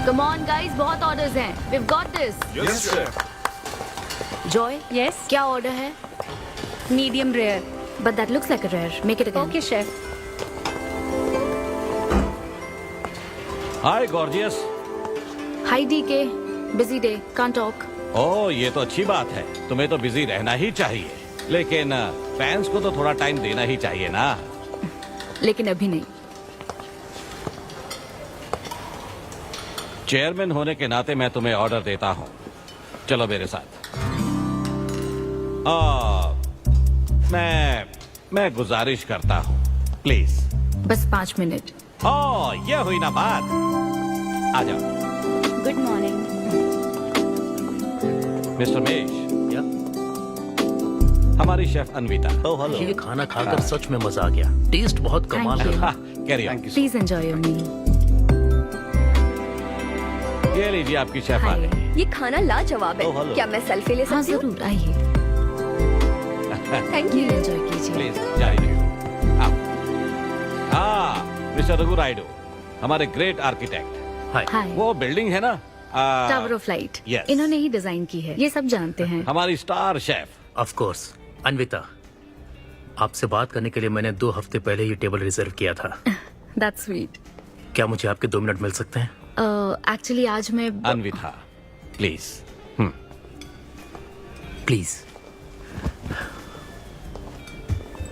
Come on guys, बहुत orders हैं. We've got this. Yes, chef. Joy, Yes, क्या order है? medium rare. But that looks like a rare. Make it again. Okay, chef. Hi gorgeous. Hi DK. Busy day. Can't talk. ओह ये तो अच्छी बात है, तुम्हें तो बिजी रहना ही चाहिए, लेकिन फैंस को तो थोड़ा टाइम देना ही चाहिए ना। लेकिन अभी नहीं. चेयरमैन होने के नाते मैं तुम्हें ऑर्डर देता हूँ, चलो मेरे साथ। मैं गुजारिश करता हूँ, प्लीज। बस 5 मिनट. ओह ये हुई ना बात, आ जाओ। Good morning. मिस्टर मेश, हमारी शेफ अन्विता। Oh hello. ये खाना खाकर सच में मजा आ गया। टेस्ट बहुत कमाल Thank you. है। Carry on. Please enjoy your meal. ये लीजिए आपकी शेफ आ Hi. गई। ये खाना लाजवाब Oh, है। hello. क्या मैं सेल्फी ले हाँ सकती हूँ? जरूर आइए. Thank Meal you. enjoy कीजिए. प्लीज जारी रहिए। हाँ मिस्टर रघु राइडू, हमारे ग्रेट आर्किटेक्ट। हाय। Hi. वो बिल्डिंग है ना, टावर ऑफ लाइट. yes. इन्होंने ही डिजाइन की है. ये सब जानते हैं. हमारी star chef. Of course. Anvita, आपसे बात करने के लिए मैंने 2 हफ्ते पहले ये टेबल रिजर्व किया था। That's sweet. क्या मुझे आपके 2 मिनट मिल सकते हैं? एक्चुअली आज मैं अन्विता प्लीज। प्लीज।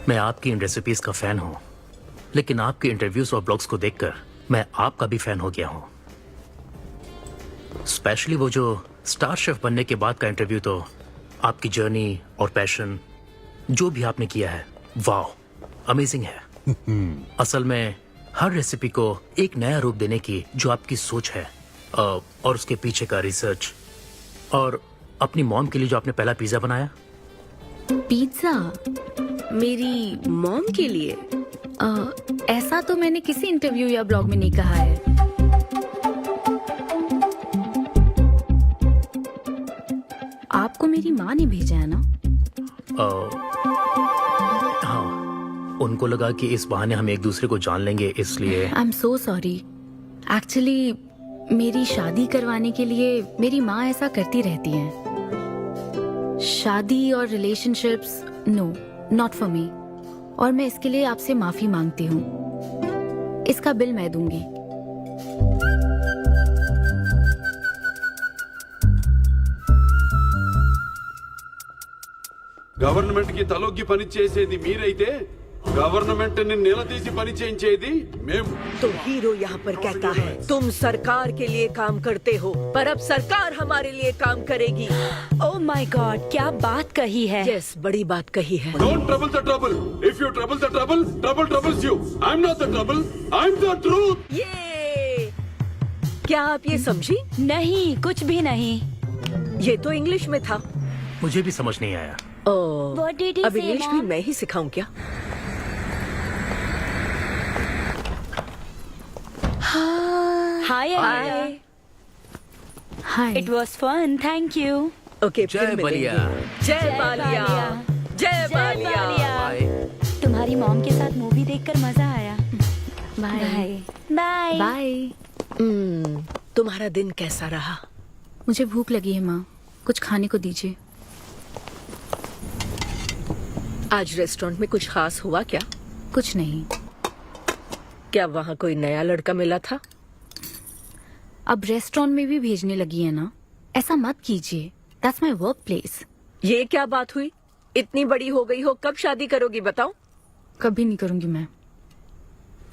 मैं आपकी इन रेसिपीज का फैन हूँ, लेकिन आपके इंटरव्यूज और ब्लॉग्स को देखकर मैं आपका भी फैन हो गया हूँ। स्पेशली वो जो स्टार शेफ बनने के बाद का इंटरव्यू, तो आपकी जर्नी और पैशन जो भी आपने किया है, वाह अमेजिंग है। असल में हर रेसिपी को एक नया रूप देने की जो आपकी सोच है, और उसके पीछे का रिसर्च, और अपनी मॉम के लिए जो आपने पहला पिज्जा बनाया। पिज्जा मेरी मॉम के लिए? ऐसा तो मैंने किसी इंटरव्यू या ब्लॉग में नहीं कहा है. आपको मेरी माँ ने भेजा है ना? हाँ, उनको लगा कि इस बहाने हम एक दूसरे को जान लेंगे, इसलिए। आई एम सो सॉरी. एक्चुअली मेरी शादी करवाने के लिए मेरी माँ ऐसा करती रहती हैं. शादी और relationships, no, not for me. और मैं इसके लिए आपसे माफी मांगती हूँ. इसका बिल मैं दूंगी. గవర్నమెంట్ కి తలొగ్గి పని చేసేది మీరైతే గవర్నమెంట్ ని నిలదీసి పని చేయించేది మేము. तो हीरो यहाँ पर कहता है तुम सरकार के लिए काम करते हो, पर अब सरकार हमारे लिए काम करेगी. Oh my God, क्या बात कही है. यस, बड़ी बात कही है. Don't trouble the trouble. If you trouble the trouble, trouble troubles you. I'm not the trouble. I'm the truth. ये क्या आप ये समझी? नहीं, कुछ भी नहीं. ये तो इंग्लिश में था. मुझे भी समझ नहीं आया। ओह, What did he अब say, इंग्लिश भी Mom? मैं ही सिखाऊं क्या? Hi, Anita. Hi. It was fun, thank you. Okay, जय फिर बलिया। मिलेंगे. जय बालिया. जय बालिया. बाय। तुम्हारी मॉम के साथ मूवी देखकर मजा आया. बाय. बाय. बाय. तुम्हारा दिन कैसा रहा? मुझे भूख लगी है माँ. कुछ खाने को दीजिए. आज रेस्टोरेंट में कुछ खास हुआ क्या? कुछ नहीं. क्या वहाँ कोई नया लड़का मिला था? अब रेस्टोरेंट में भी भेजने लगी है ना. ऐसा मत कीजिए. That's my work place. ये क्या बात हुई? इतनी बड़ी हो गई हो, कब शादी करोगी बताओ? कभी नहीं करूंगी मैं.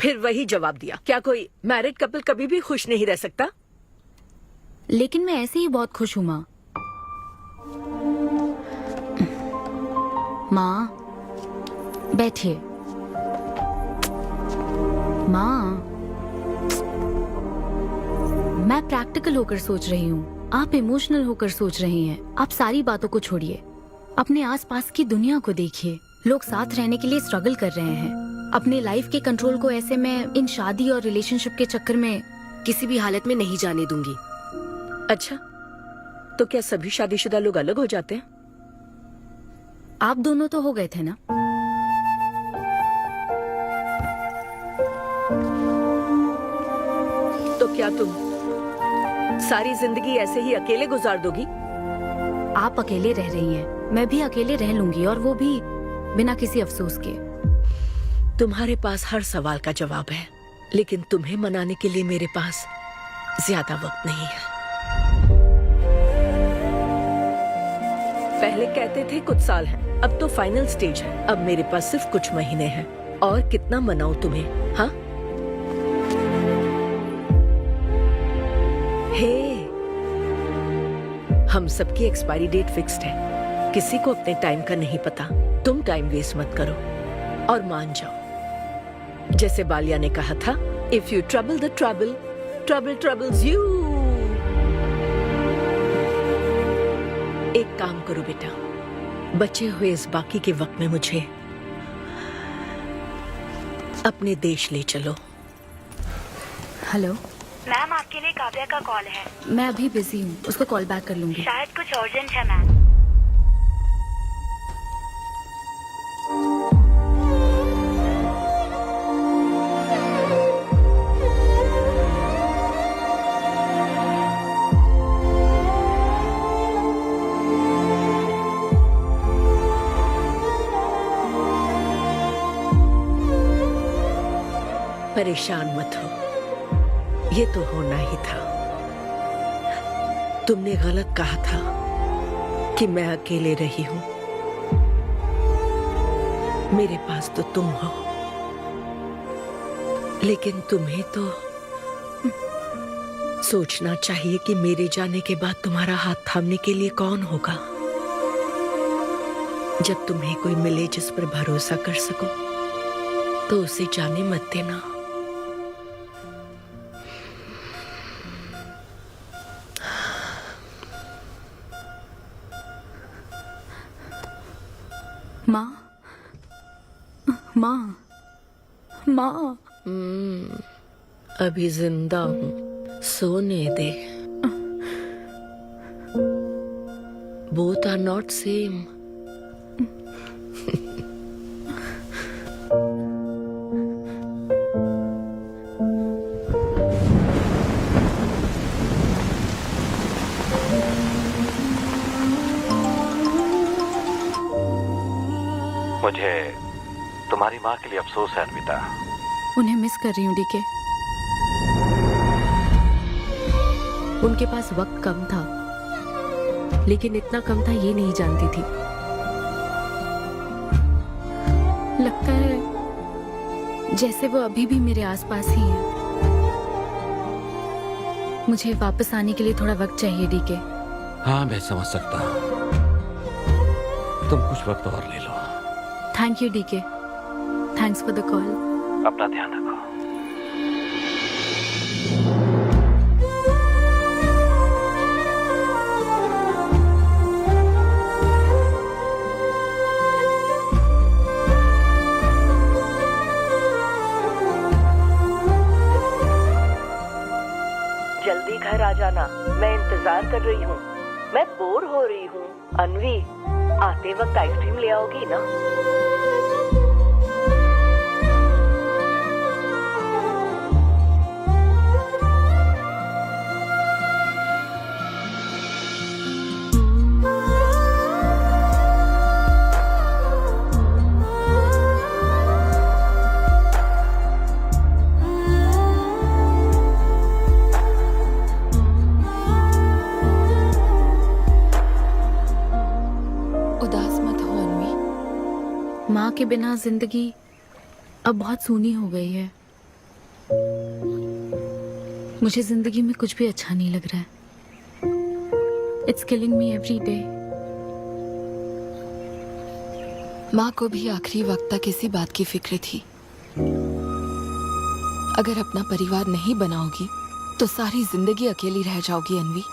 फिर वही जवाब दिया. क्या कोई मैरिड कपल कभी भी खुश नहीं रह सकता? लेकिन मैं ऐसे ही बहुत खुश हूँ माँ. माँ बैठिए. माँ, मैं प्रैक्टिकल होकर सोच रही हूँ. आप इमोशनल होकर सोच रही हैं. आप सारी बातों को छोड़िए. अपने आसपास की दुनिया को देखिए. लोग साथ रहने के लिए स्ट्रगल कर रहे हैं. अपने लाइफ के कंट्रोल को ऐसे मैं इन शादी और रिलेशनशिप के चक्कर में किसी भी हालत में नहीं जाने दूंगी. अच्छा, तो क्या सभी शादीशुदा लोग अलग हो जाते हैं? आप दोनों तो हो गए थे ना. तो क्या तुम सारी जिंदगी ऐसे ही अकेले गुजार दोगी? आप अकेले रह रही हैं, मैं भी अकेले रह लूंगी, और वो भी बिना किसी अफसोस के। तुम्हारे पास हर सवाल का जवाब है, लेकिन तुम्हें मनाने के लिए मेरे पास ज्यादा वक्त नहीं है। पहले कहते थे कुछ साल हैं, अब तो फाइनल स्टेज है। अब मेरे पास सिर्फ कुछ महीने हैं, और कितना मनाऊं तुम्हें? हाँ, हे, हम सबकी एक्सपायरी डेट फिक्स्ड है। किसी को अपने टाइम का नहीं पता। तुम टाइम वेस्ट मत करो और मान जाओ। जैसे बालिया ने कहा था, if you trouble the trouble, trouble troubles you. एक काम करो बेटा, बचे हुए इस बाकी के वक्त में मुझे अपने देश ले चलो। हेलो मैम, आपके लिए काव्या का कॉल है। मैं अभी बिजी हूँ, उसको कॉल बैक कर लूंगी। शायद कुछ अर्जेंट है मैम। परेशान मत हो, ये तो होना ही था। तुमने गलत कहा था कि मैं अकेले रही हूं। मेरे पास तो तुम हो, लेकिन तुम्हें तो सोचना चाहिए कि मेरे जाने के बाद तुम्हारा हाथ थामने के लिए कौन होगा। जब तुम्हें कोई मिले जिस पर भरोसा कर सको, तो उसे जाने मत देना। माँ, माँ, माँ। अभी जिंदा हूँ, सोने दे। Both are not same. मुझे तुम्हारी माँ के लिए अफसोस है अन्विता। उन्हें मिस कर रही हूँ डीके। उनके पास वक्त कम था, लेकिन इतना कम था ये नहीं जानती थी। लगता है जैसे वो अभी भी मेरे आसपास ही है। मुझे वापस आने के लिए थोड़ा वक्त चाहिए डीके। हाँ, मैं समझ सकता हूँ। तुम कुछ वक्त और ले लो। Thank you DK. Thanks for the call. अपना ध्यान रखो। जल्दी घर आ जाना, मैं इंतजार कर रही हूँ। मैं बोर हो रही हूँ। अनवी, आते वक्त आइसक्रीम ले आओगी ना? उदास मत हो अनवी। माँ के बिना जिंदगी अब बहुत सूनी हो गई है। मुझे जिंदगी में कुछ भी अच्छा नहीं लग रहा है। It's killing me every day. माँ को भी आखिरी वक्त तक इसी बात की फिक्र थी। अगर अपना परिवार नहीं बनाओगी तो सारी जिंदगी अकेली रह जाओगी अनवी।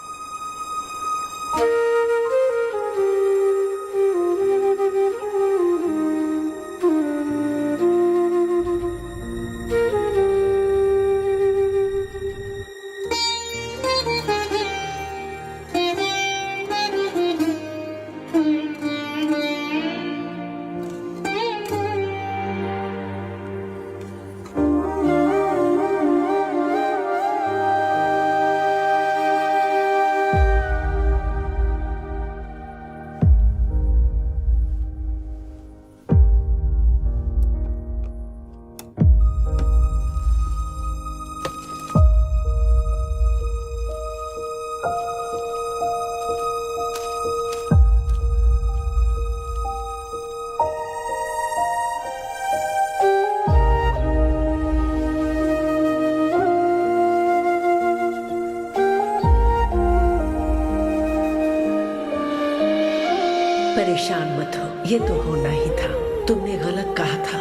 परेशान मत हो, ये तो होना ही था। तुमने गलत कहा था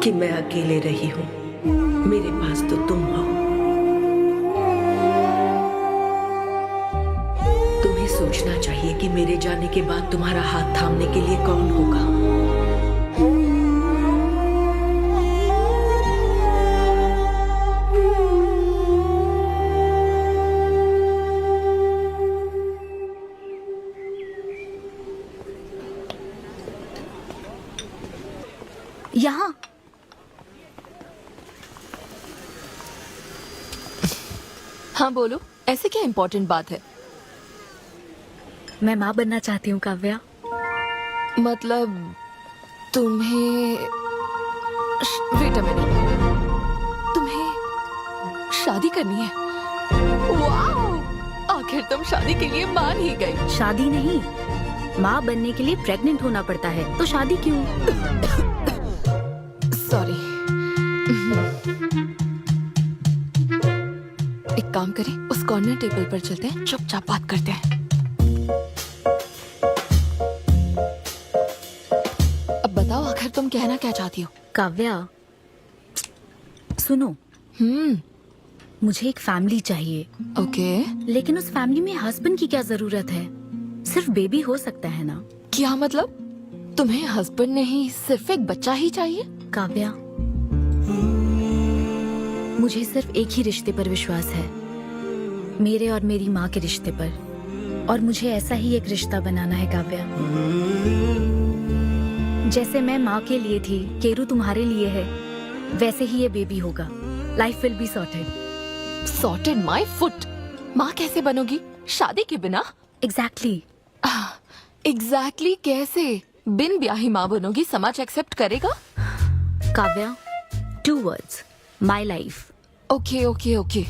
कि मैं अकेले रही हूँ। मेरे पास तो तुम हो। तुम्हें सोचना चाहिए कि मेरे जाने के बाद तुम्हारा हाथ थामने के लिए कौन होगा। यहाँ हाँ बोलो, ऐसे क्या इम्पोर्टेंट बात है? मैं माँ बनना चाहती हूँ काव्या। मतलब तुम्हें वेट अ मिनट, तुम्हें शादी करनी है? वाओ! आखिर तुम शादी के लिए मान ही गई। शादी नहीं, माँ बनने के लिए प्रेग्नेंट होना पड़ता है, तो शादी क्यों? सॉरी। एक काम करें, उस कॉर्नर टेबल पर चलते हैं, चुपचाप बात करते हैं। अब बताओ, आखिर तुम कहना क्या चाहती हो? काव्या सुनो, मुझे एक फैमिली चाहिए। ओके। लेकिन उस फैमिली में हस्बैंड की क्या जरूरत है? सिर्फ बेबी हो सकता है ना? क्या मतलब? तुम्हें हस्बैंड नहीं, सिर्फ एक बच्चा ही चाहिए? काव्या, मुझे सिर्फ एक ही रिश्ते पर विश्वास है, मेरे और मेरी माँ के रिश्ते पर। और मुझे ऐसा ही एक रिश्ता बनाना है काव्या। जैसे मैं माँ के लिए थी, केरू तुम्हारे लिए है, वैसे ही ये बेबी होगा। Life will be sorted. Sorted my foot. माँ कैसे बनोगी शादी के बिना? एग्जैक्टली। एग्जैक्टली कैसे? बिन ब्याही माँ बनोगी, समाज एक्सेप्ट करेगा? Kavya, 2 words, my life. Okay okay okay,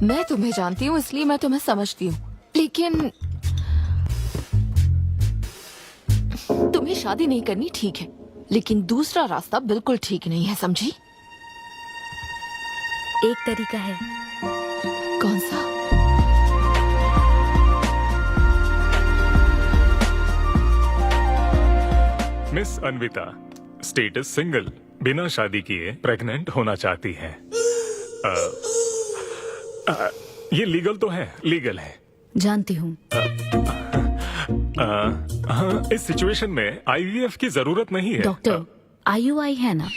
मैं तुम्हें जानती हूँ इसलिए मैं तुम्हें समझती हूँ, लेकिन तुम्हें शादी नहीं करनी ठीक है, लेकिन दूसरा रास्ता बिल्कुल ठीक नहीं है, समझी? एक तरीका है। कौन सा? मिस अन्विता, स्टेटस सिंगल, बिना शादी किए प्रेग्नेंट होना चाहती हैं। ये लीगल तो है, लीगल है। जानती हूँ। हाँ, इस सिचुएशन में आईवीएफ की जरूरत नहीं है। डॉक्टर, IUI है ना?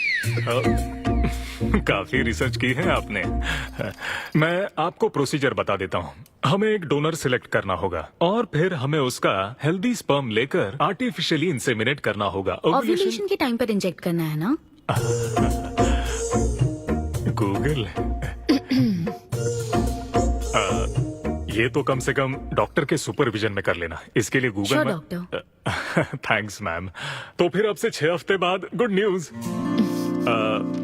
काफी रिसर्च की है आपने। मैं आपको प्रोसीजर बता देता हूँ। हमें एक डोनर सिलेक्ट करना होगा और फिर हमें उसका हेल्दी स्पर्म लेकर आर्टिफिशियली इंसेमिनेट करना होगा। ओव्यूलेशन के टाइम पर इंजेक्ट करना है ना? गूगल। ये तो कम से कम डॉक्टर के सुपरविजन में कर लेना, इसके लिए गूगल में। डॉक्टर। Thanks ma'am. तो फिर अब से 6 हफ्ते बाद गुड न्यूज।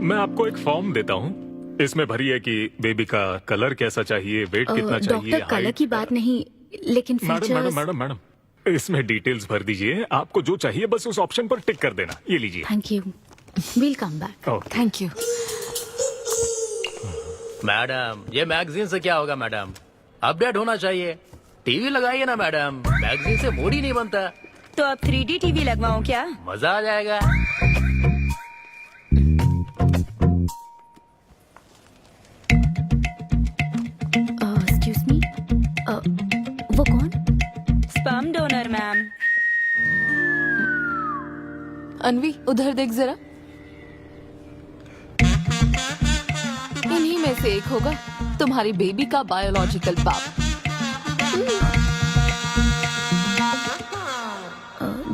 मैं आपको एक फॉर्म देता हूँ, इसमें भरिए कि बेबी का कलर कैसा चाहिए, वेट कितना चाहिए। डॉक्टर, कलर की बात नहीं, लेकिन मैडम मैडम मैडम, इसमें डिटेल्स भर दीजिए। आपको जो चाहिए बस उस ऑप्शन पर टिक कर देना। ये लीजिए। Thank you, will come back. Thank you. Madam, ये मैगजीन से क्या होगा मैडम? अपडेट होना चाहिए। टीवी लगाइए ना मैडम, मैगजीन से मूड ही नहीं बनता। तो अब 3D टीवी लगवाऊं क्या? मजा आ जाएगा। एक्सक्यूज मी, वो कौन? Sperm donor ma'am. अनवी, उधर देख जरा। इन्हीं में से एक होगा तुम्हारी बेबी का बायोलॉजिकल बाप।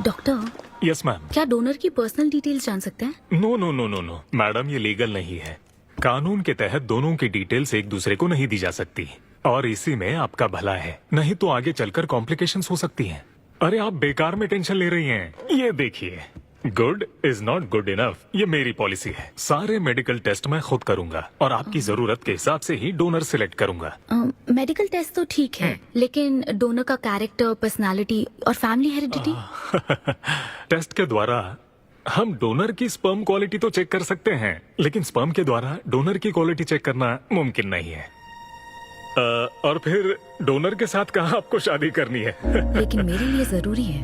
Doctor, yes ma'am. क्या डोनर की पर्सनल डिटेल्स जान सकते हैं? No no no no no madam, ये लीगल नहीं है। कानून के तहत दोनों की डिटेल्स एक दूसरे को नहीं दी जा सकती, और इसी में आपका भला है, नहीं तो आगे चलकर कॉम्प्लिकेशंस हो सकती हैं। अरे आप बेकार में टेंशन ले रही हैं। ये देखिए, good is not good enough, ये मेरी पॉलिसी है। सारे मेडिकल टेस्ट मैं खुद करूंगा और आपकी जरूरत के हिसाब से ही डोनर सिलेक्ट करूंगा। मेडिकल टेस्ट तो ठीक है, लेकिन डोनर का कैरेक्टर, पर्सनालिटी और फैमिली हेरिडिटी? टेस्ट के द्वारा हम डोनर की स्पर्म क्वालिटी तो चेक कर सकते हैं, लेकिन स्पर्म के द्वारा डोनर की क्वालिटी चेक करना मुमकिन नहीं है। और फिर डोनर के साथ कहाँ आपको शादी करनी है? लेकिन मेरे लिए जरूरी है।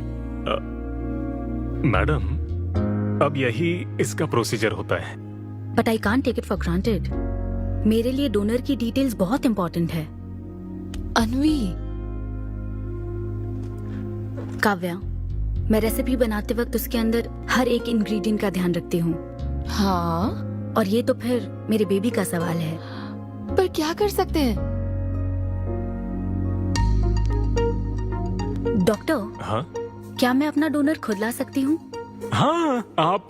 मैडम, अब यही इसका प्रोसीजर होता है। But I can't take it for granted. मेरे लिए डोनर की डिटेल्स बहुत इंपॉर्टेंट है। अनवी, काव्या, मैं रेसिपी बनाते वक्त उसके अंदर हर एक इंग्रेडिएंट का ध्यान रखती हूँ। हाँ, और ये तो फिर मेरे बेबी का सवाल है। पर क्या कर सकते हैं? डॉक्टर, हाँ क्या मैं अपना डोनर खुद ला सकती हूँ? हाँ, आप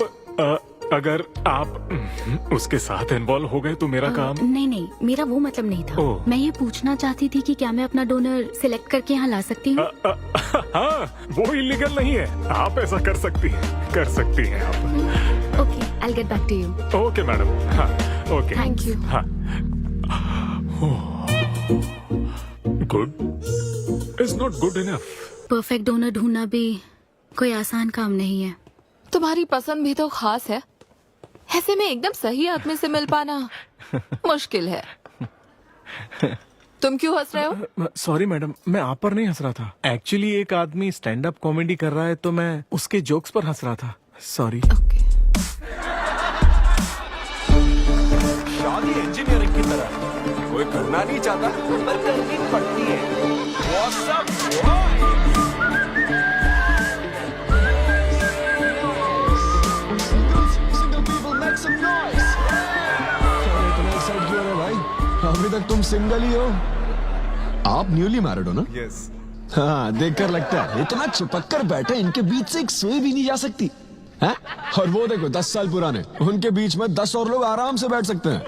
अगर आप उसके साथ इन्वॉल्व हो गए तो मेरा काम। नहीं नहीं, मेरा वो मतलब नहीं था। ओह। मैं ये पूछना चाहती थी कि क्या मैं अपना डोनर सिलेक्ट करके यहाँ ला सकती हूँ? हाँ, वो इलीगल नहीं है। आप ऐसा कर सकती हैं आप। Okay, I will get back to you. Okay madam. हाँ, ओके, थैंक यू। हाँ। Good is not good enough. Perfect donor ढूंढना भी कोई आसान काम नहीं है। तुम्हारी पसंद भी तो खास है, ऐसे में एकदम सही आदमी से मिल पाना मुश्किल है। तुम क्यों हंस रहे हो? सॉरी मैडम, मैं आप पर नहीं हंस रहा था। एक्चुअली एक आदमी स्टैंड अप कॉमेडी कर रहा है तो मैं उसके जोक्स पर हंस रहा था। सॉरी। ओके। शादी इंजीनियरिंग की तरह कोई करना नहीं चाहता पर करनी पड़ती है। अभी तक तुम सिंगल ही हो। आप न्यूली मैरिड हो ना? यस। हाँ, देखकर लगता है इतना चिपक कर बैठे, इनके बीच से एक सुई भी नहीं जा सकती है? और वो देखो 10 साल पुराने, उनके बीच में 10 और लोग आराम से बैठ सकते हैं।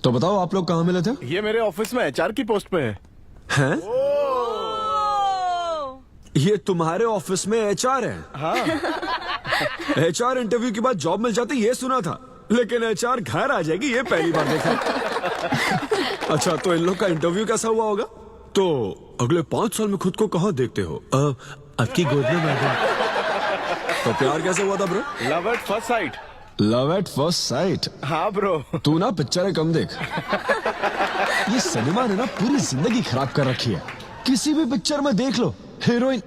तो बताओ, आप लोग कहाँ मिले थे? ये मेरे ऑफिस में एचआर की पोस्ट पे है। हैं? ये तुम्हारे ऑफिस में एचआर है? हाँ। एचआर इंटरव्यू के बाद जॉब मिल जाती ये सुना था, लेकिन एचआर घर आ जाएगी ये पहली बार देखा। अच्छा, तो इन लोग का इंटरव्यू कैसा हुआ होगा? तो अगले 5 साल में खुद को कहाँ देखते हो? आपकी गोद में मैडम। तो प्यार कैसे हुआ था bro? Love at first sight. Love at first sight? हाँ ब्रो। तू ना पिक्चरें कम देख। ये सिनेमा ने ना पूरी जिंदगी खराब कर रखी है। किसी भी पिक्चर में देख लो, हीरोइन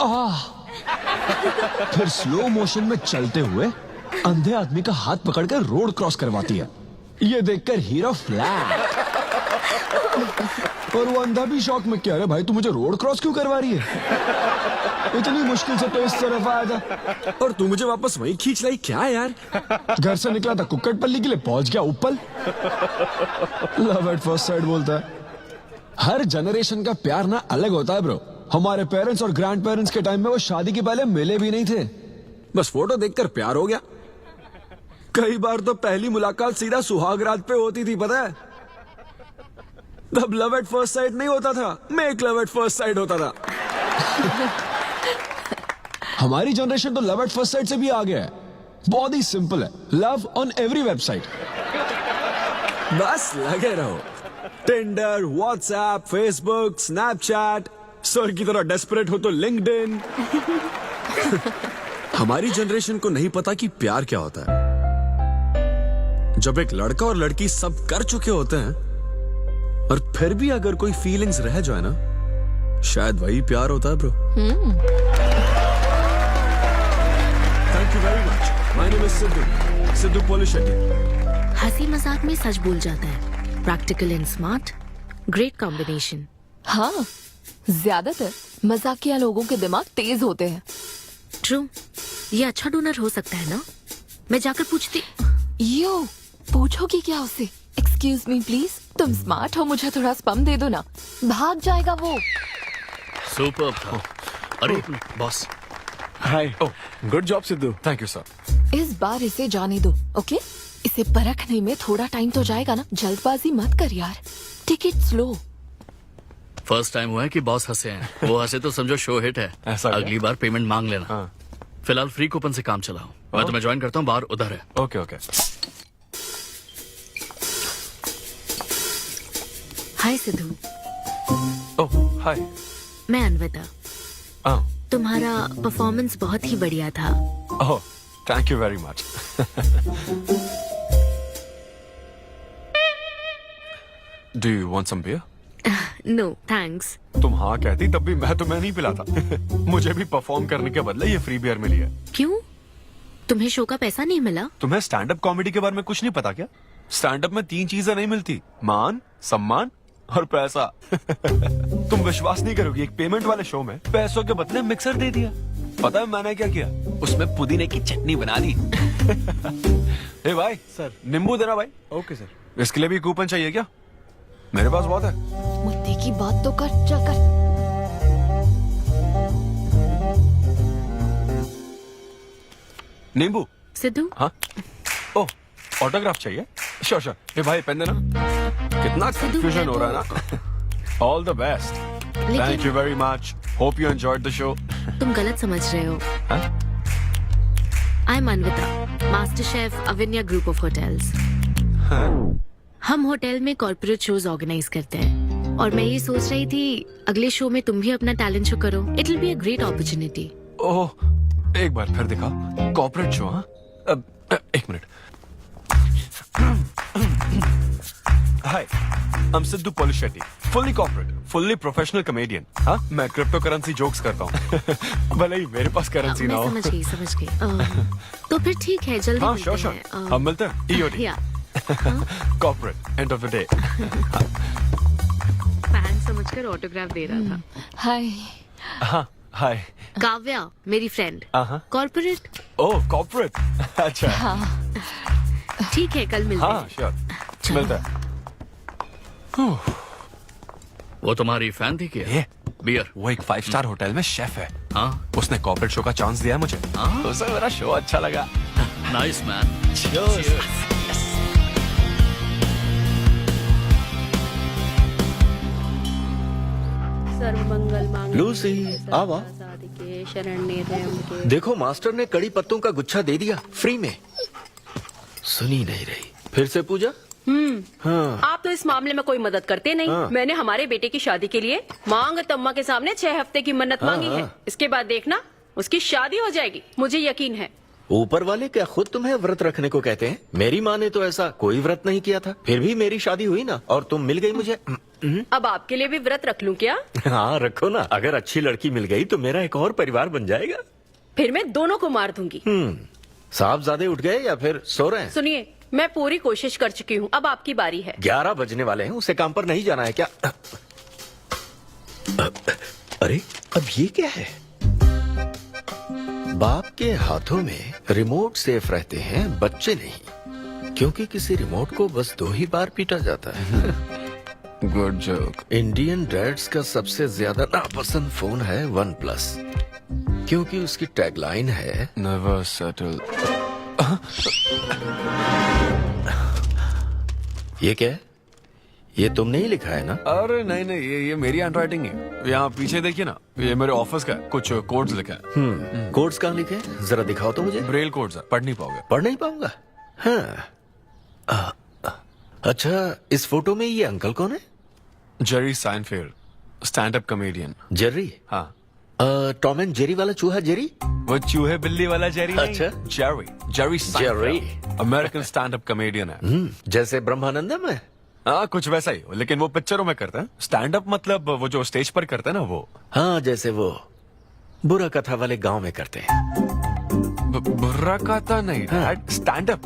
फिर स्लो मोशन में चलते हुए अंधे आदमी का हाथ पकड़कर रोड क्रॉस करवाती है। ये देखकर हीरो फ्लैट। और वो अंधा भी शौक में, क्या रे भाई, तू मुझे रोड क्रॉस क्यों करवा रही है? इतनी मुश्किल से तो इस तरफ आया था और तू मुझे वापस वहीं खींच लाई। क्या यार, घर से निकला था कुक्कड़पल्ली के लिए, पहुंच गया ऊपर। लव एट फर्स्ट साइट बोलता है। हर जनरेशन का प्यार ना अलग होता है ब्रो। हमारे पेरेंट्स और ग्रैंड पेरेंट्स के टाइम में वो शादी के पहले मिले भी नहीं थे, बस फोटो देखकर प्यार हो गया। कई बार तो पहली मुलाकात सीधा सुहागरात पे होती थी, पता है? तब लव एट फर्स्ट साइट नहीं होता था, make love at first sight होता था। हमारी जनरेशन तो लव एट फर्स्ट साइट से भी आगे है। बहुत ही सिंपल है, लव ऑन एवरी वेबसाइट। बस लगे रहो। Tinder, WhatsApp, Facebook, Snapchat, sir की तरह डेस्परेट हो तो लिंक्डइन। हमारी जनरेशन को नहीं पता कि प्यार क्या होता है। जब एक लड़का और लड़की सब कर चुके होते हैं और फिर भी अगर कोई फीलिंग्स रह जाए ना, शायद वही प्यार होता है bro. Thank you very much. My name is Siddhu Polishetty. हंसी मजाक में सच बोल जाता है। Practical and smart, great combination. हाँ, ज्यादातर मजाकिया लोगों के दिमाग तेज होते हैं। ट्रू, ये अच्छा डोनर हो सकता है ना? मैं जाकर पूछती। यो, पूछोगी क्या उससे? एक्सक्यूज मी प्लीज, तुम स्मार्ट हो, मुझे थोड़ा स्पम दे दो ना। भाग जाएगा वो। सुपर था। अरे boss. Hi. Good job Sidhu. Thank you sir. इस बार इसे जाने दो, ओके? इसे परखने में थोड़ा टाइम तो जाएगा ना, जल्दबाजी मत कर यार। Take it slow. First time हुआ है कि बॉस हंसे हैं। वो हंसे तो समझो शो हिट है। ऐसा क्या? अगली बार पेमेंट मांग लेना। हाँ। फिलहाल फ्री कूपन से काम चलाओ। मैं तुम्हें ज्वाइन करता हूँ, बाहर उधर है। Okay okay. Hi Siddhu. Oh hi. मैं अनविता। तुम्हारा परफॉर्मेंस बहुत ही बढ़िया था। Oh thank you very much. Do you want some beer? No thanks. तुम हाँ कहती तब भी मैं तुम्हें नहीं पिलाता। मुझे भी परफॉर्म करने के बदले ये फ्री बियर मिली है। क्यों? तुम्हें शो का पैसा नहीं मिला? तुम्हें स्टैंड अप कॉमेडी के बारे में कुछ नहीं पता क्या? स्टैंड अप में 3 चीजें नहीं मिलती, मान, सम्मान और पैसा। तुम विश्वास नहीं करोगी, एक पेमेंट वाले शो में पैसों के बदले मिक्सर दे दिया। पता है मैंने क्या किया? उसमें पुदीने की चटनी बना दी। ए भाई सर। नींबू देना भाई। Okay sir. इसके लिए भी कूपन चाहिए क्या? मेरे पास बहुत है। मुद्दे की बात तो कर, चल कर। नींबू? सिद्धू, हाँ। ओह, ऑटोग्राफ चाहिए? Sure sure. ए भाई पेन देना। कितना कंफ्यूजन हो रहा है ना। All the best. Thank you very much. Hope you enjoyed the show. तुम गलत समझ रहे हो। I am Anvita, master chef Avinya group of hotels. हम होटल में कॉर्पोरेट शोज ऑर्गेनाइज करते हैं और मैं ये सोच रही थी अगले शो में तुम भी अपना टैलेंट शो करो। It will be a great opportunity. Oh, एक बार फिर दिखा। Corporate show? हाँ, एक minute. Hi, I'm Siddhu Polishetty, fully corporate, fully professional comedian। हाँ, मैं क्रिप्टो करेंसी जोक्स करता हूँ। भले ही मेरे पास करेंसी ना हो। मैं समझ गई। तो फिर ठीक है, जल्दी हाँ, मिलते श्योर श्योर। हैं। हम मिलते हैं। EOD। या corporate, end of the day. Fan समझकर ऑटोग्राफ दे रहा था। हाय। हाँ, हाय। काव्या, मेरी फ्रेंड। हाँ। कॉर्पोरेट? ओह, कॉर्पोरेट। अच्छा। ठीक है, कल मिलते हाँ, हैं। श्योर। मिलता है। वो तुम्हारी फैन थी क्या? ये बियर? वो एक 5 स्टार होटल में शेफ है। हाँ। उसने कॉर्पोरेट शो का चांस दिया मुझे। हाँ? उसे मेरा शो अच्छा लगा। Nice man. लूसी, आवा। देखो मास्टर ने कड़ी पत्तों का गुच्छा दे दिया फ्री में। सुनी नहीं रही। फिर से पूजा? हाँ। आप तो इस मामले में कोई मदद करते नहीं। हाँ। मैंने हमारे बेटे की शादी के लिए मांग तम्मा के सामने 6 हफ्ते की मन्नत मांगी है। इसके बाद देखना उसकी शादी हो जाएगी, मुझे यकीन है। ऊपर वाले क्या खुद तुम्हें व्रत रखने को कहते हैं? मेरी माँ ने तो ऐसा कोई व्रत नहीं किया था, फिर भी मेरी शादी हुई ना, और तुम मिल गई मुझे। अब आपके लिए भी व्रत रख लूं क्या? हाँ रखो ना, अगर अच्छी लड़की मिल गई तो मेरा एक और परिवार बन जाएगा। फिर मैं दोनों को मार दूंगी। साहबजादे उठ गए या फिर सो रहे हैं? सुनिए, मैं पूरी कोशिश कर चुकी हूँ, अब आपकी बारी है। 11 बजने वाले हैं, उसे काम पर नहीं जाना है क्या? अरे अब ये क्या है? बाप के हाथों में रिमोट सेफ रहते हैं, बच्चे नहीं, क्योंकि किसी रिमोट को बस 2 ही बार पीटा जाता है। Good joke. इंडियन डैड्स का सबसे ज्यादा नापसंद फोन है OnePlus, क्योंकि उसकी टैगलाइन है नेवर सेटल। ये क्या है? ये तुमने ही लिखा है ना? अरे नहीं नहीं, ये मेरी हैंडराइटिंग है। यहाँ पीछे देखिए ना, ये मेरे ऑफिस का है, कुछ कोड्स लिखा है। कोड्स कहाँ लिखे हैं? जरा दिखाओ तो मुझे। ब्रेल कोड्स है, पढ़ नहीं पाओगे। पढ़ नहीं पाऊंगा? हाँ। अच्छा, इस फोटो में ये अंकल कौन है? Jerry Seinfeld, stand up comedian. Jerry? हाँ। टॉम एंड जेरी वाला चूहा जेरी? वो चूहे बिल्ली वाला जेरी नहीं। अच्छा। Jerry Jerry American stand up comedian है। जैसे ब्रह्मानंदम है? हाँ, कुछ वैसा ही, लेकिन वो पिक्चरों में करता है। स्टैंड अप मतलब वो जो स्टेज पर करता है ना, वो। हाँ, जैसे वो बुरा कथा वाले गांव में करते हैं। बुरा कथा नहीं डैड, स्टैंड अप।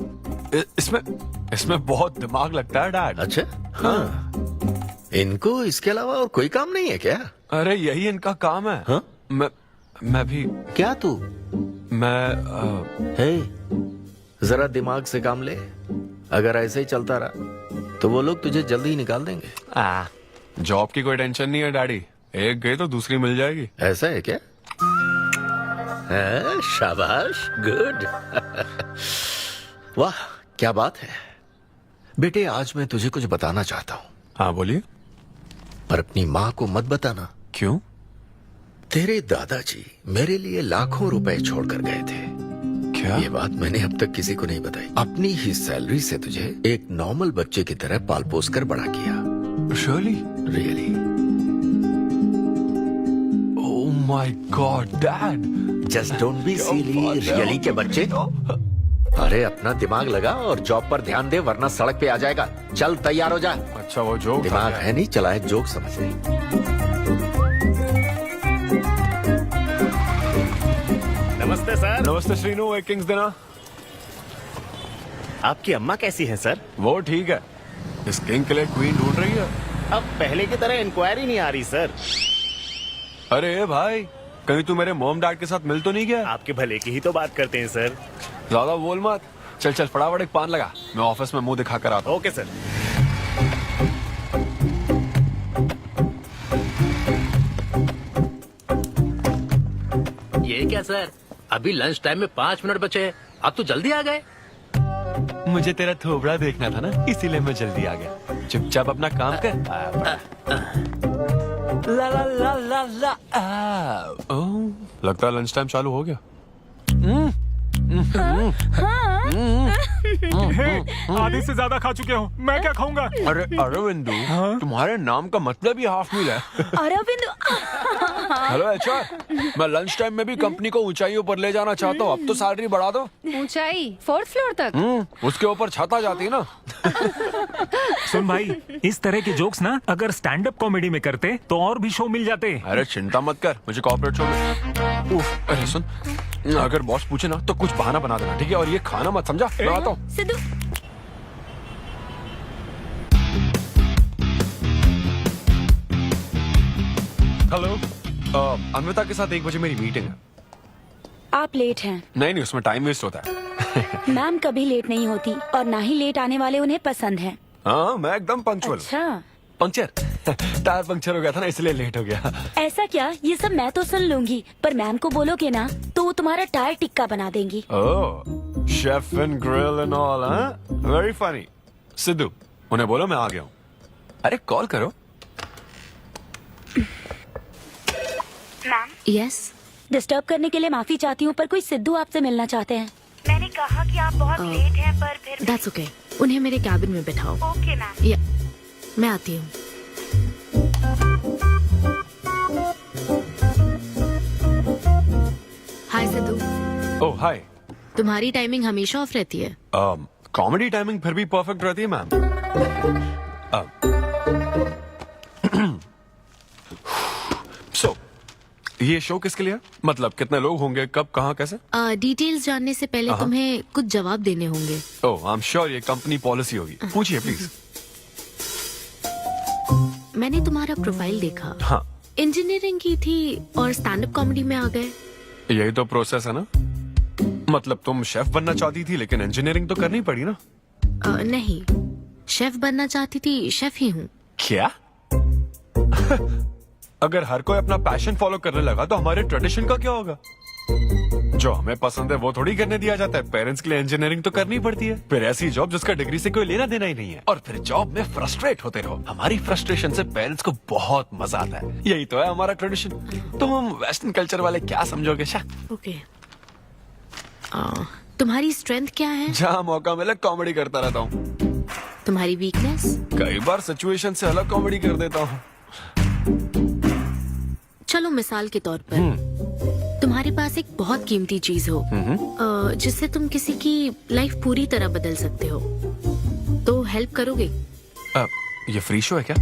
इसमें बहुत दिमाग लगता है डैड। अच्छा। हाँ। इनको इसके अलावा और कोई काम नहीं है क्या? अरे यही इनका काम है। हाँ? मैं भी। क्या तू? मैं जरा दिमाग से काम ले। अगर ऐसे ही चलता रहा तो वो लोग तुझे जल्दी ही निकाल देंगे। जॉब की कोई टेंशन नहीं है डैडी, एक गई तो दूसरी मिल जाएगी। ऐसा है क्या? शाबाश, गुड। वाह क्या बात है। बेटे, आज मैं तुझे कुछ बताना चाहता हूँ। हाँ बोलिए। पर अपनी माँ को मत बताना। क्यों? तेरे दादाजी मेरे लिए लाखों रुपए छोड़कर गए थे। क्या? ये बात मैंने अब तक किसी को नहीं बताई। अपनी ही सैलरी से तुझे एक नॉर्मल बच्चे की तरह पाल पोस कर बड़ा किया। Really? Oh my God dad, just don't be silly. Really के बच्चे? अरे अपना दिमाग लगा और जॉब पर ध्यान दे, वरना सड़क पे आ जाएगा। चल तैयार हो जा। अच्छा वो जोक दिमाग है नहीं, चला है जोक समझ नहीं। नमस्ते सर। नमस्ते श्रीनु, एक किंग्स देना। आपकी अम्मा कैसी है सर? वो ठीक है। इस किंग के लिए क्वीन ढूंढ रही है। अब पहले की तरह इंक्वायरी नहीं आ रही सर। अरे भाई, कहीं तू मेरे मॉम डैड के साथ मिल तो नहीं गया? आपके भले की ही तो बात करते हैं सर। ज्यादा बोल मत। चल चल फटाफट एक पान लगा, मैं ऑफिस में मुंह दिखा कर आता हूँ। Okay sir. ये क्या सर, अभी लंच टाइम में 5 मिनट बचे हैं, आप तो जल्दी आ गए। मुझे तेरा थोबड़ा देखना था ना, इसीलिए मैं जल्दी आ गया। चुपचाप अपना काम कर। ला ला ला ला ला। लगता है लंच टाइम चालू हो गया। आधे से ज्यादा खा चुके हो, मैं क्या खाऊंगा? अरे अरविंदु, तुम्हारे नाम का मतलब ही हाफ मील है। अरविंद। हेलो एचआर, मैं लंच टाइम में भी कंपनी को ऊंचाइयों पर ले जाना चाहता हूँ। अब तो सैलरी बढ़ा दो। ऊंचाई 4th फ्लोर तक? उसके ऊपर छत आ जाती है ना। सुन भाई, इस तरह के जोक्स ना अगर स्टैंड अप कॉमेडी में करते तो और भी शो मिल जाते। अरे चिंता मत कर, मुझे कॉर्पोरेट शो में। अरे सुन, अगर बॉस पूछे ना तो कुछ बहाना बना देना, ठीक है? और ये खाना मत, समझा? मैं आता हूँ। सिद्धू। हेलो, अन्विता के साथ 1 बजे मेरी मीटिंग है। आप लेट हैं। नहीं, उसमें टाइम वेस्ट होता है। मैम कभी लेट नहीं होती और ना ही लेट आने वाले उन्हें पसंद हैं। हाँ, मैं एकदम पंक्चुअल। अच्छा। पंक्चर टायर पंक्चर हो गया था ना, इसलिए लेट हो गया। ऐसा क्या? ये सब मैं तो सुन लूंगी, पर मैम को बोलोगे ना तो वो तुम्हारा टायर टिक्का बना देंगी। Oh, chef and grill and all, हाँ? Very funny. सिद्धू, उन्हें बोलो मैं आ गया हूँ। अरे कॉल करो। मैम, यस, डिस्टर्ब करने के लिए माफी चाहती हूँ, पर कोई सिद्धू आपसे मिलना चाहते हैं। मैंने कहा कि आप बहुत लेट हैं, पर फिर दैट्स ओके। उन्हें मेरे कैबिन में बिठाओ। Okay ma'am. या, मैं आती हूँ। हाय सिद्धू। ओह हाय। तुम्हारी टाइमिंग हमेशा ऑफ रहती है? कॉमेडी टाइमिंग फिर भी परफेक्ट रहती है मैम। सो ये शो किसके लिए है? मतलब कितने लोग होंगे, कब, कहाँ, कैसे? डिटेल्स जानने से पहले तुम्हें कुछ जवाब देने होंगे। ओह, आई एम श्योर ये कंपनी पॉलिसी होगी। पूछिए प्लीज। मैंने तुम्हारा प्रोफाइल देखा। हाँ। इंजीनियरिंग की थी और स्टैंड अप कॉमेडी में आ गए। यही तो प्रोसेस है ना। मतलब तुम शेफ बनना चाहती थी, लेकिन इंजीनियरिंग तो करनी पड़ी ना। नहीं, शेफ बनना चाहती थी, शेफ ही हूँ। क्या? अगर हर कोई अपना पैशन फॉलो करने लगा तो हमारे ट्रेडिशन का क्या होगा? जो हमें पसंद है वो थोड़ी करने दिया जाता है। पेरेंट्स के लिए इंजीनियरिंग तो करनी पड़ती है, फिर ऐसी जॉब जिसका डिग्री से कोई लेना देना ही नहीं है, और फिर जॉब में फ्रस्ट्रेट होते रहो। हमारी फ्रस्ट्रेशन से पेरेंट्स को बहुत मजा आता है। यही तो है हमारा ट्रेडिशन। तो हम वेस्टर्न कल्चर वाले क्या समझोगे? ओके। तुम्हारी स्ट्रेंथ क्या है? जहाँ मौका मिले कॉमेडी करता रहता हूँ। तुम्हारी वीकनेस? कई बार सिचुएशन से अलग कॉमेडी कर देता हूँ। चलो मिसाल के तौर पर तुम्हारे पास एक बहुत कीमती चीज हो जिससे तुम किसी की लाइफ पूरी तरह बदल सकते हो, तो हेल्प करोगे? ये फ्री शो है क्या?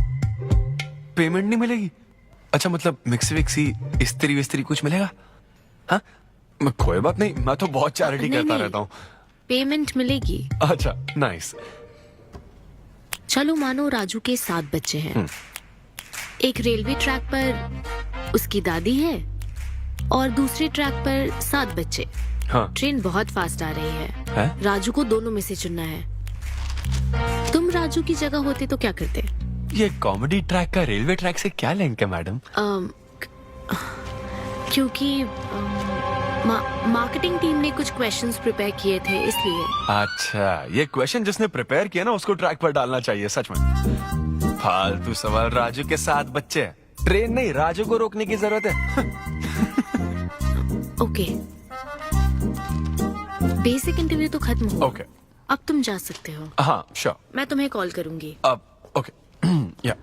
पेमेंट नहीं मिलेगी? अच्छा, मतलब मिक्सी विक्सी इस्त्री विस्त्री कुछ मिलेगा? हाँ, कोई बात नहीं, मैं तो बहुत चैरिटी करता रहता हूँ। पेमेंट मिलेगी। अच्छा, नाइस। चलो मानो राजू के 7 बच्चे हैं। एक रेलवे ट्रैक पर उसकी दादी है और दूसरे ट्रैक पर 7 बच्चे। हाँ। ट्रेन बहुत फास्ट आ रही है? राजू को दोनों में से चुनना है। तुम राजू की जगह होते तो क्या करते? ये कॉमेडी ट्रैक का रेलवे ट्रैक से क्या लिंक है मैडम? क्योंकि मार्केटिंग टीम ने कुछ क्वेश्चंस प्रिपेयर किए थे, इसलिए। अच्छा, ये क्वेश्चन जिसने प्रिपेयर किया ना उसको ट्रैक पर डालना चाहिए। सच में फालतू सवाल। राजू के 7 बच्चे, ट्रेन नहीं, राजू को रोकने की जरूरत है। ओके, बेसिक इंटरव्यू तो खत्म हो। ओके, अब तुम जा सकते हो। हाँ श्योर। मैं तुम्हें कॉल करूंगी। अब ओके। या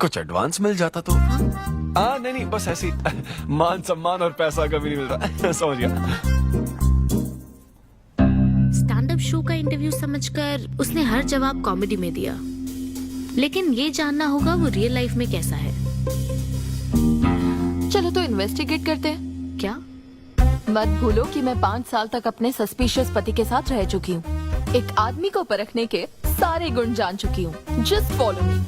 कुछ एडवांस मिल जाता तो। नहीं, बस ऐसी मान सम्मान और पैसा कभी नहीं मिलता। समझ गया। इंटरव्यू समझकर उसने हर जवाब कॉमेडी में दिया, लेकिन ये जानना होगा वो रियल लाइफ में कैसा है। चलो तो इन्वेस्टिगेट करते हैं। क्या? मत भूलो कि मैं 5 साल तक अपने सस्पिशियस पति के साथ रह चुकी हूँ। एक आदमी को परखने के सारे गुण जान चुकी हूँ। Just follow me.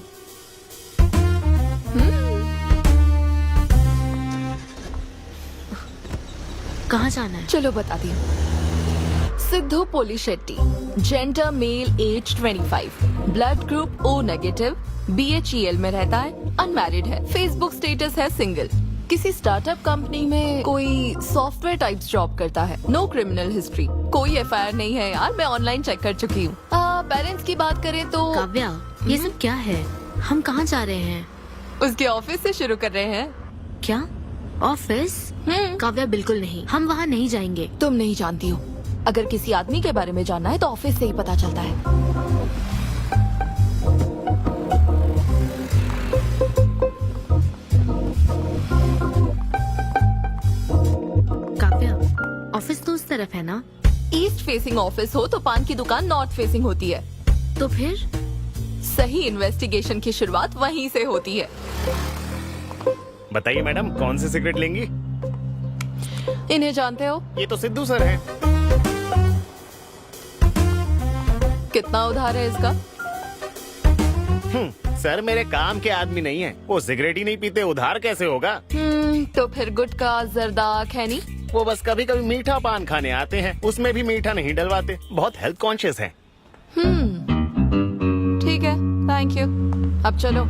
कहाँ जाना है? चलो बताती हूँ। Siddhu Polishetty, gender male, age 25, blood group O negative, BHEL में रहता है, अनमैरिड है, फेसबुक स्टेटस है सिंगल, किसी स्टार्टअप कंपनी में कोई सॉफ्टवेयर टाइप्स जॉब करता है, नो क्रिमिनल हिस्ट्री, कोई FIR नहीं है यार, मैं ऑनलाइन चेक कर चुकी हूँ। पेरेंट्स की बात करें तो काव्या, ये सब क्या है? हम कहाँ जा रहे हैं? उसके ऑफिस से शुरू कर रहे हैं। क्या? ऑफिस? काव्या बिल्कुल नहीं, हम वहाँ नहीं जाएंगे। तुम नहीं जानती हो, अगर किसी आदमी के बारे में जानना है तो ऑफिस से ही पता चलता है। काव्या, ऑफिस तो उस तरफ है ना? ईस्ट फेसिंग ऑफिस हो तो पान की दुकान नॉर्थ फेसिंग होती है। तो फिर सही इन्वेस्टिगेशन की शुरुआत वहीं से होती है। बताइए मैडम, कौन सी सिगरेट लेंगी? इन्हें जानते हो? ये तो सिद्धू सर हैं। कितना उधार है इसका? सर मेरे काम के आदमी नहीं है, वो सिगरेट ही नहीं पीते, उधार कैसे होगा? तो फिर गुटखा, जर्दा, खैनी? वो बस कभी कभी मीठा पान खाने आते हैं, उसमें भी मीठा नहीं डलवाते, बहुत हेल्थ कॉन्शियस हैं। ठीक है, थैंक यू। अब चलो।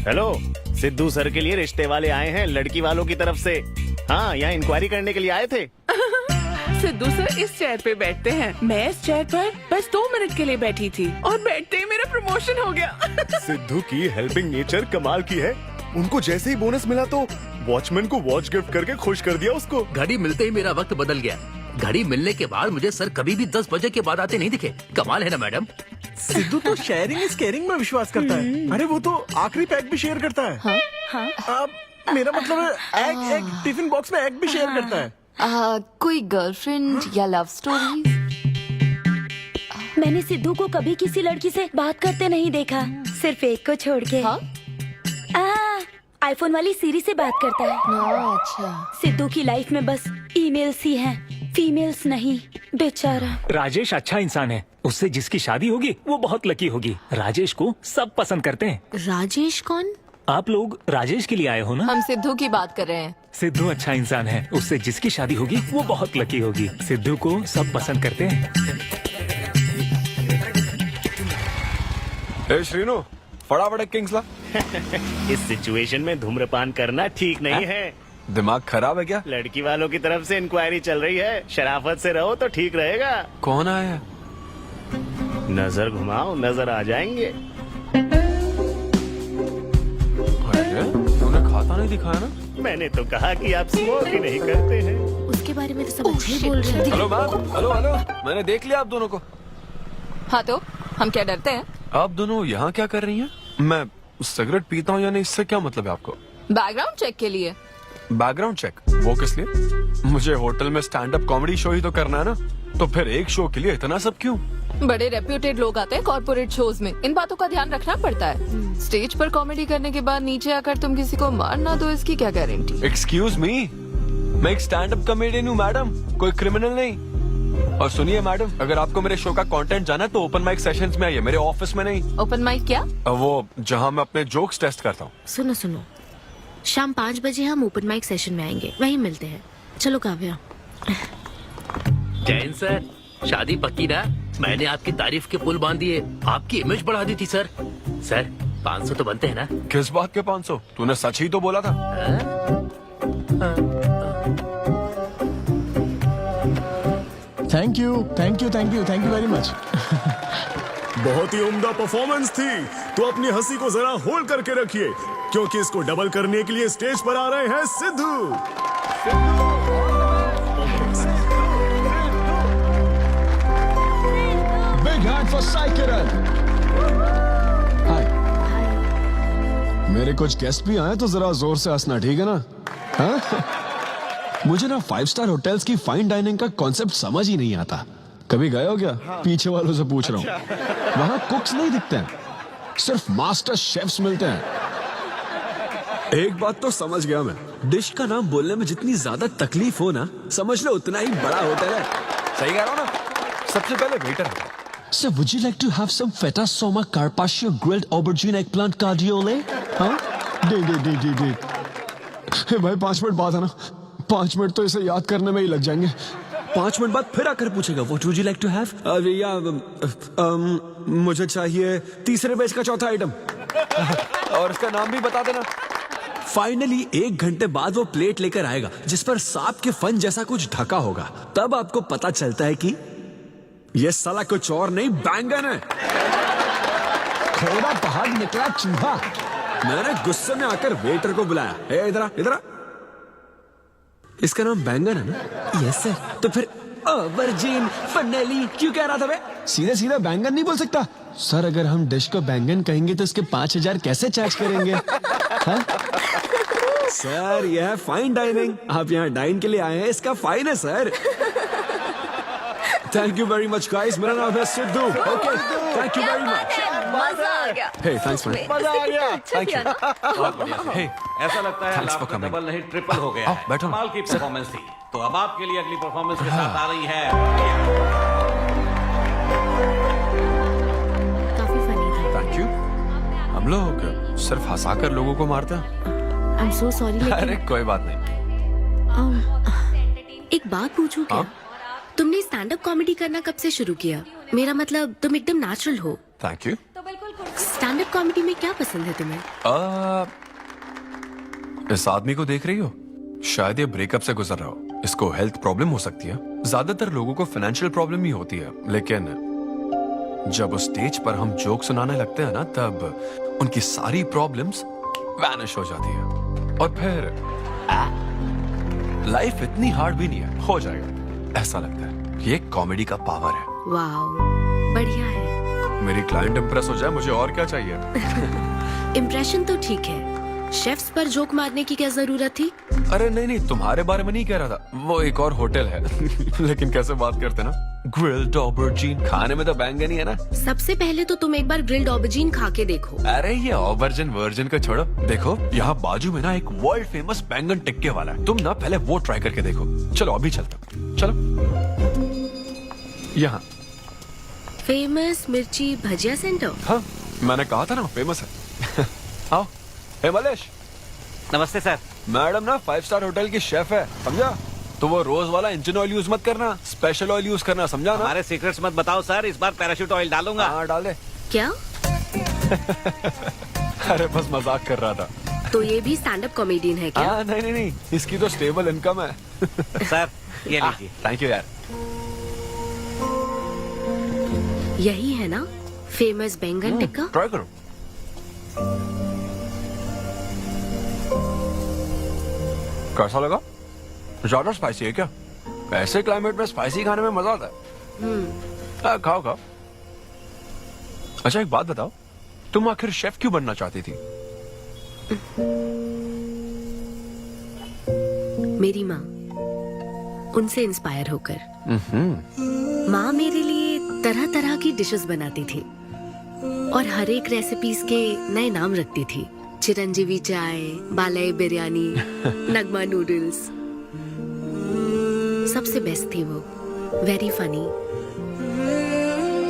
हेलो, सिद्धू सर के लिए रिश्ते वाले आए हैं लड़की वालों की तरफ से। हाँ, यहाँ इंक्वायरी करने के लिए आए थे। सिद्धू सर इस चेयर पे बैठते हैं, मैं इस चेयर पर बस 2 मिनट के लिए बैठी थी और बैठते ही मेरा प्रमोशन हो गया। सिद्धू की हेल्पिंग नेचर कमाल की है। उनको जैसे ही बोनस मिला तो वॉचमैन को वॉच गिफ्ट करके खुश कर दिया उसको। घड़ी मिलते ही मेरा वक्त बदल गया। घड़ी मिलने के बाद मुझे सर कभी भी 10 बजे के बाद आते नहीं दिखे। कमाल है ना मैडम? सिद्धू तो शेयरिंग इज केयरिंग में विश्वास करता है। अरे वो तो आखिरी पैक भी शेयर करता है। हाँ? मेरा मतलब है एग टिफिन बॉक्स में एग भी शेयर करता है। कोई गर्लफ्रेंड या लव स्टोरी? मैंने सिद्धू को कभी किसी लड़की से बात करते नहीं देखा, सिर्फ एक को छोड़ के। आईफोन वाली सीरी से बात करता है। अच्छा। सिद्धू की लाइफ में बस ईमेल्स ही हैं, फीमेल्स नहीं, बेचारा। राजेश अच्छा इंसान है, उससे जिसकी शादी होगी वो बहुत लकी होगी। राजेश को सब पसंद करते हैं। राजेश कौन? आप लोग राजेश के लिए आए हो ना? हम सिद्धू की बात कर रहे हैं। सिद्धू अच्छा इंसान है, उससे जिसकी शादी होगी वो बहुत लकी होगी। सिद्धू को सब पसंद करते हैं। ए श्रीनु, फटाफट किंग्स ला। इस सिचुएशन में धूम्रपान करना ठीक नहीं है। दिमाग खराब है क्या? लड़की वालों की तरफ से इंक्वायरी चल रही है, शराफत से रहो तो ठीक रहेगा। कौन आया? नजर घुमाओ, नजर आ जाएंगे। तूने खाता नहीं दिखाया ना? मैंने तो कहा कि आप स्मोक ही नहीं करते हैं। उसके बारे में तो सब अच्छे ही बोल रहे हैं। हेलो मैम, हेलो हेलो, मैंने देख लिया आप दोनों को। हाँ तो हम क्या डरते हैं? आप दोनों यहाँ क्या कर रही हैं? मैं सिगरेट पीता हूँ या नहीं, इससे क्या मतलब है आपको? बैकग्राउंड चेक के लिए। Background check? वो किस लिए? मुझे होटल में स्टैंड अप कॉमेडी शो ही तो करना है ना, तो फिर एक शो के लिए इतना सब क्यों? बड़े रेप्यूटेड लोग आते हैं कॉर्पोरेट शोज में, इन बातों का ध्यान रखना पड़ता है। स्टेज पर कॉमेडी करने के बाद नीचे आकर तुम किसी को मार ना दो, इसकी क्या गारंटी? एक्सक्यूज मी, मैं एक स्टैंड अप कॉमेडियन हूँ मैडम, कोई क्रिमिनल नहीं। और सुनिए मैडम, अगर आपको मेरे शो का कंटेंट जाना है तो ओपन माइक सेशंस में आइए, मेरे ऑफिस में नहीं। ओपन माइक क्या? वो जहाँ मैं अपने जोक्स टेस्ट करता हूँ। सुनो सुनो, शाम 5 बजे हम ओपन माइक सेशन में आएंगे, वहीं मिलते हैं। चलो काव्या। जैन सर, शादी पक्की ना? मैंने आपकी तारीफ के पुल बांध दिए, आपकी इमेज बढ़ा दी थी सर। सर 500 तो बनते हैं ना? किस बात के 500? तूने सच ही तो बोला था। Thank you thank you thank you thank you very much. बहुत ही उम्दा परफॉर्मेंस थी, तो अपनी हंसी को जरा होल्ड करके रखिए, क्योंकि इसको डबल करने के लिए स्टेज पर आ रहे हैं Siddhu. Big hand for Sai Kiran. Hi. मेरे कुछ गेस्ट भी आए तो जरा जोर से हंसना, ठीक है ना? हाँ? मुझे ना 5 स्टार होटल्स की फाइन डाइनिंग का कॉन्सेप्ट समझ ही नहीं आता। कभी गए हो क्या? पीछे वालों से पूछ रहा हूँ। वहां कुक्स नहीं दिखते हैं, सिर्फ मास्टर शेफ्स मिलते हैं। एक बात तो समझ गया मैं, डिश का नाम बोलने में जितनी ज्यादा तकलीफ हो ना, समझ लो उतना ही बड़ा होटल है। सही कह रहा हूँ ना? सबसे पहले वेटर है। Sir, would you like to have some feta soma carpaccio grilled aubergine eggplant cardiole? हाँ? दे। भाई 5 मिनट बाद है ना, 5 मिनट तो इसे याद करने में ही लग जाएंगे। 5 मिनट बाद फिर आकर पूछेगा What would you like to have? मुझे चाहिए तीसरे पेज का चौथा आइटम। और इसका नाम भी बता देना। फाइनली 1 घंटे बाद वो प्लेट लेकर आएगा जिस पर सांप के फन जैसा कुछ ढका होगा। तब आपको पता चलता है कि ये साला कुछ और नहीं, बैंगन है। थोड़ा बाहर निकला चूहा। मैंने गुस्से में आकर वेटर को बुलाया, ए इधर आ, इधर आ। इसका नाम बैंगन है ना? Yes sir. तो फिर ऑबरजीन फनेली क्यों कह रहा था बे? सीधे सीधे बैंगन नहीं बोल सकता। सर अगर हम डिश को बैंगन कहेंगे तो इसके 5000 कैसे चार्ज करेंगे? हाँ? सर यह है फाइन डाइनिंग, आप यहाँ डाइन के लिए आए हैं, इसका फाइन है sir. Thank you very much guys, मेरा नाम है Sidhu. Okay thank you very much. मजा आ गया। हे थैंक्स मैन। मजा आ गया। Thank you. बहुत बढ़िया। हे, ऐसा लगता है Thanks for लाभ coming. डबल नहीं ट्रिपल हो गया है। बैठो। कमाल की परफॉर्मेंस थी। तो अब आपके लिए अगली परफॉर्मेंस के साथ आ रही है। काफी फनी था। Thank you. हम लोग सिर्फ हंसाकर लोगों को मारते हैं। आई एम सो सॉरी अरे लेकिन कोई बात नहीं। एक बात पूछूं क्या? तुमने स्टैंड अप कॉमेडी करना कब से शुरू किया? मेरा मतलब तुम एकदम नेचुरल हो। Thank you. Stand up comedy में क्या पसंद है तुम्हें? इस आदमी को देख रही हो? शायद ये ब्रेकअप से गुजर रहा हो। इसको हेल्थ प्रॉब्लम हो सकती है। ज्यादातर लोगों को फाइनेंशियल प्रॉब्लम ही होती है, लेकिन जब उस स्टेज पर हम जोक सुनाने लगते हैं ना, तब उनकी सारी प्रॉब्लम्स वैनिश हो जाती है। और फिर लाइफ इतनी हार्ड भी नहीं है, हो जाएगा ऐसा लगता है। ये कॉमेडी का पावर है। वाओ, बढ़िया है। मेरी क्लाइंट इंप्रेस हो जाए, मुझे और क्या चाहिए? इम्प्रेशन तो ठीक है, शेफ्स पर जोक मारने की क्या जरूरत थी? अरे नहीं नहीं, तुम्हारे बारे में नहीं कह रहा था, वो एक और होटल है। लेकिन कैसे बात करते ना, ग्रिल्ड ऑबरजीन खाने में तो बैंगन ही है ना। सबसे पहले तो तुम एक बार ग्रिल्ड ऑबरजीन खा के देखो। अरे ये ऑबरजीन वर्जिन को छोड़ो, देखो यहाँ बाजू में ना एक वर्ल्ड फेमस बैंगन टिक्के वाला है। तुम ना पहले वो ट्राई करके देखो। चलो अभी चलता हूँ, चलो। यहाँ फेमस मिर्ची भजिया सेंटर। हाँ मैंने कहा था ना फेमस है। आओ। हे मलेश। नमस्ते सर। मैडम ना 5 स्टार होटल की शेफ है, समझा? तो वो रोज वाला इंजन ऑयल यूज मत करना, स्पेशल ऑयल यूज करना, समझा ना? हमारे सीक्रेट्स मत बताओ सर, इस बार पैराशूट ऑयल डालूंगा। हाँ डाल दे। क्या? अरे बस मजाक कर रहा था। तो ये भी स्टैंड अप कॉमेडियन है क्या? हाँ नहीं नहीं नहीं, इसकी तो स्टेबल इनकम है। सर ये लीजिए। थैंक यू यार। यही है ना फेमस बैंगन टिक्का? ट्राई करो। कैसा लगा? ज्यादा स्पाइसी है क्या? ऐसे क्लाइमेट में स्पाइसी खाने में मजा आता है। खाओ खाओ। अच्छा एक बात बताओ, तुम आखिर शेफ क्यों बनना चाहती थी? मेरी माँ, उनसे इंस्पायर होकर। माँ मेरे लिए तरह तरह की डिशेस बनाती थी और हर एक रेसिपीज के नए नाम रखती थी। चिरंजीवी चाय, बालाई बिरयानी, नगमा नूडल्स। सबसे बेस्ट थी वो, वेरी फनी।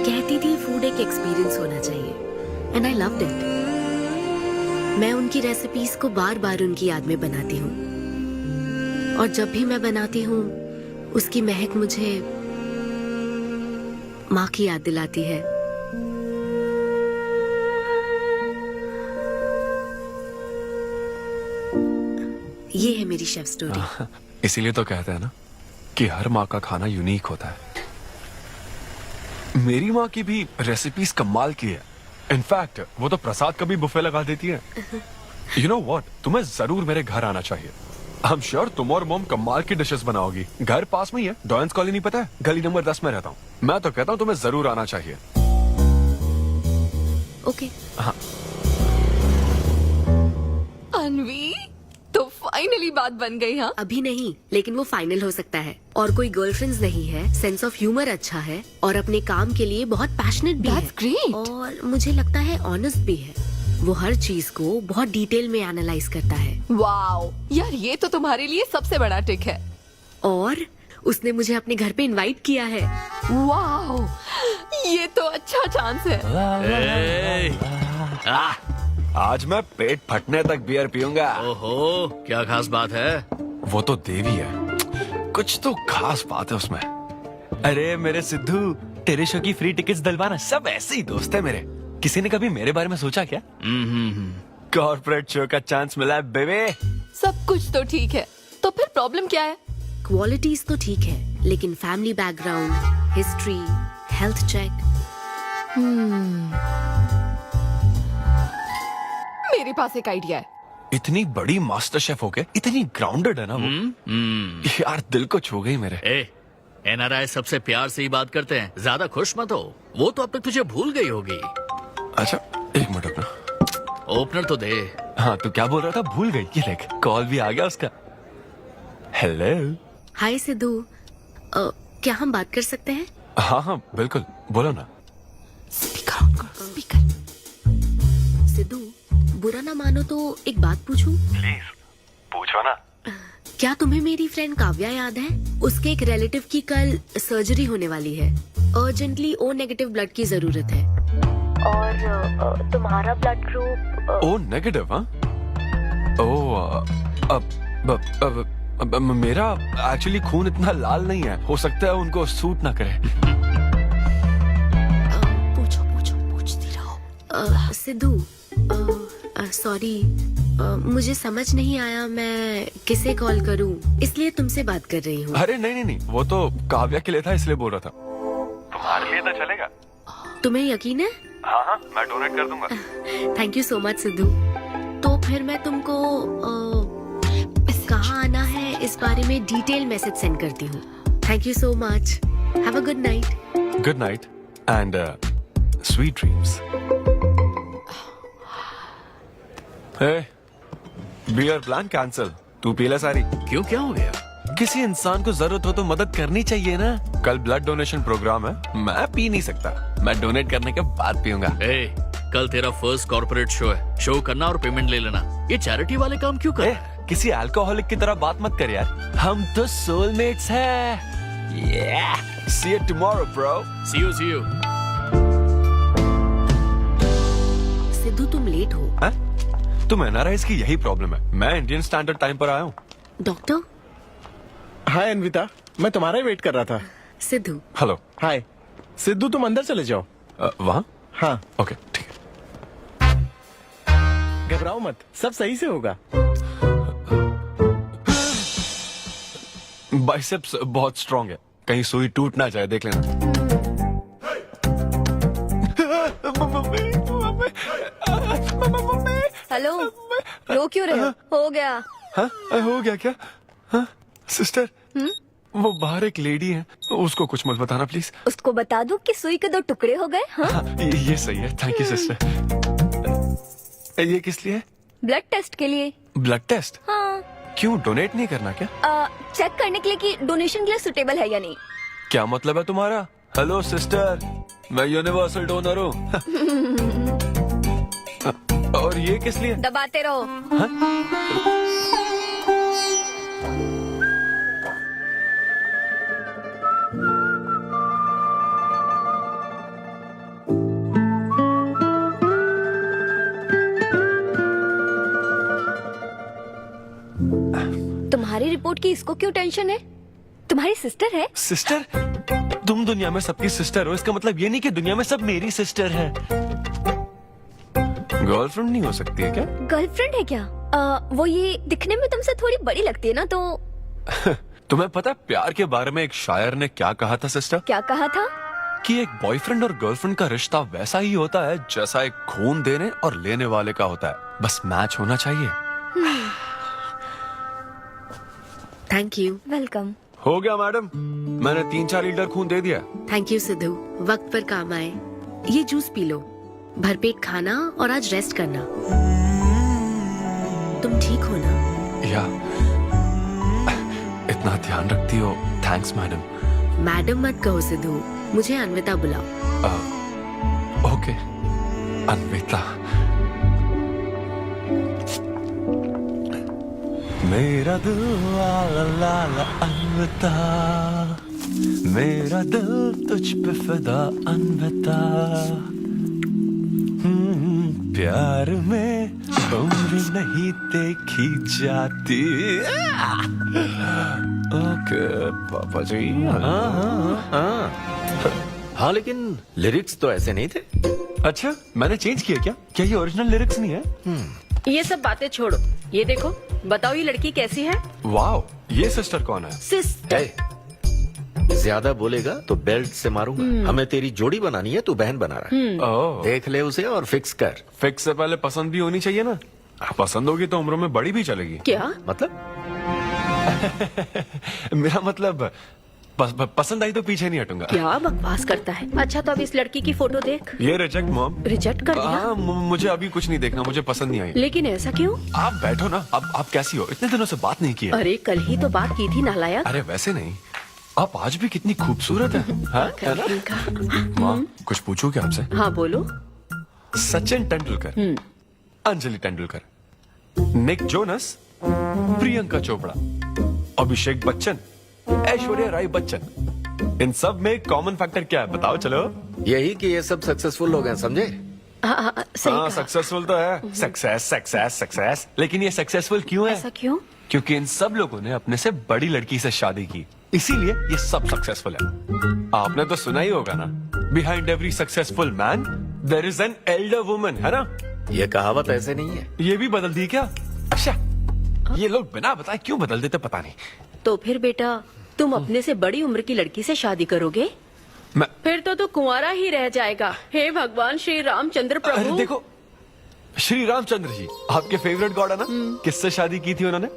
कहती थी फूड एक एक्सपीरियंस होना चाहिए एंड आई लव्ड इट। मैं उनकी रेसिपीज को बार बार उनकी याद में बनाती हूँ और जब भी मैं बनाती हूँ उसकी महक मुझे माँ की याद दिलाती है। ये है मेरी शेफ स्टोरी। इसीलिए तो कहते हैं ना कि हर माँ का खाना यूनिक होता है। मेरी माँ की भी रेसिपीज कमाल की है। इनफैक्ट वो तो प्रसाद का भी बुफे लगा देती है। यू नो व्हाट, तुम्हें जरूर मेरे घर आना चाहिए। आई एम श्योर तुम और मॉम कमाल की डिशेस बनाओगी। घर पास में ही है, डॉयंस कॉलोनी पता है? गली नंबर 10 में रहता हूँ। मैं तो कहता हूँ तुम्हें जरूर आना चाहिए। ओके। हाँ। अनवी, तो फाइनली बात बन गई। हाँ, अभी नहीं, लेकिन वो फाइनल हो सकता है। और कोई गर्लफ्रेंड्स नहीं है, सेंस ऑफ ह्यूमर अच्छा है और अपने काम के लिए बहुत पैशनेट भी है। ग्रेट। और मुझे लगता है ऑनेस्ट भी है। वो हर चीज को बहुत डिटेल में एनालाइज करता है। वाओ यार, ये तो तुम्हारे लिए सबसे बड़ा टिक है। और उसने मुझे अपने घर पे इनवाइट किया है। वाओ, ये तो अच्छा चांस है। आज मैं पेट फटने तक बियर पीऊंगा। ओहो, क्या खास बात है? वो तो देवी है, कुछ तो खास बात है उसमें। अरे मेरे सिद्धू, तेरे शो की फ्री टिकट्स दिलवाना, सब ऐसे ही दोस्त है मेरे। किसी ने कभी मेरे बारे में सोचा क्या? कॉर्पोरेट शो का चांस मिला है बेबे। सब कुछ तो ठीक है, तो फिर प्रॉब्लम क्या है? क्वालिटीज तो ठीक है, लेकिन family background, history, health check. मेरे पास एक आइडिया है। इतनी बड़ी मास्टर शेफ होके इतनी ग्राउंडेड है ना वो। यार दिल को छू गई मेरे। एनआरआई सबसे प्यार से ही बात करते हैं, ज्यादा खुश मत हो। वो तो अब तक तुझे भूल गई होगी। अच्छा एक मिनट रुकना। ओपनर तो दे। हाँ, तू क्या बोल रहा था? भूल गई? ये देख, कॉल भी आ गया उसका। हेलो। हाय सिद्धू, क्या हम बात कर सकते हैं? हाँ हाँ बिल्कुल, बोलो ना। स्पीकर ऑन करो, स्पीकर। सिद्धू, बुरा ना मानो तो एक बात पूछूं? प्लीज पूछो ना। क्या तुम्हें मेरी फ्रेंड काव्या याद है? उसके एक रिलेटिव की कल सर्जरी होने वाली है। अर्जेंटली O नेगेटिव ब्लड की जरूरत है। और तुम्हारा ब्लड ग्रुप? O negative? हाँ। ओ मेरा एक्चुअली खून इतना लाल नहीं है, हो सकता है उनको सूट ना करे। पूछती रहो। सिद्धू, सॉरी, मुझे समझ नहीं आया मैं किसे कॉल करूं, इसलिए तुमसे बात कर रही हूँ। अरे नहीं, वो तो काव्या के लिए था, इसलिए बोल रहा था। तुम्हारे लिए तो चलेगा? तुम्हें यकीन है? हाँ, मैं डोनेट कर दूंगा। Thank you so much Sidhu. तो फिर मैं तुमको कहाँ आना है इस बारे में डिटेल मैसेज सेंड करती हूँ। Thank you so much. Have a good night. Good night and sweet dreams. Beer plan cancel. तू पी ले सारी। क्यों, क्या हो गया? किसी इंसान को जरूरत हो तो मदद करनी चाहिए ना। कल ब्लड डोनेशन प्रोग्राम है, मैं पी नहीं सकता। मैं डोनेट करने के बाद पीऊंगा। कल तेरा फर्स्ट कॉर्पोरेट शो है, शो करना और पेमेंट ले लेना। ये चैरिटी वाले काम क्यों कर? किसी अल्कोहलिक की तरह बात मत कर यार, हम तो सोलमेट्स हैं। See you tomorrow, bro. See you. Sidhu, तुम लेट हो। हाँ? तुम एनआरआईज की यही प्रॉब्लम है। मैं इंडियन स्टैंडर्ड टाइम पर आया हूँ। डॉक्टर। हाय अन्विता, मैं तुम्हारा ही वेट कर रहा था। सिद्धू। हेलो। हाय सिद्धू, तुम अंदर चले जाओ। वहाँ? हाँ ओके ठीक है। घबराओ मत, सब सही से होगा। बाइसेप्स बहुत स्ट्रांग है, कहीं सुई टूट ना जाए, देख लेना। हेलो, रो क्यों रहे हो? हो गया। हाँ, हो गया क्या? हाँ, सिस्टर, वो बाहर एक लेडी है, उसको कुछ मत बताना प्लीज। उसको बता दूं कि सुई के 2 टुकड़े हो गए। हाँ? ये सही है, थैंक यू सिस्टर। ये किस लिए? ब्लड टेस्ट के लिए। Blood test? हाँ। क्यों, डोनेट नहीं करना क्या? चेक करने के लिए कि डोनेशन के लिए सुटेबल है या नहीं। क्या मतलब है तुम्हारा? हेलो सिस्टर, मैं यूनिवर्सल डोनर हूँ। और ये किस लिए? दबाते रहो। तुम्हारी रिपोर्ट की इसको क्यों टेंशन है? तुम्हारी सिस्टर है। सिस्टर? तुम दुनिया में सबकी सिस्टर हो, इसका मतलब ये नहीं कि दुनिया में सब मेरी सिस्टर है। गर्लफ्रेंड नहीं हो सकती है क्या? गर्लफ्रेंड है क्या? वो ये दिखने में तुमसे थोड़ी बड़ी लगती है ना, तो तुम्हें पता है प्यार के बारे में एक शायर ने क्या कहा था सिस्टर? क्या कहा था? कि एक बॉयफ्रेंड और गर्लफ्रेंड का रिश्ता वैसा ही होता है जैसा एक खून देने और लेने वाले का होता है, बस मैच होना चाहिए। Thank you. वेलकम। हो गया मैडम, मैंने 3-4 लीटर खून दे दिया। थैंक यू सिद्धू, वक्त पर काम आए। ये जूस पी लो, भरपेट खाना और आज रेस्ट करना। तुम ठीक हो ना? या इतना ध्यान रखती हो, थैंक्स मैडम। मैडम मत कहो सिद्धू, मुझे अन्विता बुलाओ। ओके अन्विता। मेरा दिल ला ला ला ला अन्विता, मेरा दिल तुझ पे फिदा अन्विता। प्यार में उम्र नहीं देखी जाती। ओके पापा जी। हाँ लेकिन लिरिक्स तो ऐसे नहीं थे। अच्छा मैंने चेंज किया क्या ये ओरिजिनल लिरिक्स नहीं है? ये सब बातें छोड़ो, ये देखो, बताओ ये लड़की कैसी है? वाओ, ये सिस्टर कौन है? सिस्टर। ज्यादा बोलेगा तो बेल्ट से मारूंगा। हमें तेरी जोड़ी बनानी है, तू बहन बना रहा है। देख ले उसे और फिक्स कर। फिक्स से पहले पसंद भी होनी चाहिए ना। पसंद होगी तो उम्र में बड़ी भी चलेगी। क्या मतलब? मेरा मतलब पसंद आई तो पीछे नहीं हटूंगा। क्या बकवास करता है। अच्छा तो अब इस लड़की की फोटो देख। ये रिजेक्ट मॉम। रिजेक्ट कर दिया? मुझे अभी कुछ नहीं देखना, मुझे पसंद नहीं आई। लेकिन ऐसा क्यों? आप बैठो ना। अब आप कैसी हो? इतने दिनों से बात नहीं की है। अरे कल ही तो बात की थी नालायक। अरे वैसे नहीं, आप आज भी कितनी खूबसूरत है, है ना? माँ कुछ पूछूं क्या आपसे? हाँ बोलो। सचिन तेंदुलकर, अंजलि तेंदुलकर, निक जोनस, प्रियंका चोपड़ा, अभिषेक बच्चन, ऐश्वर्या राय बच्चन, इन सब में कॉमन फैक्टर क्या है बताओ? चलो यही कि ये सब सक्सेसफुल लोग हैं, समझे? हाँ सक्सेसफुल तो है। Success success success. लेकिन ये सक्सेसफुल क्यों है? ऐसा क्यों? क्योंकि इन सब लोगों ने अपने से बड़ी लड़की से शादी की, इसीलिए ये सब सक्सेसफुल है। आपने तो सुना ही होगा ना, behind every successful man there is an elder woman, है ना? ये कहावत ऐसे नहीं है। ये भी बदल दी क्या? अच्छा, ये लोग बिना बताए क्यों बदल देते पता नहीं। तो फिर बेटा तुम अपने से बड़ी उम्र की लड़की से शादी करोगे? फिर तो तू कुंवारा ही रह जाएगा। हे भगवान श्री रामचंद्र प्रभु। अरे देखो, श्री रामचंद्र जी आपके फेवरेट गॉड है ना? किससे शादी की थी उन्होंने?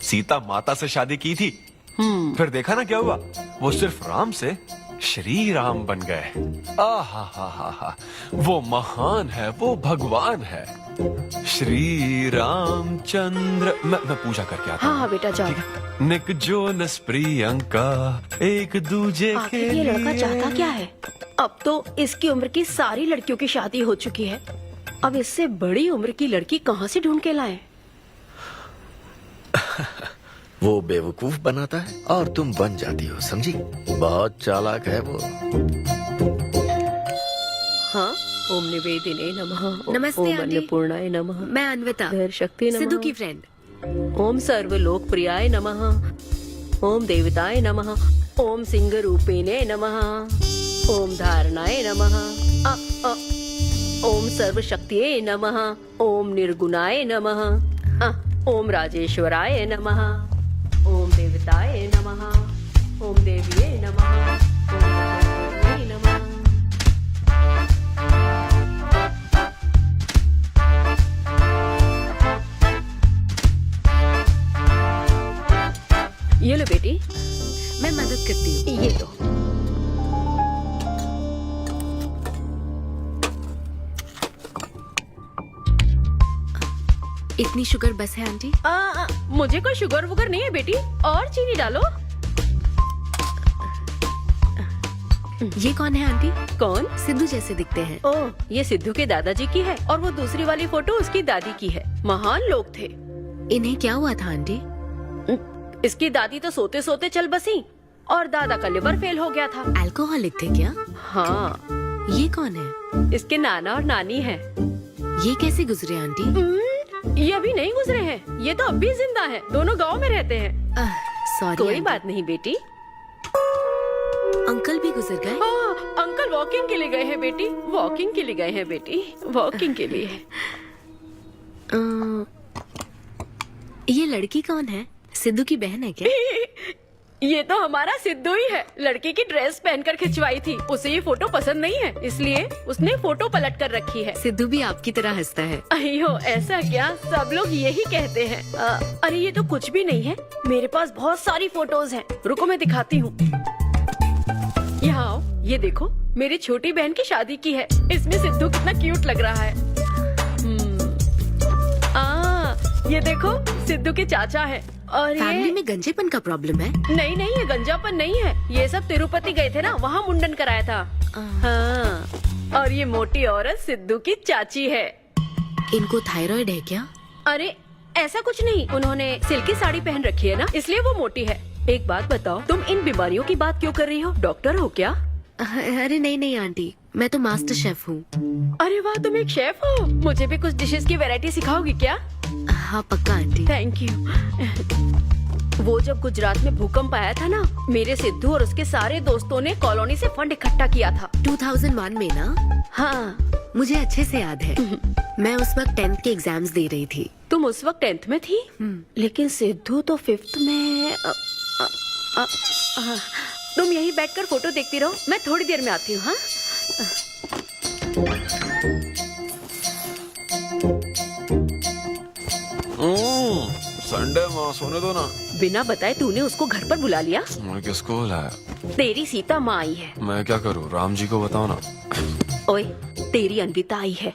सीता माता से शादी की थी। फिर देखा ना क्या हुआ, वो सिर्फ राम से श्री राम बन गए। आहा, वो महान है, वो भगवान है श्री रामचंद्र। मैं पूजा करके आता हूँ। हाँ बेटा जाओ। निक जोनस प्रियंका एक दूजे के आखिर ये लड़का चाहता क्या है? अब तो इसकी उम्र की सारी लड़कियों की शादी हो चुकी है, अब इससे बड़ी उम्र की लड़की कहाँ से ढूंढ के लाए? वो बेवकूफ बनाता है और तुम बन जाती हो, समझी? बहुत चालाक है वो। हाँ, ओम निवेदिने नमः। नमस्ते, ओम आंटी। अन्नपूर्णाय नमः। मैं अन्विता, धैर्य शक्ति नमः। सिद्धू की फ्रेंड। ओम सर्वलोकप्रियाय नमः। ओम देवताय नमः। ओम सिंह रूपेणे नमः। ओम धारणाय नमः। ओम सर्वशक्तिये नमः। ओम निर्गुणाय नमः। ओम राजेश्वराय नमः। ओम देवताय नमः। ओम देविये नमः। ओम देवताय नमः। ये लो बेटी, मैं मदद करती हूँ। ये लो। इतनी शुगर बस है आंटी? मुझे कोई शुगर वुगर नहीं है बेटी, और चीनी डालो। ये कौन है आंटी? कौन? सिद्धू जैसे दिखते हैं। ओह, ये सिद्धू के दादाजी की है और वो दूसरी वाली फोटो उसकी दादी की है। महान लोग थे। इन्हें क्या हुआ था आंटी? इसकी दादी तो सोते सोते चल बसी और दादा का लिवर फेल हो गया था। अल्कोहलिक थे क्या? हाँ। ये कौन है? इसके नाना और नानी है। ये कैसे गुजरे आंटी? ये अभी नहीं गुजरे हैं, ये तो अब भी जिंदा है। दोनों गांव में रहते हैं। सॉरी। कोई बात नहीं बेटी। अंकल भी गुजर गए? अंकल वॉकिंग के लिए गए हैं बेटी, वॉकिंग के लिए गए हैं बेटी, वॉकिंग के लिए। ये लड़की कौन है? सिद्धू की बहन है क्या? ये तो हमारा सिद्धू ही है। लड़की की ड्रेस पहनकर खिंचवाई थी, उसे ये फोटो पसंद नहीं है, इसलिए उसने फोटो पलट कर रखी है। सिद्धू भी आपकी तरह हंसता है। अयो ऐसा क्या? सब लोग यही कहते हैं। अरे ये तो कुछ भी नहीं है, मेरे पास बहुत सारी फोटोज हैं। रुको मैं दिखाती हूँ। यहाँ आओ, ये देखो, मेरी छोटी बहन की शादी की है। इसमें सिद्धू कितना क्यूट लग रहा है। ये देखो सिद्धू के चाचा है। और फैमिली ये में गंजेपन का प्रॉब्लम है? नहीं नहीं, ये गंजापन नहीं है। ये सब तिरुपति गए थे ना, वहाँ मुंडन कराया था। हाँ। और ये मोटी औरत सिद्धू की चाची है। इनको थायराइड है क्या? अरे ऐसा कुछ नहीं, उन्होंने सिल्की साड़ी पहन रखी है ना, इसलिए वो मोटी है। एक बात बताओ, तुम इन बीमारियों की बात क्यों कर रही हो? डॉक्टर हो क्या? अरे नहीं नहीं आंटी, मैं तो मास्टर शेफ हूँ। अरे वाह, तुम एक शेफ हो। मुझे भी कुछ डिशेस की वैरायटी सिखाओगी क्या? हाँ पक्का आंटी। Thank you. वो जब गुजरात में भूकंप आया था ना, मेरे सिद्धू और उसके सारे दोस्तों ने कॉलोनी से फंड इकट्ठा किया था। 2001 में ना? हाँ मुझे अच्छे से याद है। मैं उस वक्त 10th के एग्जाम्स दे रही थी। तुम उस वक्त 10th में थी? लेकिन सिद्धू तो 5th में। तुम यहीं बैठकर फोटो देखती रहो, मैं थोड़ी देर में आती हूँ। हाँ संडे माँ सोने दो ना। बिना बताए तूने उसको घर पर बुला लिया? मैं किसको बुलाया? तेरी सीता माँ आई है। मैं क्या करूँ, राम जी को बताओ ना। ओए, तेरी अन्विता आई है।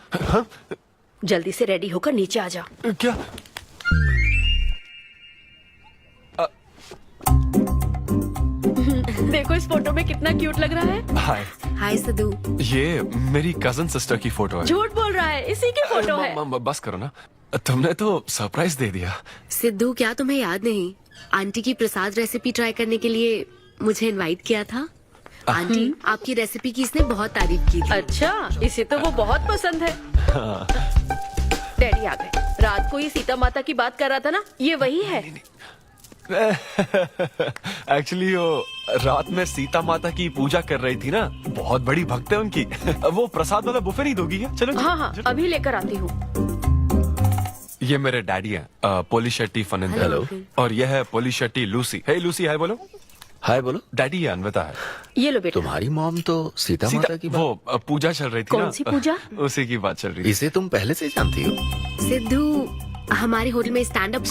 जल्दी से रेडी होकर नीचे आ जा। क्या? देखो इस फोटो में कितना क्यूट लग रहा है। हाय। हाय सिद्धू। ये मेरी कजन सिस्टर की फोटो है। झूठ बोल रहा है, इसी की फोटो है। बस करो ना, तुमने तो सरप्राइज दे दिया। सिद्धू, क्या तुम्हें याद नहीं, आंटी की प्रसाद रेसिपी ट्राई करने के लिए मुझे इनवाइट किया था? आंटी, आपकी रेसिपी की इसने बहुत तारीफ की थी। अच्छा, इसे तो वो बहुत पसंद है। डैडी आ गए। रात को ये सीता माता की बात कर रहा था ना, ये वही है। एक्चुअली वो रात में सीता माता की पूजा कर रही थी ना, बहुत बड़ी भक्त है उनकी। वो प्रसाद वाला बुफे नहीं दोगी क्या? चलो। हाँ हाँ, अभी लेकर आती हूँ। ये मेरे डैडी हैं, पोलिशेट्टी फर्नांडिस। हेलो। और ये है पोलिशेट्टी लूसी। हे लूसी, हाय बोलो। हाय बोलो। डैडी ये अन्विता है। ये लो बेटा। तुम्हारी मॉम तो सीता माता की वो पूजा चल रही थी ना। कौन सी पूजा? उसी की बात चल रही थी। इसे तुम पहले से जानती हो? सिद्धू, हमारे होटल में स्टैंड अप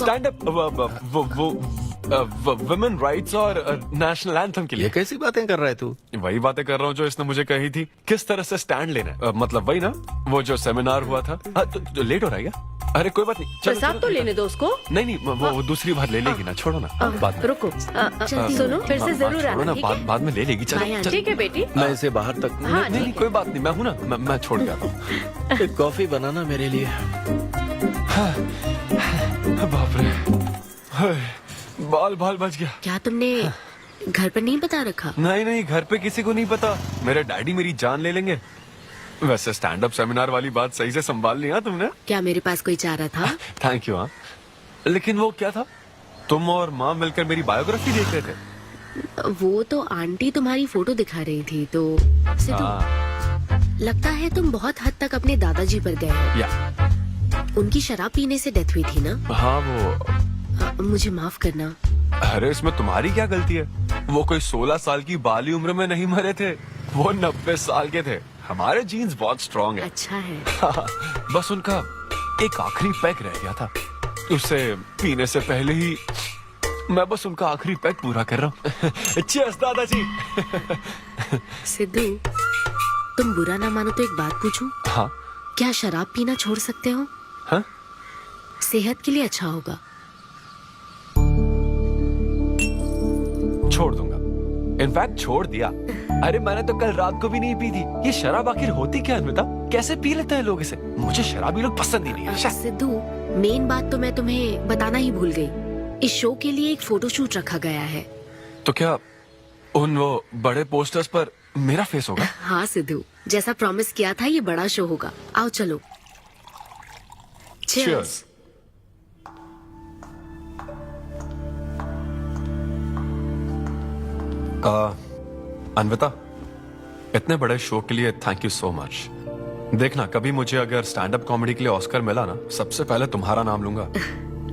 वुमेन राइट्स और नेशनल एंथम के लिए। ये कैसी बातें कर रहा है तू? वही बातें कर रहा हूँ जो इसने मुझे कही थी, किस तरह से स्टैंड लेना है। मतलब वही ना, वो जो सेमिनार हुआ था। तो लेट हो रहा है क्या? अरे कोई बात नहीं, प्रसाद तो लेने दो उसको। नहीं नहीं, वो दूसरी बार ले लेगी ना, छोड़ो ना। बाद में रुको, सुनो, फिर से जरूर आना, ठीक है? बाद में ले लेगी। चलो ठीक है बेटी। मैं इसे बाहर तक। नहीं, कोई बात नहीं, मैं हूँ ना, मैं छोड़ के आता हूँ। एक कॉफी बनाना मेरे लिए। बाप रे, बाल बच गया। क्या तुमने घर पर नहीं बता रखा? नहीं, घर पे किसी को नहीं पता। मेरे डैडी मेरी जान ले लेंगे। वैसे स्टैंड अप सेमिनार वाली बात सही से संभाल लिया तुमने। क्या मेरे पास कोई चारा था? Thank you. हाँ, लेकिन वो क्या था, तुम और माँ मिलकर मेरी बायोग्राफी देख रहे थे? वो तो आंटी तुम्हारी फोटो दिखा रही थी। तो सिद्धू, लगता है तुम बहुत हद तक अपने दादाजी पर गए हो। या उनकी शराब पीने से डेथ हुई थी ना? हाँ, वो मुझे माफ करना। अरे इसमें तुम्हारी क्या गलती है? वो कोई 16 साल की बाली उम्र में नहीं मरे थे, वो 90 साल के थे। हमारे जीन्स बहुत स्ट्रॉन्ग है। अच्छा है। बस उनका एक आखिरी पैक रह गया था, उसे पीने से पहले ही मैं बस उनका आखिरी पैक पूरा कर रहा हूँ। चीयर्स दादाजी। सिद्धू, तुम बुरा ना मानो तो एक बात पूछूं? हाँ। क्या शराब पीना छोड़ सकते हो? हाँ? सेहत के लिए अच्छा होगा। छोड़ दूंगा, इनफैक्ट छोड़ दिया। अरे मैंने तो कल रात को भी नहीं पी थी। ये शराब आखिर होती क्या है? कैसे पी लेते हैं लोग इसे? मुझे शराबी लोग पसंद ही नहीं है। सिद्धू, मेन बात तो मैं तुम्हें बताना ही भूल गई। इस शो के लिए एक फोटोशूट रखा गया है। तो क्या उन वो बड़े पोस्टर्स पर मेरा फेस होगा? हाँ सिद्धू, जैसा प्रॉमिस किया था, ये बड़ा शो होगा। आओ चलो। Cheers. अन्विता, इतने बड़े शो के लिए थैंक यू सो मच। देखना, कभी मुझे अगर स्टैंड अप कॉमेडी के लिए ऑस्कर मिला ना, सबसे पहले तुम्हारा नाम लूंगा।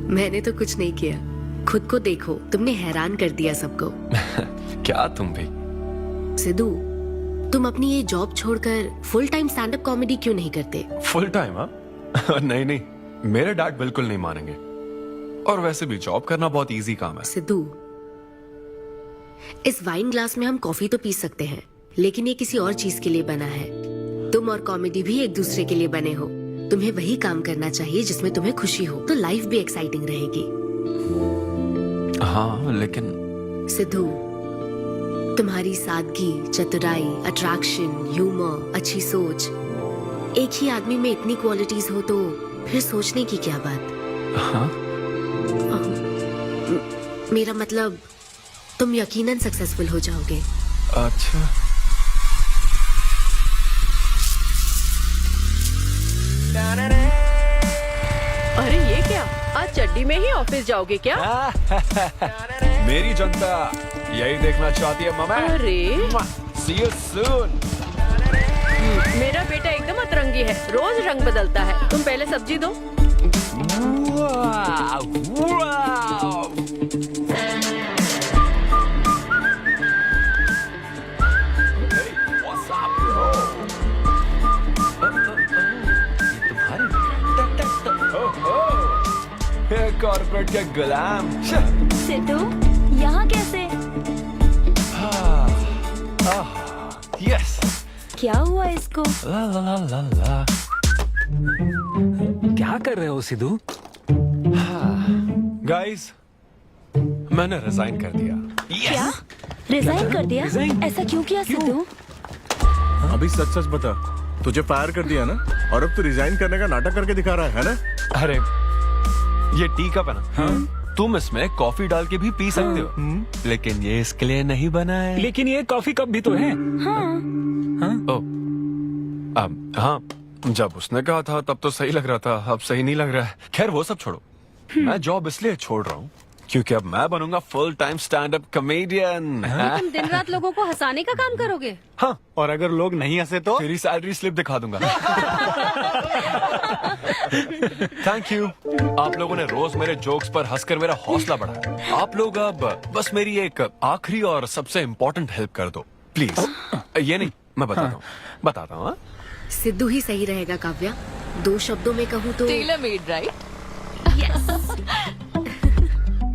मैंने तो कुछ नहीं किया, खुद को देखो, तुमने हैरान कर दिया सबको। क्या तुम भी? सिद्धू, तुम अपनी ये जॉब छोड़कर full time stand up comedy क्यों नहीं करते? Full time? हाँ। नहीं, मेरे डैड बिल्कुल नहीं मानेंगे। और वैसे भी जॉब करना बहुत इजी काम है। सिद्धू, इस वाइन ग्लास में हम कॉफी तो पी सकते हैं, लेकिन ये किसी और चीज के लिए बना है। तुम और कॉमेडी भी एक दूसरे के लिए बने हो। तुम्हें वही काम करना चाहिए जिसमें तुम्हें खुशी हो, तो लाइफ भी एक्साइटिंग रहेगी। हाँ लेकिन सिद्धू, तुम्हारी सादगी, चतुराई, अट्रैक्शन, ह्यूमर, अच्छी सोच, एक ही आदमी में इतनी क्वालिटीज हो तो फिर सोचने की क्या बात। हाँ? मेरा मतलब तुम यकीनन सक्सेसफुल हो जाओगे। अच्छा। अरे ये क्या, आज चड्डी में ही ऑफिस जाओगे क्या? मेरी जनता यही देखना चाहती है मम्मी। अरे See you soon। मेरा बेटा एकदम अतरंगी है, रोज रंग बदलता है। तुम पहले सब्जी दो। कॉर्पोरेट के गुलाम। सिद्धू, यहाँ कैसे? यस। क्या हुआ इसको? ला ला ला ला ला। क्या कर रहे हो सिद्धू? गाइस, मैंने रिजाइन कर दिया। क्या? रिजाइन कर दिया? ऐसा क्यों किया सिद्धू? अभी सच सच बता, तुझे फायर कर दिया ना, और अब तू रिजाइन करने का नाटक करके दिखा रहा है ना? अरे ये टी कप है ना, हाँ? तुम इसमें कॉफी डाल के भी पी सकते हो, लेकिन ये इसके लिए नहीं बना है। लेकिन ये कॉफी कप भी तो है। हाँ, जब उसने कहा था तब तो सही लग रहा था, अब सही नहीं लग रहा है। खैर वो सब छोड़ो, मैं जॉब इसलिए छोड़ रहा हूँ क्योंकि अब मैं बनूंगा full time stand up comedian. तुम दिन रात लोगों को हंसाने का काम करोगे? हाँ, और अगर लोग नहीं हंसे तो तेरी सैलरी स्लिप दिखा दूंगा। Thank you. आप लोगों ने रोज मेरे जोक्स पर हंसकर मेरा हौसला बढ़ाया। आप लोग अब बस मेरी एक आखिरी और सबसे इम्पोर्टेंट हेल्प कर दो प्लीज। ये नहीं, मैं बताता हूँ। सिद्धू ही सही रहेगा काव्या। 2 शब्दों में कहूँ तो टेलर मेड, राइट?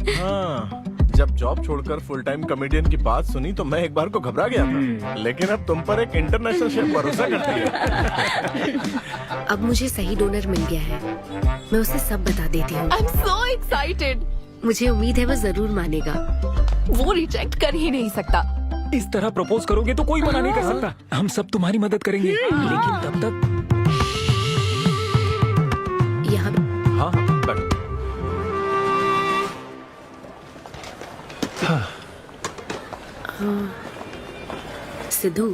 हाँ, जब जॉब छोड़कर फुल टाइम कॉमेडियन की बात सुनी तो मैं एक बार को घबरा गया था, लेकिन अब तुम पर एक इंटरनेशनल शेफ भरोसा करती है। अब मुझे सही डोनर मिल गया है, मैं उसे सब बता देती हूँ। आई एम सो एक्साइटेड। मुझे उम्मीद है वो जरूर मानेगा। वो रिजेक्ट कर ही नहीं सकता। इस तरह प्रपोज करोगे तो कोई मना नहीं कर सकता। हम सब तुम्हारी मदद करेंगे, लेकिन तब तक यहाँ। हाँ बैठो। सिद्धू।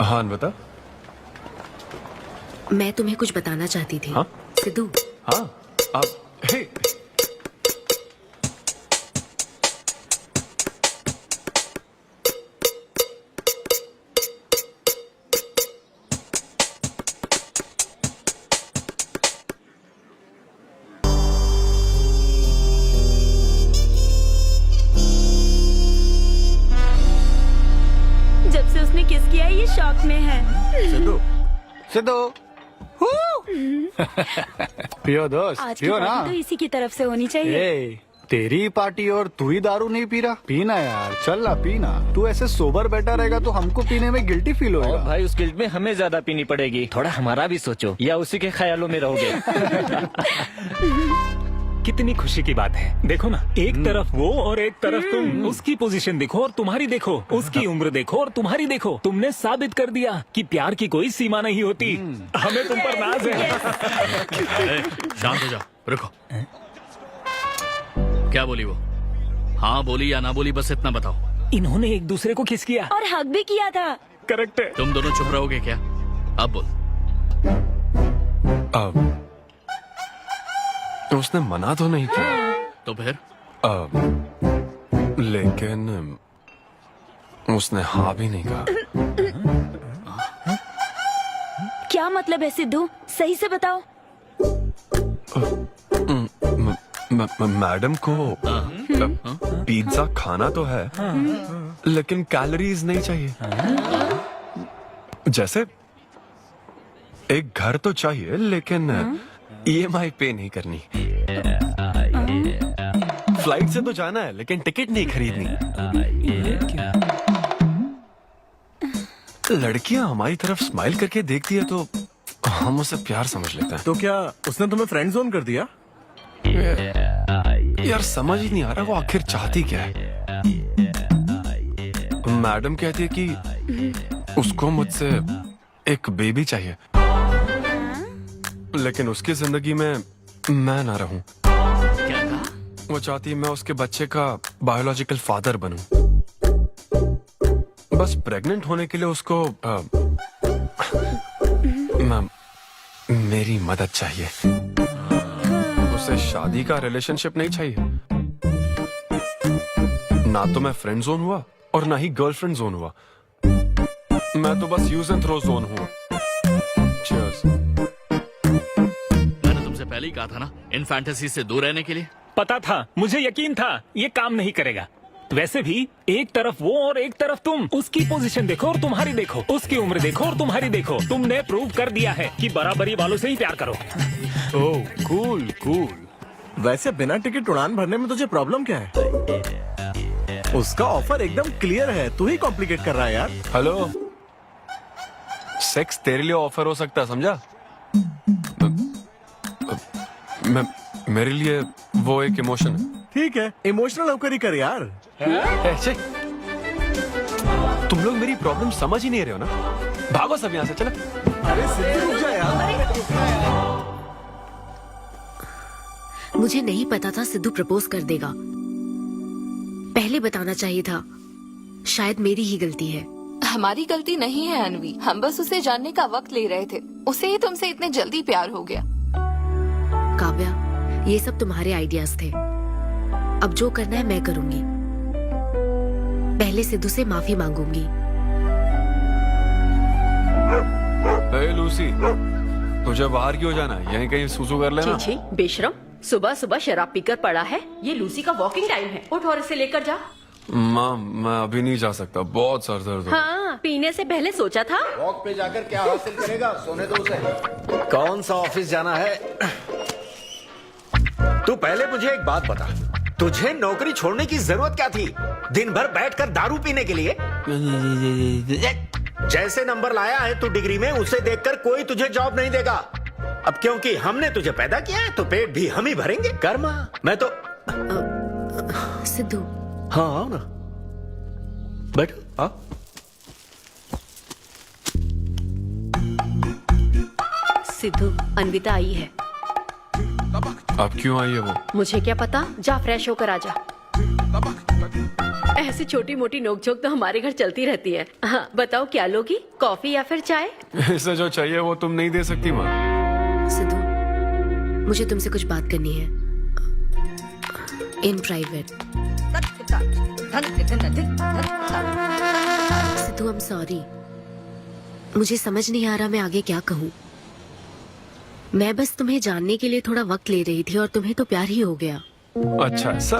हाँ बता। मैं तुम्हें कुछ बताना चाहती थी। हाँ? सिद्धू। हाँ हे। जब से उसने किस किया ये शॉक में है। सिद्धू, सिद्धू। पियो दोस्त, आज की पियो ना। पार्टी तो इसी की तरफ से होनी चाहिए। ए, तेरी पार्टी और तू ही दारू नहीं पी रहा? पीना यार, चल ना पीना। तू ऐसे सोबर बैठा रहेगा तो हमको पीने में गिल्टी फील होगा। और भाई उस गिल्ट में हमें ज्यादा पीनी पड़ेगी। थोड़ा हमारा भी सोचो, या उसी के ख्यालों में रहोगे। कितनी खुशी की बात है। देखो ना, एक तरफ वो और एक तरफ तुम। उसकी पोजीशन देखो और तुम्हारी देखो, उसकी उम्र देखो और तुम्हारी देखो। तुमने साबित कर दिया कि प्यार की कोई सीमा नहीं होती। हमें तुम पर नाज है। शांत हो जाओ, रुको। क्या बोली वो? हाँ बोली या ना बोली, बस इतना बताओ। इन्होंने एक दूसरे को किस किया और हक भी किया था। करेक्ट है। तुम दोनों चुप रहोगे क्या? अब बोल। उसने मना तो नहीं किया। तो फिर? लेकिन उसने हाँ भी नहीं कहा। क्या मतलब है सिद्धू? सही से बताओ। मैडम को पिज्जा खाना तो है, लेकिन कैलोरीज नहीं चाहिए। जैसे एक घर तो चाहिए, लेकिन EMI पे नहीं करनी। फ्लाइट से तो जाना है, लेकिन टिकट नहीं खरीदनी। लड़कियां हमारी तरफ स्माइल करके देखती है तो हम उसे प्यार समझ लेते हैं। तो क्या उसने तुम्हें फ्रेंड जोन कर दिया? यार समझ ही नहीं आ रहा वो आखिर चाहती क्या है। मैडम कहती है कि उसको मुझसे एक बेबी चाहिए, लेकिन उसकी जिंदगी में मैं ना रहूं। वो चाहती है मैं उसके बच्चे का बायोलॉजिकल फादर बनूं। बस प्रेग्नेंट होने के लिए उसको मेरी मदद चाहिए। उसे शादी का रिलेशनशिप नहीं चाहिए। ना तो मैं फ्रेंड जोन हुआ और ना ही गर्लफ्रेंड जोन हुआ। मैं तो बस यूज एंड थ्रो जोन हूँ। Cheers. मैंने तुमसे पहले ही कहा था ना इन फैंटेसी से दूर रहने के लिए। पता था, मुझे यकीन था ये काम नहीं करेगा। वैसे भी एक तरफ वो और एक तरफ तुम, उसकी पोजीशन देखो और तुम्हारी देखो, उसकी उम्र देखो और तुम्हारी देखो। तुमने प्रूव कर दिया है कि बराबरी वालों से ही प्यार करो। ओह कूल कूल। वैसे बिना टिकट उड़ान भरने में तुझे प्रॉब्लम क्या है? उसका ऑफर एकदम क्लियर है, तू ही कॉम्प्लिकेट कर रहा है यार। हेलो, सेक्स तेरे लिए ऑफर हो सकता है, समझा? मेरे लिए वो एक इमोशन है। ठीक है, इमोशनल होकर ही कर यार। ऐसे तुम लोग मेरी प्रॉब्लम समझ ही नहीं रहे हो ना। भागो सब यहाँ से, चलो। अरे सिद्धू रुक जा यार। मुझे नहीं पता था सिद्धू प्रपोज कर देगा। पहले बताना चाहिए था। शायद मेरी ही गलती है। हमारी गलती नहीं है अनवी, हम बस उसे जानने का वक्त ले रहे थे। उसे ही तुमसे इतने जल्दी प्यार हो गया। काव्या, ये सब तुम्हारे आइडियाज थे। अब जो करना है मैं करूंगी। पहले सिद्धू से माफी मांगूंगी। हे लूसी, तुझे बाहर क्यों जाना है? यहीं कहीं सूसू कर लेना। छी बेशरम, सुबह सुबह शराब पीकर पड़ा है। ये लूसी का वॉकिंग टाइम है, उठ और इसे लेकर जा। माँ, मैं अभी नहीं जा सकता, बहुत सर दर्द हो। हाँ, पीने से पहले सोचा था। वॉक पे जाकर क्या हासिल करेगा? सोने दो उसे। कौन सा ऑफिस जाना है? तू पहले मुझे एक बात बता, तुझे नौकरी छोड़ने की जरूरत क्या थी? दिन भर बैठकर दारू पीने के लिए? जैसे नंबर लाया है तू डिग्री में, उसे देखकर कोई तुझे जॉब नहीं देगा। अब क्योंकि हमने तुझे पैदा किया है तो पेट भी हम ही भरेंगे। कर्मा, मैं तो सिद्धू। हाँ आओ ना, बैठो। आओ। सिद्धू, अनविता आई है। अब क्यों आई है वो? मुझे क्या पता, जा फ्रेश होकर आजा। ऐसी छोटी मोटी नोकझोंक तो हमारे घर चलती रहती है। हाँ, बताओ क्या लोगी, कॉफी या फिर चाय? इसे जो चाहिए वो तुम नहीं दे सकती माँ। सिद्धू, मुझे तुमसे कुछ बात करनी है, in private. Sidhu, I am sorry. मुझे समझ नहीं आ रहा मैं आगे क्या कहूँ। मैं बस तुम्हें जानने के लिए थोड़ा वक्त ले रही थी और तुम्हें तो प्यार ही हो गया। अच्छा ऐसा?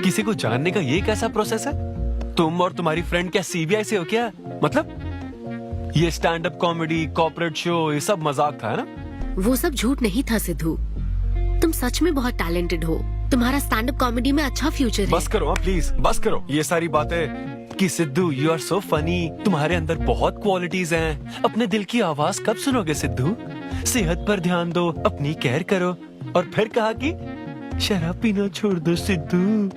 किसी को जानने का ये कैसा प्रोसेस है? तुम और तुम्हारी फ्रेंड क्या सीबीआई से हो क्या? मतलब ये stand up comedy, corporate show, ये सब मजाक था, है ना? वो सब झूठ नहीं था सिद्धू। तुम सच में बहुत टैलेंटेड हो। तुम्हारा स्टैंड अप कॉमेडी में अच्छा फ्यूचर है। बस करो हाँ, प्लीज बस करो ये सारी बातें कि Sidhu you are so funny, तुम्हारे अंदर बहुत क्वालिटीज हैं। अपने दिल की आवाज कब सुनोगे सिद्धू? सेहत पर ध्यान दो, अपनी केयर करो। और फिर कहा कि शराब पीना छोड़ दो सिद्धू।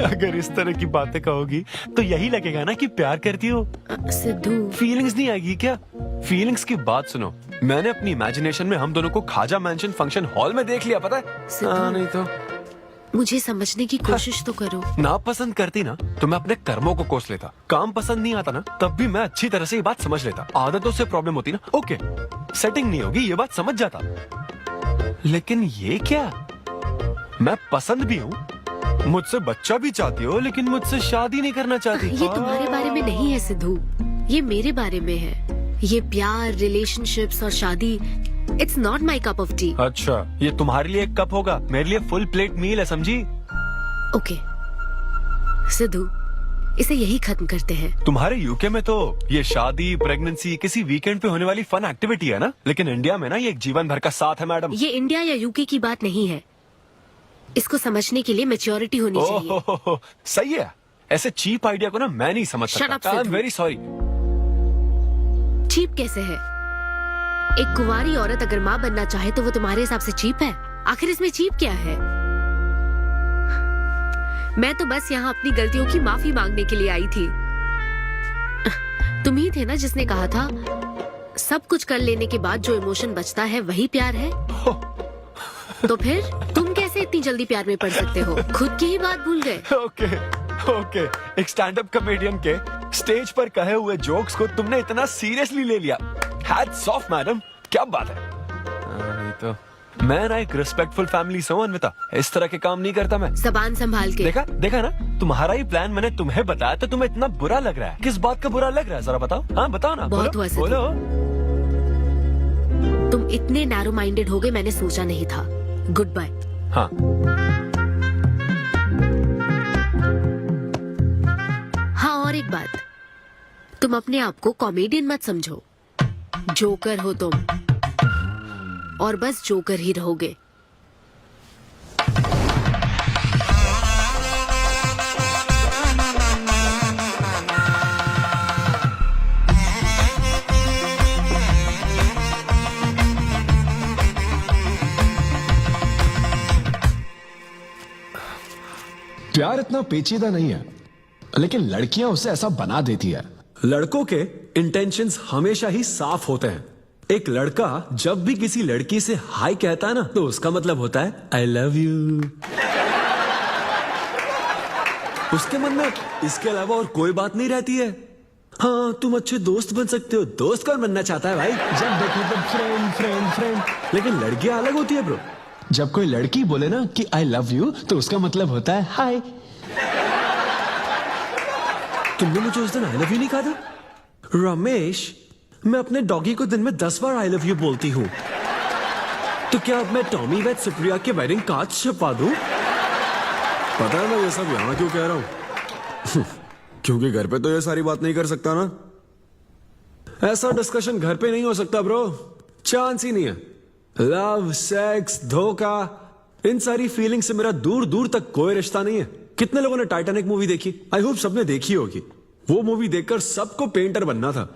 अगर इस तरह की बातें कहोगी तो यही लगेगा ना कि प्यार करती हो। सिद्धू, फीलिंग्स नहीं आएगी क्या? फीलिंग्स की बात सुनो, मैंने अपनी इमेजिनेशन में हम दोनों को खाजा मैंशन फंक्शन हॉल में देख लिया, पता है? नहीं तो मुझे समझने की कोशिश तो करो। ना पसंद करती ना तो मैं अपने कर्मों को कोस लेता। काम पसंद नहीं आता ना तब भी मैं अच्छी तरह से ये बात समझ लेता। आदतों से प्रॉब्लम होती ना, ओके सेटिंग नहीं होगी, ये बात समझ जाता। लेकिन ये क्या, मैं पसंद भी हूँ, मुझसे बच्चा भी चाहती हो, लेकिन मुझसे शादी नहीं करना चाहती। ये तुम्हारे बारे में नहीं है सिद्धू, ये मेरे बारे में है। ये प्यार, रिलेशनशिप्स और शादी, it's not my cup of T. अच्छा, ये तुम्हारे लिए एक कप होगा, मेरे लिए फुल प्लेट मील है, समझी? ओके सिद्धू, इसे यही खत्म करते हैं। तुम्हारे यूके में तो ये शादी, प्रेगनेंसी किसी वीकेंड पे होने वाली फन एक्टिविटी है ना, लेकिन इंडिया में ना ये एक जीवन भर का साथ है मैडम। ये इंडिया या यूके की बात नहीं है। इसको समझने के लिए मैच्योरिटी होनी चाहिए। सही है, ऐसे चीप आइडिया को ना मैं नहीं समझ सकता। I am very sorry. Cheap कैसे है? एक कुंवारी औरत अगर माँ बनना चाहे तो वो तुम्हारे हिसाब से चीप है? आखिर इसमें चीप क्या है? मैं तो बस यहाँ अपनी गलतियों की माफी मांगने के लिए आई थी। तुम ही थे ना जिसने कहा था सब कुछ कर लेने के बाद जो इमोशन बचता है वही प्यार है। तो फिर तुम कैसे इतनी जल्दी प्यार में पड़ सकते हो? खुद की ही बात भूल गए। ओके, एक स्टैंड अप कॉमेडियन के स्टेज पर कहे हुए जोक्स को तुमने इतना सीरियसली ले लिया। हैट्स ऑफ मैडम, क्या बात है। नहीं तो मैं ना एक रिस्पेक्टफुल फैमिली से हूं अन्विता, इस तरह के काम नहीं करता मैं। जबान संभाल के। देखा ना, तुम्हारा ही प्लान मैंने तुम्हें बताया तो तुम्हें इतना बुरा लग रहा है। किस बात का बुरा लग रहा है जरा बताओ। हाँ बताओ ना। बहुत हुआ बोलो। तुम इतने नैरो माइंडेड हो गए मैंने सोचा नहीं था। Goodbye. हाँ हाँ, और एक बात, तुम अपने आप को कॉमेडियन मत समझो। जोकर हो तुम, और बस जोकर ही रहोगे। प्यार इतना पेचीदा नहीं है, लेकिन लड़कियां उसे ऐसा बना देती है। लड़कों के इंटेंशंस हमेशा ही साफ होते हैं। एक लड़का जब भी किसी लड़की से हाय कहता है ना, तो उसका मतलब होता है आई लव यू। उसके मन में इसके अलावा और कोई बात नहीं रहती है। हाँ तुम अच्छे दोस्त बन सकते हो। दोस्त कौन बनना चाहता है भाई? जब देखो तब फ्रेंड फ्रेंड फ्रेंड। लेकिन लड़कियां अलग होती है ब्रो। जब कोई लड़की बोले ना कि आई लव यू, तो उसका मतलब होता है हाय। तुमने मुझे उस दिन आई लव यू नहीं कहा था? रमेश, मैं अपने डॉगी को दिन में 10 बार आई लव यू बोलती हूँ। तो क्या अब मैं टॉमी वेद सुप्रिया के वेडिंग कार्ड छपवा दूं? पता है मैं ये सब यहाँ क्यों कह रहा हूँ? क्योंकि घर पे तो ये सारी बात नहीं कर सकता ना। ऐसा डिस्कशन घर पे नहीं हो सकता ब्रो, चांस ही नहीं है। लव, सेक्स, धोखा, इन सारी फीलिंग से मेरा दूर दूर तक कोई रिश्ता नहीं है। कितने लोगों ने टाइटैनिक मूवी देखी? आई होप सबने देखी होगी। वो मूवी देखकर सबको पेंटर बनना था।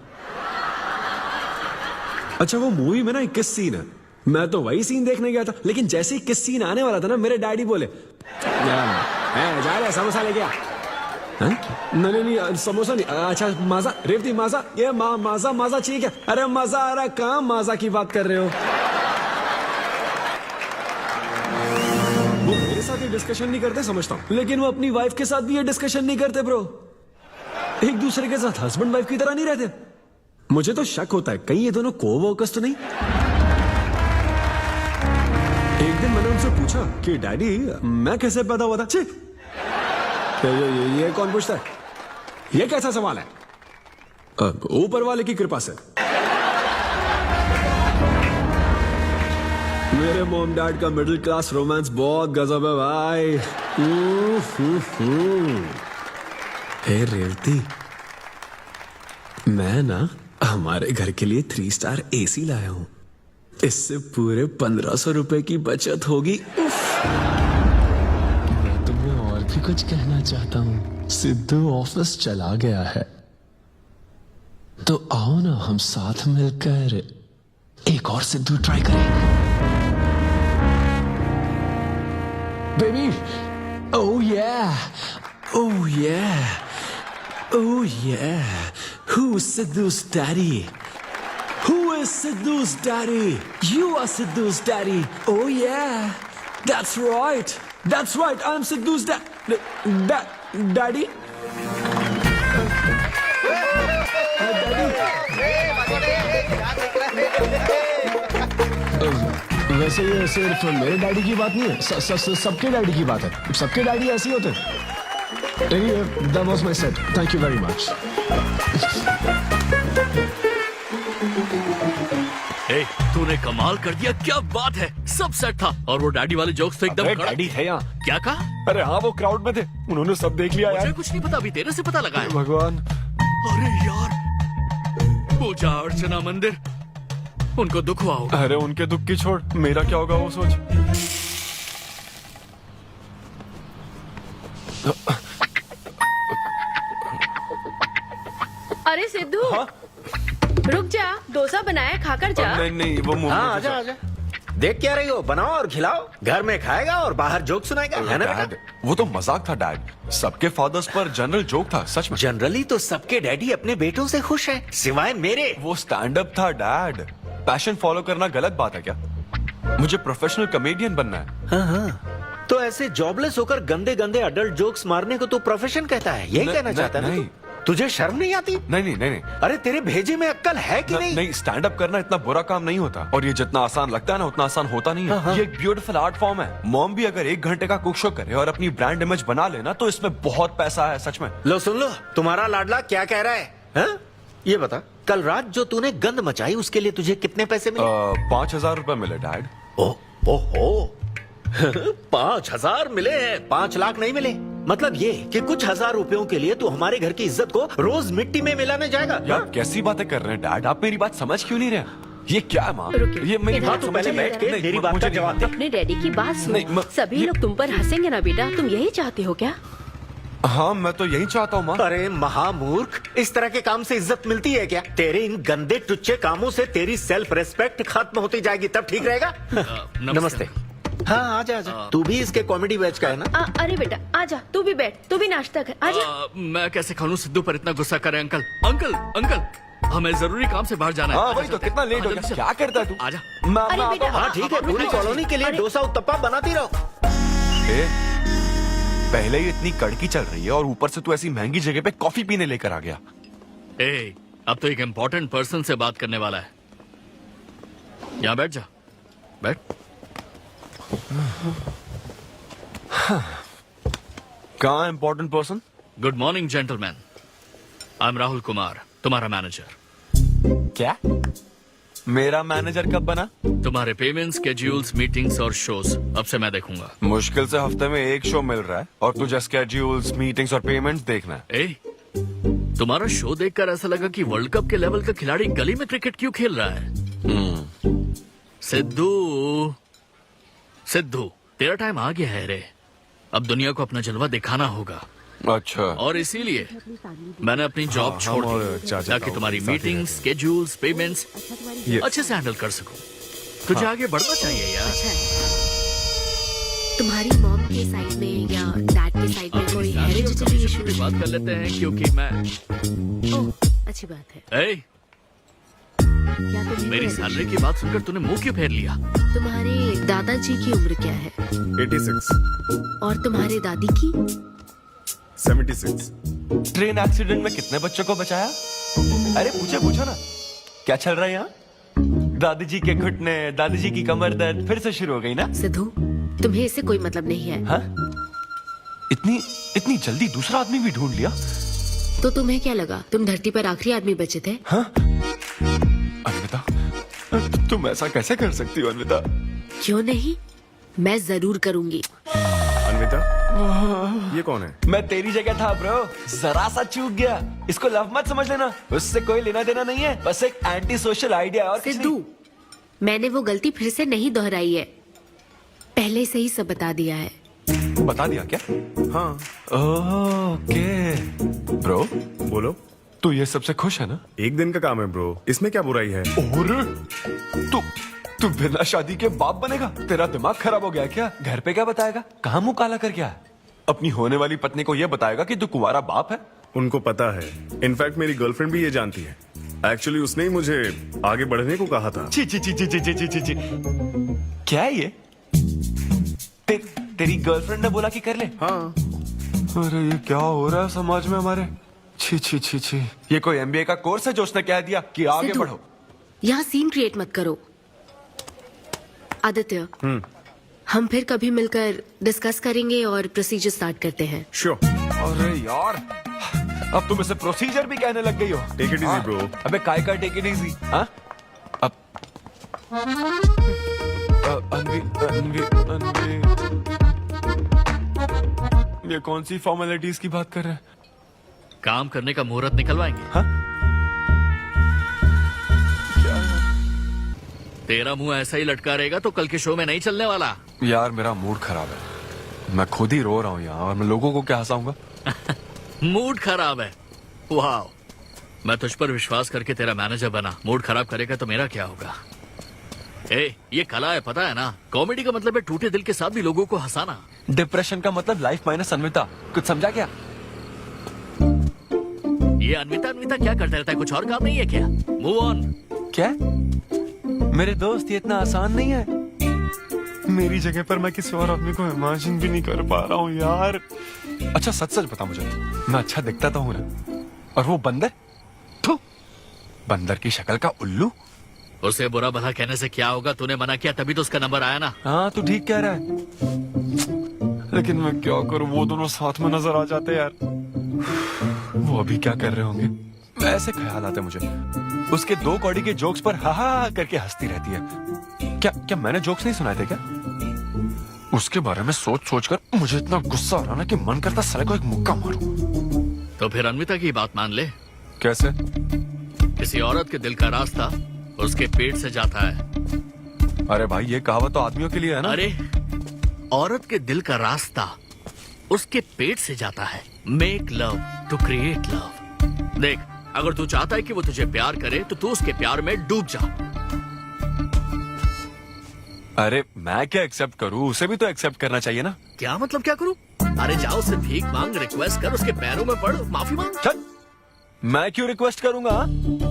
अच्छा वो मूवी में ना 21 सीन है, मैं तो वही सीन देखने गया था। लेकिन जैसे ही 21 सीन आने वाला था ना, मेरे डैडी बोले जा रहे समोसा लेके आ। नहीं समोसा नहीं। अच्छा माजा, रेवती माजा, ये माजा चाहिए क्या? अरे मजा आ रहा है, कहाँ माजा की बात कर रहे हो? वो मेरे साथ ये डिस्कशन नहीं करते समझता हूँ, लेकिन वो अपनी वाइफ के साथ भी ये डिस्कशन नहीं करते ब्रो। एक दूसरे के साथ हस्बैंड वाइफ की तरह नहीं रहते। मुझे तो शक होता है कहीं ये दोनों कोवर्कर्स तो नहीं। एक दिन मैंने उनसे पूछा कि डैडी मैं कैसे पैदा हुआ था? ये कौन पूछता है? ये कैसा सवाल है? ऊपर वाले की कृपा से। मेरे मॉम डैड का मिडिल क्लास रोमांस बहुत गजब है भाई। हे रेवती, मैं ना हमारे घर के लिए 3 स्टार AC लाया हूं। इससे पूरे 1500 रुपए की बचत होगी। मैं तुम्हें और भी कुछ कहना चाहता हूं। सिद्धू ऑफिस चला गया है, तो आओ ना हम साथ मिलकर एक और सिद्धू ट्राई करें। Baby, oh yeah, oh yeah, oh yeah. Who's Sidhu's daddy? Who is Sidhu's daddy? You are Sidhu's daddy. Oh yeah, that's right. That's right. I'm Sidhu's daddy. वैसे ये सिर्फ मेरे डैडी की बात नहीं है, सबके डैडी की बात है। सबके डैडी ऐसे ही होते हैं। That was my set. Thank you very much. Hey, तूने कमाल कर दिया, क्या बात है। सब सेट था और वो डैडी वाले जोक्स तो एकदम डैडी है यहाँ। क्या कहा? अरे हाँ वो क्राउड में थे, उन्होंने सब देख लिया यार। मुझे कुछ नहीं पता, अभी तेरे से पता लगा है। भगवान। अरे यार, पूजा अर्चना मंदिर, उनको दुख हुआ होगा। अरे उनके दुख की छोड़, मेरा क्या होगा वो सोच। अरे सिद्धू, रुक जा, डोसा बनाया, खाकर जा। नहीं नहीं वो मुंह हाँ में आजा आजा। देख क्या रही हो, बनाओ और खिलाओ। घर में खाएगा और बाहर जोक सुनाएगा, है ना बेटा? डैड वो तो मजाक था डैड। सबके फादर्स पर जनरल जोक था, सच में। जनरली तो सबके डैडी अपने बेटों से खुश हैं, सिवाय मेरे। वो स्टैंड अप था डैड। पैशन फॉलो करना गलत बात है क्या? मुझे प्रोफेशनल कॉमेडियन बनना है। हाँ हाँ, तो ऐसे जॉबलेस होकर गंदे गंदे अडल्ट जोक्स मारने को तो प्रोफेशन कहता है, यही कहना चाहता है ना? तुझे शर्म नहीं आती? नहीं नहीं नहीं नहीं। अरे तेरे भेजे में अक्कल है कि नहीं? नहीं, स्टैंड अप करना इतना बुरा काम नहीं होता, और ये जितना आसान लगता है ना उतना आसान होता नहीं है। ये एक ब्यूटीफुल आर्ट फॉर्म है। मॉम भी अगर 1 घंटे का कुक शो करे और अपनी ब्रांड इमेज बना लेना तो इसमें बहुत पैसा है, सच में। लो सुन लो, तुम्हारा लाडला क्या कह रहा है, हाँ? ये बता, कल रात जो तूने गंद मचाई उसके लिए तुझे कितने पैसे मिले? 5,000 रुपए मिले डैड। ओहो 5,000 मिले हैं, 5 लाख नहीं मिले। मतलब ये कि कुछ हजार रुपयों के लिए तू हमारे घर की इज्जत को रोज मिट्टी में मिलाने जाएगा? यार कैसी बातें कर रहे हैं डैड, आप मेरी बात समझ क्यों नहीं रहे? ये क्या है माँ? ये मेरी बात तो पहले बैठ के मेरी बात का जवाब दे। अपने डैडी की बात नहीं, सुन। सभी लोग तुम पर हंसेंगे ना बेटा, तुम यही चाहते हो क्या? हाँ मैं तो यही चाहता हूँ माँ। अरे महामूर्ख, इस तरह के काम से इज्जत मिलती है क्या? तेरे इन गंदे टुच्चे कामों से तेरी सेल्फ रेस्पेक्ट खत्म होती जाएगी, तब ठीक रहेगा। नमस्ते। हाँ आजा आजा, तू भी इसके कॉमेडी बैच का है ना? अरे बेटा आजा, तू भी बैठ, तू भी नाश्ता कर, आजा। मैं कैसे खा लूं? सिद्धू पर इतना गुस्सा करे। अंकल अंकल अंकल, हमें जरूरी काम से बाहर जाना है। हाँ वही तो, कितना लेट हो गया? क्या करता है तू? आजा। अरे बेटा, हाँ ठीक है, पूरी कॉलोनी के लिए डोसा उत्तप्पा बनाती रहो। पहले ही इतनी कड़की चल रही है और ऊपर से तू ऐसी महंगी जगह पे कॉफी पीने लेकर आ गया। अब तो एक इम्पोर्टेंट पर्सन से बात करने वाला है। यहाँ बैठ जा, बैठ। कहाँ important person? Good morning gentleman, I am Rahul Kumar, तुम्हारा मैनेजर। क्या? मेरा मैनेजर कब बना? तुम्हारे पेमेंट स्केड्यूल्स, मीटिंग्स और शोज अब से मैं देखूंगा। मुश्किल से हफ्ते में 1 शो मिल रहा है और तुझे स्केड्यूल्स, मीटिंग्स और पेमेंट्स देखना है। तुम्हारा शो देखकर ऐसा लगा कि वर्ल्ड कप के लेवल का खिलाड़ी गली में क्रिकेट क्यों खेल रहा है। सिद्धू सिद्धू, तेरा टाइम आ गया है रे। अब दुनिया को अपना जलवा दिखाना होगा। अच्छा। और इसीलिए मैंने अपनी जॉब छोड़ दी ताकि तुम्हारी मीटिंग्स, स्केड्यूल्स, पेमेंट्स अच्छे से हैंडल कर सकूं। तुझे आगे बढ़ना चाहिए यार। तुम्हारी मॉम के साइड में या डैड के साइड में कोई हेरिडिटरी इशू? बात कर लेते हैं क्योंकि मैं अच्छी बात है। मेरी सैलरी की बात सुनकर तूने मुंह क्यों फेर लिया? तुम्हारे दादाजी की उम्र क्या है? 86। और तुम्हारे दादी की? 76। ट्रेन एक्सीडेंट में कितने बच्चों को बचाया? अरे पूछो ना, क्या चल रहा है यहाँ? दादी जी के घुटने, दादी जी की कमर दर्द फिर से शुरू हो गई ना? सिद्धू, तुम्हें इससे कोई मतलब नहीं है। हाँ? इतनी जल्दी दूसरा आदमी भी ढूंढ लिया? तो तुम्हें क्या लगा तुम धरती पर आखिरी आदमी बचे थे? हाँ? अन्विता, तुम ऐसा कैसे कर सकती हो अन्विता? क्यों नहीं, मैं जरूर करूंगी। अन्विता, ये कौन है? मैं तेरी जगह था ब्रो, जरा सा चूक गया। इसको लव मत समझ लेना, उससे कोई लेना देना नहीं है, बस एक एंटी सोशल आइडिया और सिद्धू, मैंने वो गलती फिर से नहीं दोहराई है, पहले से ही सब बता दिया है। बता दिया क्या? हाँ। ओके ब्रो, बोलो। तू ये सबसे खुश है ना? एक दिन का काम है ब्रो, इसमें क्या बुराई है? और तू बिना शादी के बाप बनेगा? तेरा दिमाग खराब हो गया क्या? घर पे क्या बताएगा? कहाँ मुंह काला कर क्या है? अपनी होने वाली पत्नी को ये बताएगा कि तू कुंवारा बाप है? उनको पता है, इनफैक्ट मेरी गर्लफ्रेंड भी ये जानती है। एक्चुअली उसने ही मुझे आगे बढ़ने को कहा था। ची ची ची ची ची ची ची ची। क्या है ये? तेरी गर्लफ्रेंड ने बोला कि कर ले? हाँ। अरे ये क्या हो रहा है समाज में हमारे? छी छी छी छी। ये कोई MBA का कोर्स है जो उसने कह दिया कि आगे बढ़ो? यहाँ सीन क्रिएट मत करो। आदित्य, हम फिर कभी मिलकर डिस्कस करेंगे और प्रोसीजर स्टार्ट करते हैं। श्योर। अरे यार, अब तुम इसे प्रोसीजर भी कहने लग गई हो। Take it easy bro. अबे काय का टेक इट इजी? हाँ? अब अनवी ये कौन सी फॉर्मेलिटीज की बात कर रहे हैं? काम करने का मुहूर्त निकलवाएंगे। हाँ? तेरा मुंह ऐसा ही लटका रहेगा तो कल के शो में नहीं चलने वाला। यार मेरा मूड खराब है, मैं खुद ही रो रहा हूँ यहाँ, और मैं लोगों को क्या हंसाऊंगा? मूड खराब है? वाह, मैं तुझ पर विश्वास करके तेरा मैनेजर बना, मूड खराब करेगा तो मेरा क्या होगा? ये कला है, पता है ना? कॉमेडी का मतलब है टूटे दिल के साथ भी लोगों को हंसाना। डिप्रेशन का मतलब लाइफ माइनस अन्विता, कुछ समझा क्या? ये अन्विता क्या करता रहता है? कुछ और काम नहीं है क्या? Move on. क्या मेरे दोस्त, ये इतना आसान नहीं है। मेरी जगह पर मैं किसी और आदमी को इमेजिन भी नहीं कर पा रहा हूँ यार। अच्छा सच सच बता मुझे, मैं अच्छा दिखता तो हूँ ना? और वो बंदर, बंदर की शक्ल का उल्लू। उसे बुरा भला कहने से क्या होगा? तूने मना किया तभी तो उसका नंबर आया ना। हाँ तू ठीक कह रहा है, लेकिन मैं क्या करूं, वो दोनों साथ में नजर आ जाते यार। वो अभी क्या कर रहे होंगे? ऐसे ख्याल आते मुझे, उसके 2 कौड़ी के जोक्स पर हा हा करके हंसती रहती है। क्या मैंने जोक्स नहीं सुनाए थे क्या? उसके बारे में सोच सोच कर मुझे इतना गुस्सा आ रहा ना कि मन करता साले को एक मुक्का मारूं। तो फिर अन्विता की बात मान ले। कैसे? किसी औरत के दिल का रास्ता उसके पेट से जाता है। अरे भाई ये कहावत तो आदमियों के लिए है ना। अरे औरत के दिल का रास्ता उसके पेट से जाता है। Make love to create love. देख, अगर तू चाहता है कि वो तुझे प्यार करे तो तू उसके प्यार में डूब जा। अरे मैं क्या एक्सेप्ट करूं, उसे भी तो एक्सेप्ट करना चाहिए ना। क्या मतलब क्या करूं? अरे जाओ उससे भीख मांग, रिक्वेस्ट कर, उसके पैरों में पड़, माफी मांग। चल, मैं क्यों रिक्वेस्ट करूंगा?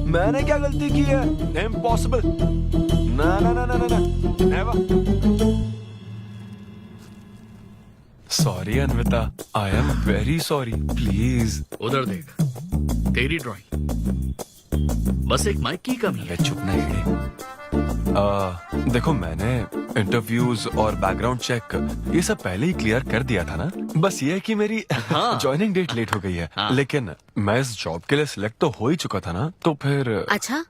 मैंने क्या गलती की है? इम्पॉसिबल। ना ना ना ना ना never. Sorry Anvita, I am very sorry, please. उधर देख, तेरी ड्राइंग, बस एक माइक की कमी है। चुप नहीं। देखो मैंने इंटरव्यूज और बैकग्राउंड चेक ये सब पहले ही क्लियर कर दिया था ना। बस ये है कि मेरी ज्वाइनिंग डेट लेट हो गई है। लेकिन मैं इस जॉब के लिए सिलेक्ट तो हो ही चुका था ना, तो फिर। अच्छा,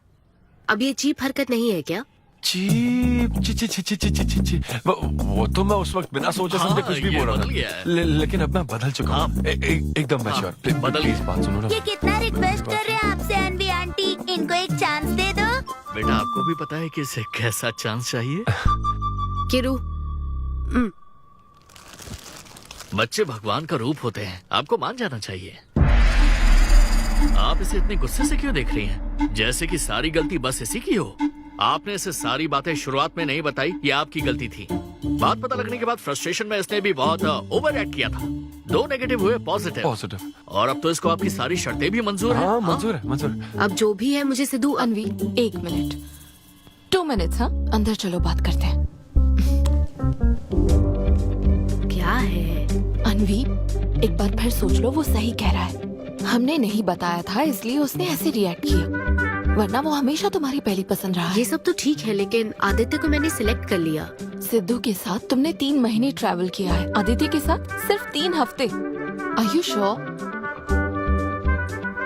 अब ये चीप हरकत नहीं है क्या? चीप ची ची ची ची ची ची ची। वो तो मैं उस वक्त बिना सोचे समझे कुछ भी बोल रहा था, लेकिन अब मैं बदल चुका हूँ। एकदम मैच्योर। प्लीज बात सुनो ना। ये कितना रिक्वेस्ट कर रहे हैं आपसे अनवी आंटी, इनको एक चांस दे दो। बेटा आपको भी पता है कि इसे कैसा चांस चाहिए? किरू, बच्चे भगवान का रूप होते हैं, आपको मान जाना चाहिए। आप इसे इतने गुस्से से क्यों देख रही हैं? जैसे कि सारी गलती बस इसी की हो। आपने इसे सारी बातें शुरुआत में नहीं बताई, ये आपकी गलती थी। बात पता लगने के बाद फ्रस्ट्रेशन में इसने भी बहुत ओवर एक्ट किया था। 2 नेगेटिव हुए पॉजिटिव, और अब तो इसको आपकी सारी शर्तें भी मंजूर हैं। हाँ, मंजूर है, मंजूर है। अब जो भी है मुझे सिद्धू। अनवी 1 मिनट, 2 मिनट्स। हाँ, अंदर चलो, बात करते हैं। क्या है अनवी, एक बार फिर सोच लो, वो सही कह रहा है। हमने नहीं बताया था इसलिए उसने ऐसे रिएक्ट किया, वरना वो हमेशा तुम्हारी पहली पसंद रहा है। ये सब तो ठीक है, लेकिन आदित्य को मैंने सिलेक्ट कर लिया। सिद्धू के साथ तुमने 3 महीने ट्रैवल किया है, आदित्य के साथ सिर्फ 3 हफ्ते। Are you sure?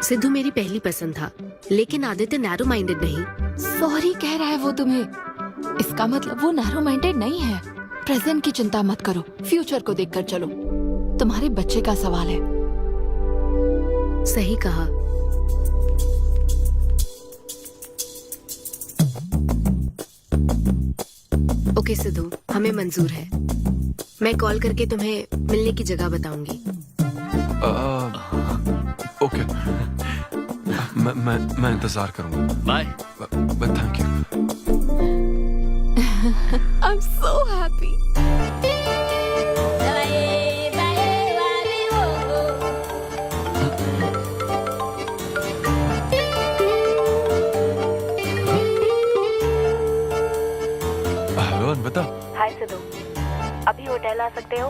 सिद्धू मेरी पहली पसंद था, लेकिन आदित्य नैरो माइंडेड नहीं। सॉरी कह रहा है वो तुम्हें, इसका मतलब वो नैरो माइंडेड नहीं है। प्रेजेंट की चिंता मत करो, फ्यूचर को देखकर चलो। तुम्हारे बच्चे का सवाल है। सही कहा। ओके सिद्धू, हमें मंजूर है। मैं कॉल करके तुम्हें मिलने की जगह बताऊंगी। ओके, मैं इंतजार करूंगा। Bye. Thank you. I am so happy. बता। हाय सिद्धू, अभी होटल आ सकते हो?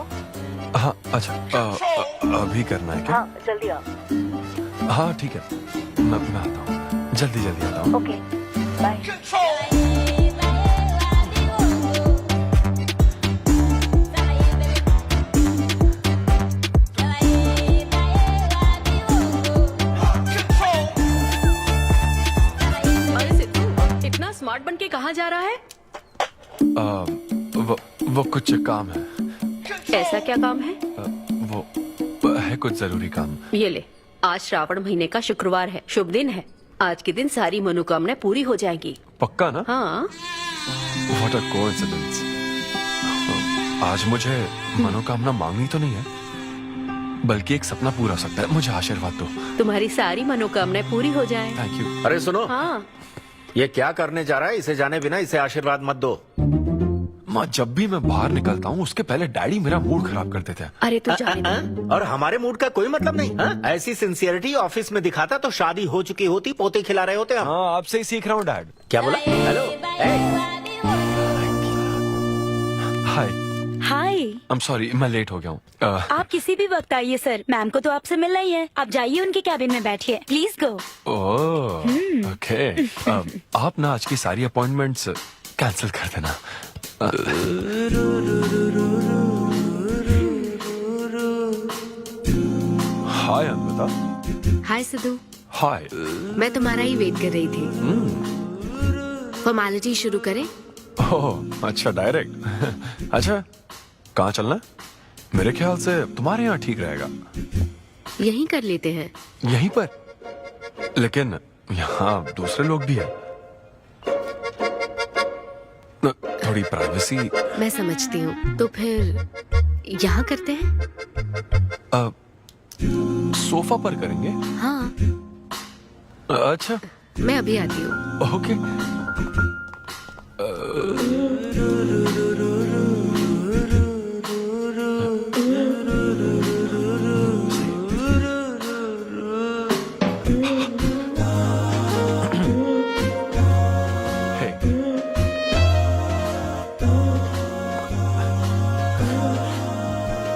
हाँ अच्छा, अभी करना है क्या? हाँ जल्दी आओ। हाँ ठीक है, मैं आता हूँ, जल्दी आता हूँ। Okay bye. अरे सिद्धू, इतना स्मार्ट बन के कहाँ जा रहा है? वो कुछ काम है। ऐसा क्या काम है? वो है कुछ जरूरी काम। ये ले, आज श्रावण महीने का शुक्रवार है, शुभ दिन है। आज के दिन सारी मनोकामनाएं पूरी हो जाएंगी। पक्का ना? हाँ। What a coincidence। आज मुझे मनोकामना मांगनी तो नहीं है? बल्कि एक सपना पूरा हो सकता है। मुझे आशीर्वाद दो। तुम्हारी सारी मनोकामनाएं पूरी हो जाएं। Thank you. अरे सुनो, हाँ, ये क्या करने जा रहा है? इसे जाने बिना इसे आशीर्वाद मत दो। माँ, जब भी मैं बाहर निकलता हूँ उसके पहले डैडी मेरा मूड खराब कर देते हैं। अरे तू जाने दे। और हमारे मूड का कोई मतलब नहीं। हाँ? ऐसी सिंसियरिटी ऑफिस में दिखाता तो शादी हो चुकी होती, पोते खिला रहे होते हम। हाँ, आपसे ही सीख रहा हूँ डैड। क्या बोला? Hello. Hi. Hi. I am sorry, मैं लेट हो गया हूँ। आप किसी भी वक्त आइए सर, मैम को तो आपसे मिलना ही है। आप जाइए उनके कैबिन में बैठिए, प्लीज गो। Oh, okay. आप ना आज की सारी अपॉइंटमेंट्स कैंसिल कर देना। हाय अन्विता। हाय सिद्धू। हाय। मैं तुम्हारा ही वेट कर रही थी। फॉर्मेलिटी शुरू करें? ओह, अच्छा, डायरेक्ट। अच्छा, कहाँ चलना है? मेरे ख्याल से तुम्हारे यहाँ ठीक रहेगा। यहीं कर लेते हैं। यहीं पर? लेकिन यहाँ दूसरे लोग भी हैं। थोड़ी प्राइवेसी। मैं समझती हूँ, तो फिर यहाँ करते हैं। सोफा पर करेंगे? हाँ। अच्छा, मैं अभी आती हूँ। ओके।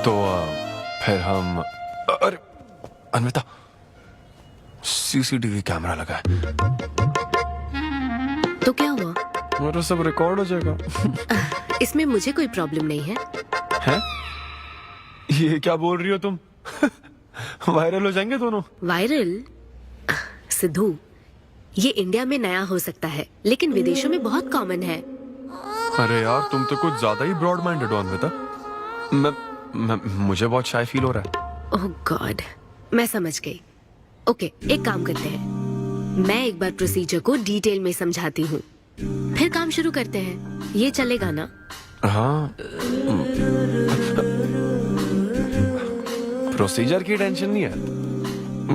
तो फिर हम, अरे अन्विता, सीसीटीवी कैमरा लगा है। तो क्या हुआ? मेरा सब रिकॉर्ड हो जाएगा। इसमें मुझे कोई प्रॉब्लम नहीं है। हैं? ये क्या बोल रही हो तुम? वायरल हो जाएंगे दोनों। वायरल? सिद्धू, ये इंडिया में नया हो सकता है, लेकिन विदेशों में बहुत कॉमन है। अरे यार, तुम तो कुछ ज्यादा ही ब्रॉड माइंडेड हो अन्विता। मुझे बहुत शाय फील हो रहा है। ओह गॉड, मैं समझ गई। ओके, एक काम करते हैं, मैं एक बार प्रोसीजर को डिटेल में समझाती हूँ, फिर काम शुरू करते हैं। ये चलेगा ना? हाँ। प्रोसीजर की टेंशन नहीं है,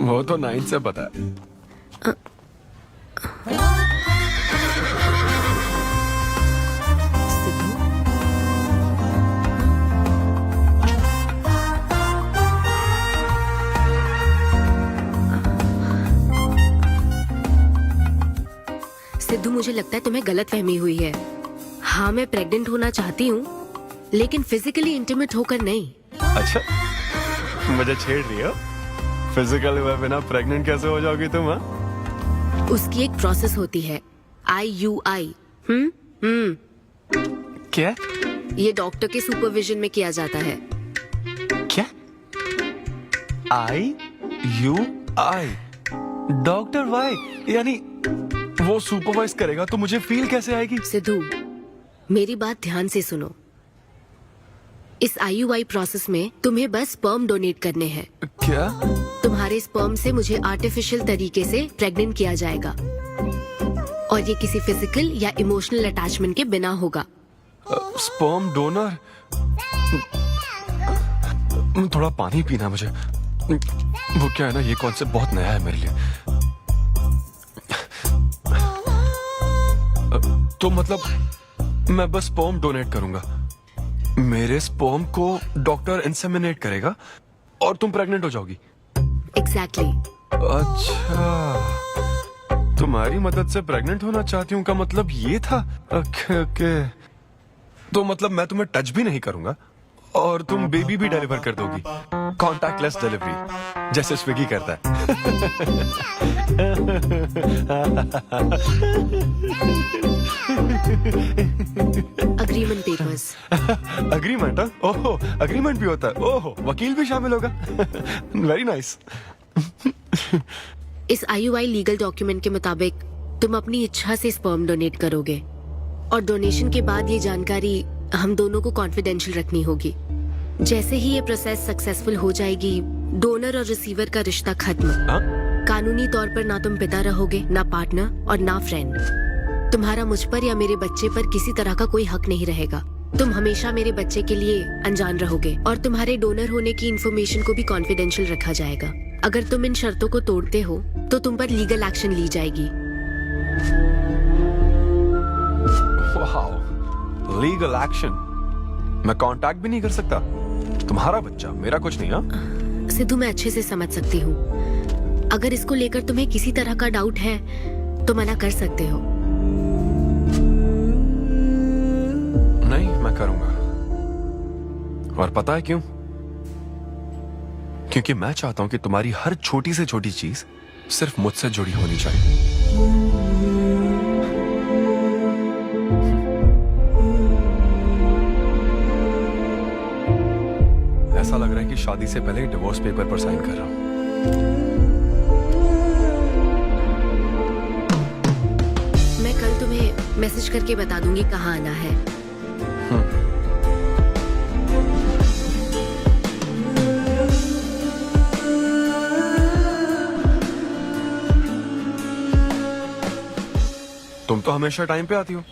वो तो 9 से पता है। सिद्धू, मुझे लगता है तुम्हें गलतफहमी हुई है। हाँ, मैं प्रेग्नेंट होना चाहती हूँ, लेकिन फिजिकली इंटीमेट होकर नहीं। अच्छा, मुझे छेड़ रही हो? फिजिकल हुए बिना प्रेग्नेंट कैसे हो जाओगी तुम? हाँ, उसकी एक प्रोसेस होती है, IUI। क्या? ये डॉक्टर के सुपरविजन में किया जाता है। क्या? IUI? Doctor why? यानी वो सुपरवाइज करेगा तो मुझे फील कैसे आएगी? सिद्धू, मेरी बात ध्यान से सुनो। इस IUI प्रोसेस में तुम्हें बस स्पर्म डोनेट करने हैं। क्या? तुम्हारे स्पर्म से मुझे आर्टिफिशियल तरीके से प्रेग्नेंट किया जाएगा, और ये किसी फिजिकल या इमोशनल अटैचमेंट के बिना होगा। Sperm donor? थोड़ा पानी पीना मुझे। वो क्या है ना, ये कॉन्सेप्ट बहुत नया है मेरे लिए। तो मतलब मैं बस स्पर्म डोनेट करूंगा, मेरे स्पर्म को डॉक्टर इंसेमिनेट करेगा और तुम प्रेग्नेंट हो जाओगी? एग्जैक्टली। अच्छा, तुम्हारी मदद से प्रेग्नेंट होना चाहती हूँ का मतलब ये था? ओके। तो मतलब मैं तुम्हें टच भी नहीं करूंगा और तुम बेबी भी डिलीवर कर दोगी, कॉन्टैक्टलेस डिलीवरी, जैसे स्विगी करता है। Agreement papers. अग्रीमेंट? ओहो, अग्रीमेंट भी होता है? ओहो, वकील भी शामिल होगा। Very nice. इस IUI लीगल डॉक्यूमेंट के मुताबिक तुम अपनी इच्छा से स्पर्म डोनेट करोगे, और डोनेशन के बाद ये जानकारी हम दोनों को कॉन्फिडेंशियल रखनी होगी। जैसे ही ये प्रोसेस सक्सेसफुल हो जाएगी, डोनर और रिसीवर का रिश्ता खत्म। कानूनी तौर पर ना तुम पिता रहोगे, ना पार्टनर और ना फ्रेंड। तुम्हारा मुझ पर या मेरे बच्चे पर किसी तरह का कोई हक नहीं रहेगा। तुम हमेशा मेरे बच्चे के लिए अनजान रहोगे और तुम्हारे डोनर होने की इन्फॉर्मेशन को भी कॉन्फिडेंशियल रखा जाएगा। अगर तुम इन शर्तों को तोड़ते हो तो तुम पर लीगल एक्शन ली जाएगी। Legal action? मैं कांटेक्ट भी नहीं कर सकता? तुम्हारा बच्चा, मेरा कुछ नहीं। हाँ सिद्धू, मैं अच्छे से समझ सकती हूँ। अगर इसको लेकर तुम्हें किसी तरह का डाउट है तो मना कर सकते हो। नहीं, मैं करूंगा। और पता है क्यों? क्योंकि मैं चाहता हूं कि तुम्हारी हर छोटी से छोटी चीज सिर्फ मुझसे जुड़ी होनी चाहिए। ऐसा लग रहा है कि शादी से पहले डिवोर्स पेपर पर साइन कर रहा हूं। मैं कल तुम्हें मैसेज करके बता दूंगी कहाँ आना है। तुम तो हमेशा टाइम पे आती हो।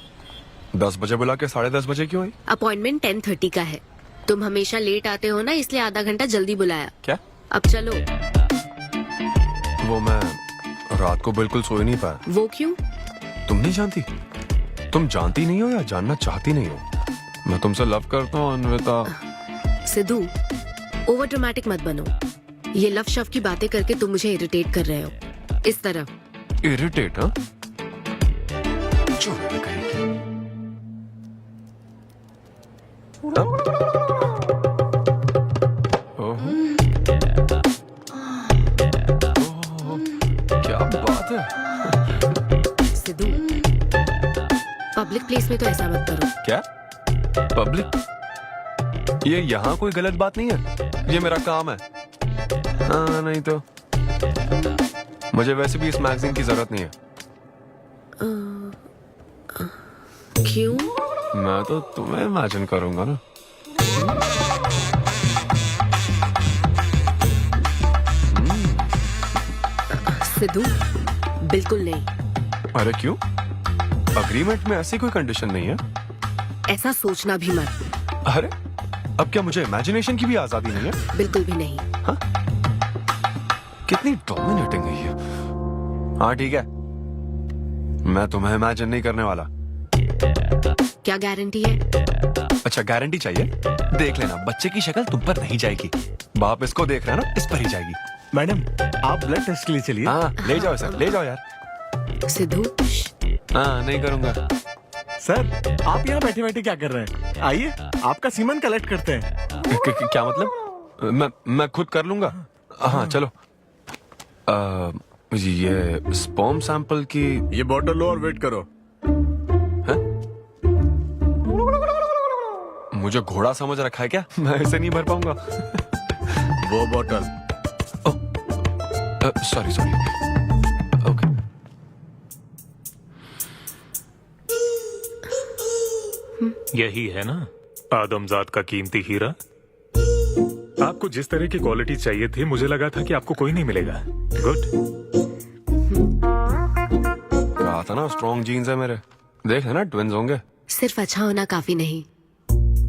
10 बजे बुला के 10:30 बजे क्यों आई? अपॉइंटमेंट 10:30 का है। तुम हमेशा लेट आते हो ना, इसलिए आधा घंटा जल्दी बुलाया। क्या? अब चलो। वो मैं रात को बिल्कुल सो ही नहीं पाया। वो क्यों? तुम नहीं जानती? तुम जानती नहीं हो या जानना चाहती नहीं हो? मैं तुमसे लव करता हूँ अन्विता। सिद्धू, ओवर ड्रामेटिक मत बनो। ये लव शव की बातें करके तुम मुझे इरिटेट कर रहे हो। इस तरह। इरिटेट? हाँ, क्या बात है। सिद्धू, पब्लिक प्लेस में तो ऐसा मत करो। क्या पब्लिक? ये यहाँ कोई गलत बात नहीं है, ये मेरा काम है। हाँ, नहीं तो मुझे वैसे भी इस मैगजीन की जरूरत नहीं है। क्यों? मैं तो तुम्हें इमेजिन करूंगा ना। सिद्धू, बिल्कुल नहीं। अरे क्यों? अग्रीमेंट में ऐसी कोई कंडीशन नहीं है। ऐसा सोचना भी मत। अरे अब क्या मुझे इमेजिनेशन की भी आजादी नहीं है? बिल्कुल भी नहीं। हाँ? कितनी डोमिनेटिंग है ये। हाँ ठीक है, मैं तुम्हें इमेजिन नहीं करने वाला। क्या गारंटी है? अच्छा, गारंटी चाहिए? देख लेना, बच्चे की शक्ल तुम पर नहीं जाएगी। बाप इसको देख रहा है ना, इस पर ही जाएगी। मैडम, आप ब्लड टेस्ट के लिए चलिए। हाँ, ले जाओ सर, ले जाओ यार। सिद्धू। हाँ, नहीं करूंगा। सर, आप यहाँ बैठे बैठे क्या कर रहे हैं? आइए, आपका सीमन कलेक्ट करते हैं। क्या मतलब? मैं खुद कर लूंगा। हाँ चलो। ये स्पर्म सैंपल की ये बोतल लो और वेट करो। मुझे घोड़ा समझ रखा है क्या? मैं इसे नहीं भर पाऊंगा। वो बोतल। Sorry sorry. ओके। यही है ना आदमजात का कीमती हीरा? आपको जिस तरह की क्वालिटी चाहिए थी, मुझे लगा था कि आपको कोई नहीं मिलेगा। गुड। कहा था ना, स्ट्रॉन्ग जीन्स है मेरे। देख है ना, ट्विंस होंगे। सिर्फ अच्छा होना काफी नहीं।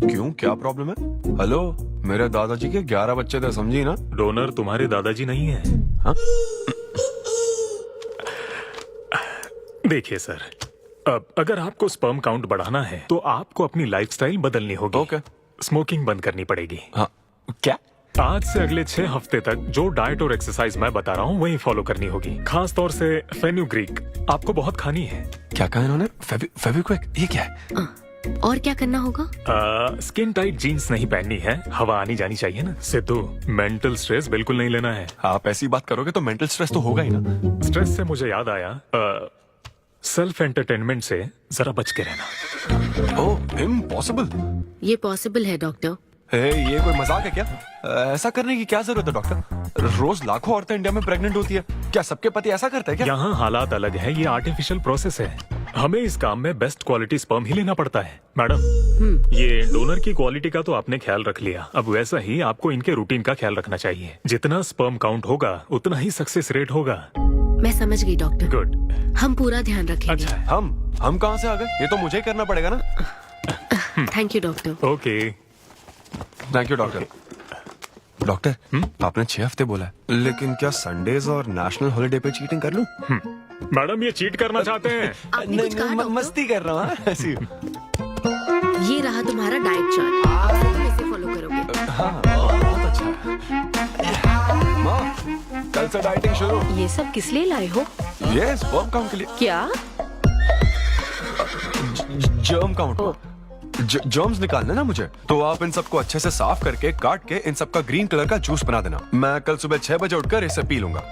क्यों, क्या प्रॉब्लम है? हेलो, मेरे दादाजी के 11 बच्चे थे, समझी ना? डोनर तुम्हारे दादाजी नहीं है। हाँ? देखिए सर, अब अगर आपको स्पर्म काउंट बढ़ाना है तो आपको अपनी लाइफस्टाइल बदलनी होगी। ओके। स्मोकिंग बंद करनी पड़ेगी। हाँ, क्या? आज से अगले 6 हफ्ते तक जो डाइट और एक्सरसाइज मैं बता रहा हूँ वही फॉलो करनी होगी। खास तौर से फेन्यूग्रीक आपको बहुत खानी है। क्या कहा इन्होंने? फेविक्विक? ये क्या है? और क्या करना होगा? स्किन टाइट जीन्स नहीं पहननी है, हवा आनी जानी चाहिए ना। सिद्धू, मेंटल स्ट्रेस बिल्कुल नहीं लेना है। आप ऐसी बात करोगे तो मेंटल स्ट्रेस तो होगा ही ना। स्ट्रेस से मुझे याद आया, सेल्फ एंटरटेनमेंट से जरा बच के रहना। ओह, इम्पॉसिबल। ये पॉसिबल है डॉक्टर। ये कोई मजाक है क्या? ऐसा करने की क्या जरूरत है डॉक्टर? रोज लाखों औरतें इंडिया में प्रेग्नेंट होती है, क्या सबके पति ऐसा करते हैं क्या? यहाँ हालात अलग है, ये आर्टिफिशियल प्रोसेस है। हमें इस काम में बेस्ट क्वालिटी स्पर्म ही लेना पड़ता है। मैडम, ये डोनर की क्वालिटी का तो आपने ख्याल रख लिया, अब वैसा ही आपको इनके रूटीन का ख्याल रखना चाहिए। जितना स्पर्म काउंट होगा उतना ही सक्सेस रेट होगा। मैं समझ गई डॉक्टर। गुड। हम पूरा ध्यान रखेंगे। अच्छा, हम कहाँ से आ गए? ये तो मुझे करना पड़ेगा ना। Thank you doctor. Okay thank you doctor. Doctor आपने 6 हफ्ते बोला है, लेकिन क्या संडेज और नेशनल हॉलिडे पे चीटिंग कर लूं? मैडम ये चीट करना चाहते हैं? नहीं, मस्ती कर रहा हूँ ऐसी। ये रहा तुम्हारा डाइट चार्ट, आप तुम इसे फॉलो करोगे। हाँ, बहुत अच्छा है। माँ, कल से डाइटिंग शुरू। ये सब किस लिए लाए हो? ये स्पर्म काउंट के लिए। क्या? Germ count. जर्म्स निकालना ना मुझे, तो आप इन सबको अच्छे से साफ करके काट के इन सबका ग्रीन कलर का जूस बना देना। मैं कल सुबह 6 बजे उठकर इसे पी लूंगा।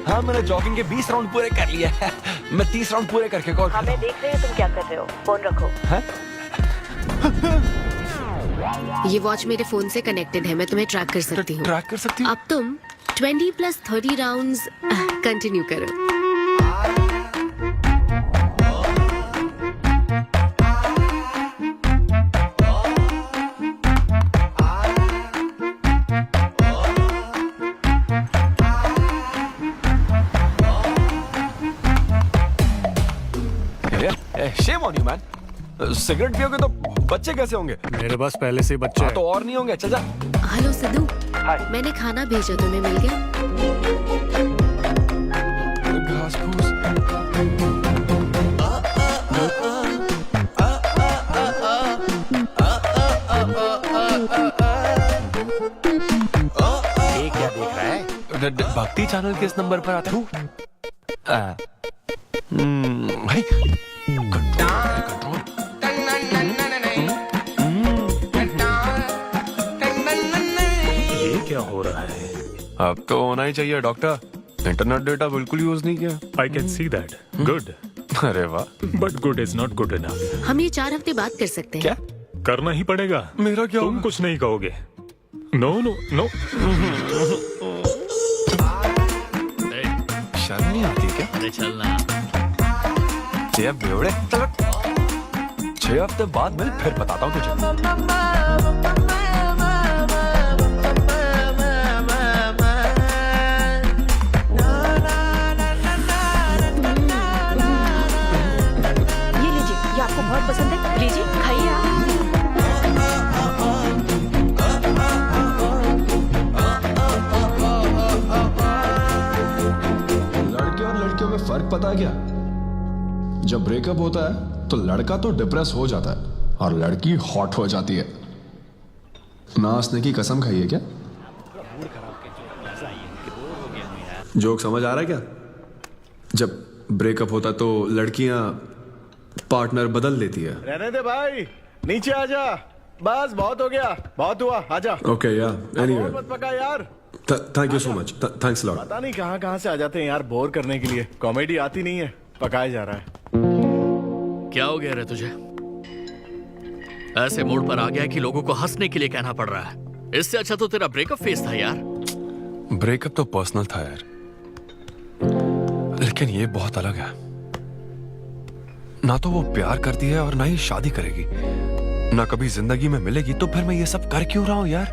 हाँ, मैंने जॉगिंग के 20 राउंड पूरे कर लिए हैं। मैं 30 राउंड पूरे करके कॉल कर रहा हूं। देख रहे हैं तुम क्या कर रहे हो, फोन रखो। ये वॉच मेरे फोन से कनेक्टेड है, मैं तुम्हें ट्रैक कर सकती हूँ। ट्रैक कर सकती हूँ? अब तुम 20+30 राउंड्स कंटिन्यू करो। Shame on you, man. Cigarette पियोगे तो बच्चे कैसे होंगे? मेरे पास पहले से ही बच्चे हैं। तो और नहीं होंगे। अच्छा जा। हेलो सिद्धू, मैंने खाना भेजा, तुम्हें मिल गया? घास फूस। ये क्या देख रहा है? भक्ति चैनल के इस नंबर पर आता हूँ। ये क्या हो रहा है? अब तो होना ही चाहिए डॉक्टर। इंटरनेट डेटा बिल्कुल यूज नहीं किया। I can see that. Good. अरे वाह। But good is not good enough. हम ये 4 हफ्ते बाद कर सकते हैं। क्या करना ही पड़ेगा? मेरा क्या? तुम कुछ नहीं कहोगे। No no no. शर्म नहीं आती क्या? अरे चलना। ये बेवड़े। 6 हफ्ते बाद मैं फिर बताता हूँ तुझे। ये लीजिए, ये आपको बहुत पसंद है, लीजिए खाइए आप। लड़के और लड़कियों में फर्क पता है क्या? जब ब्रेकअप होता है तो लड़का तो डिप्रेस हो जाता है और लड़की हॉट हो जाती है। नाचने की कसम खाई है क्या? जोक समझ आ रहा है क्या? जब ब्रेकअप होता तो लड़कियां पार्टनर बदल देती है। रहने दे भाई, नीचे आजा। बस बहुत हो गया, बहुत हुआ, आजा। ओके या एनीवे, मत पका यार। Thank you so much, thanks lot. पता नहीं कहाँ से आ जाते हैं यार, बोर करने के लिए। कॉमेडी आती नहीं है, पकाया जा रहा है। क्या हो गया रे तुझे? ऐसे मूड पर आ गया कि लोगों को हंसने के लिए कहना पड़ रहा है। इससे अच्छा तो तेरा ब्रेकअप फेस था यार। ब्रेकअप तो पर्सनल था यार, लेकिन ये बहुत अलग है। ना तो वो प्यार करती है और ना ही शादी करेगी, ना कभी जिंदगी में मिलेगी, तो फिर मैं ये सब कर क्यों रहा हूं यार?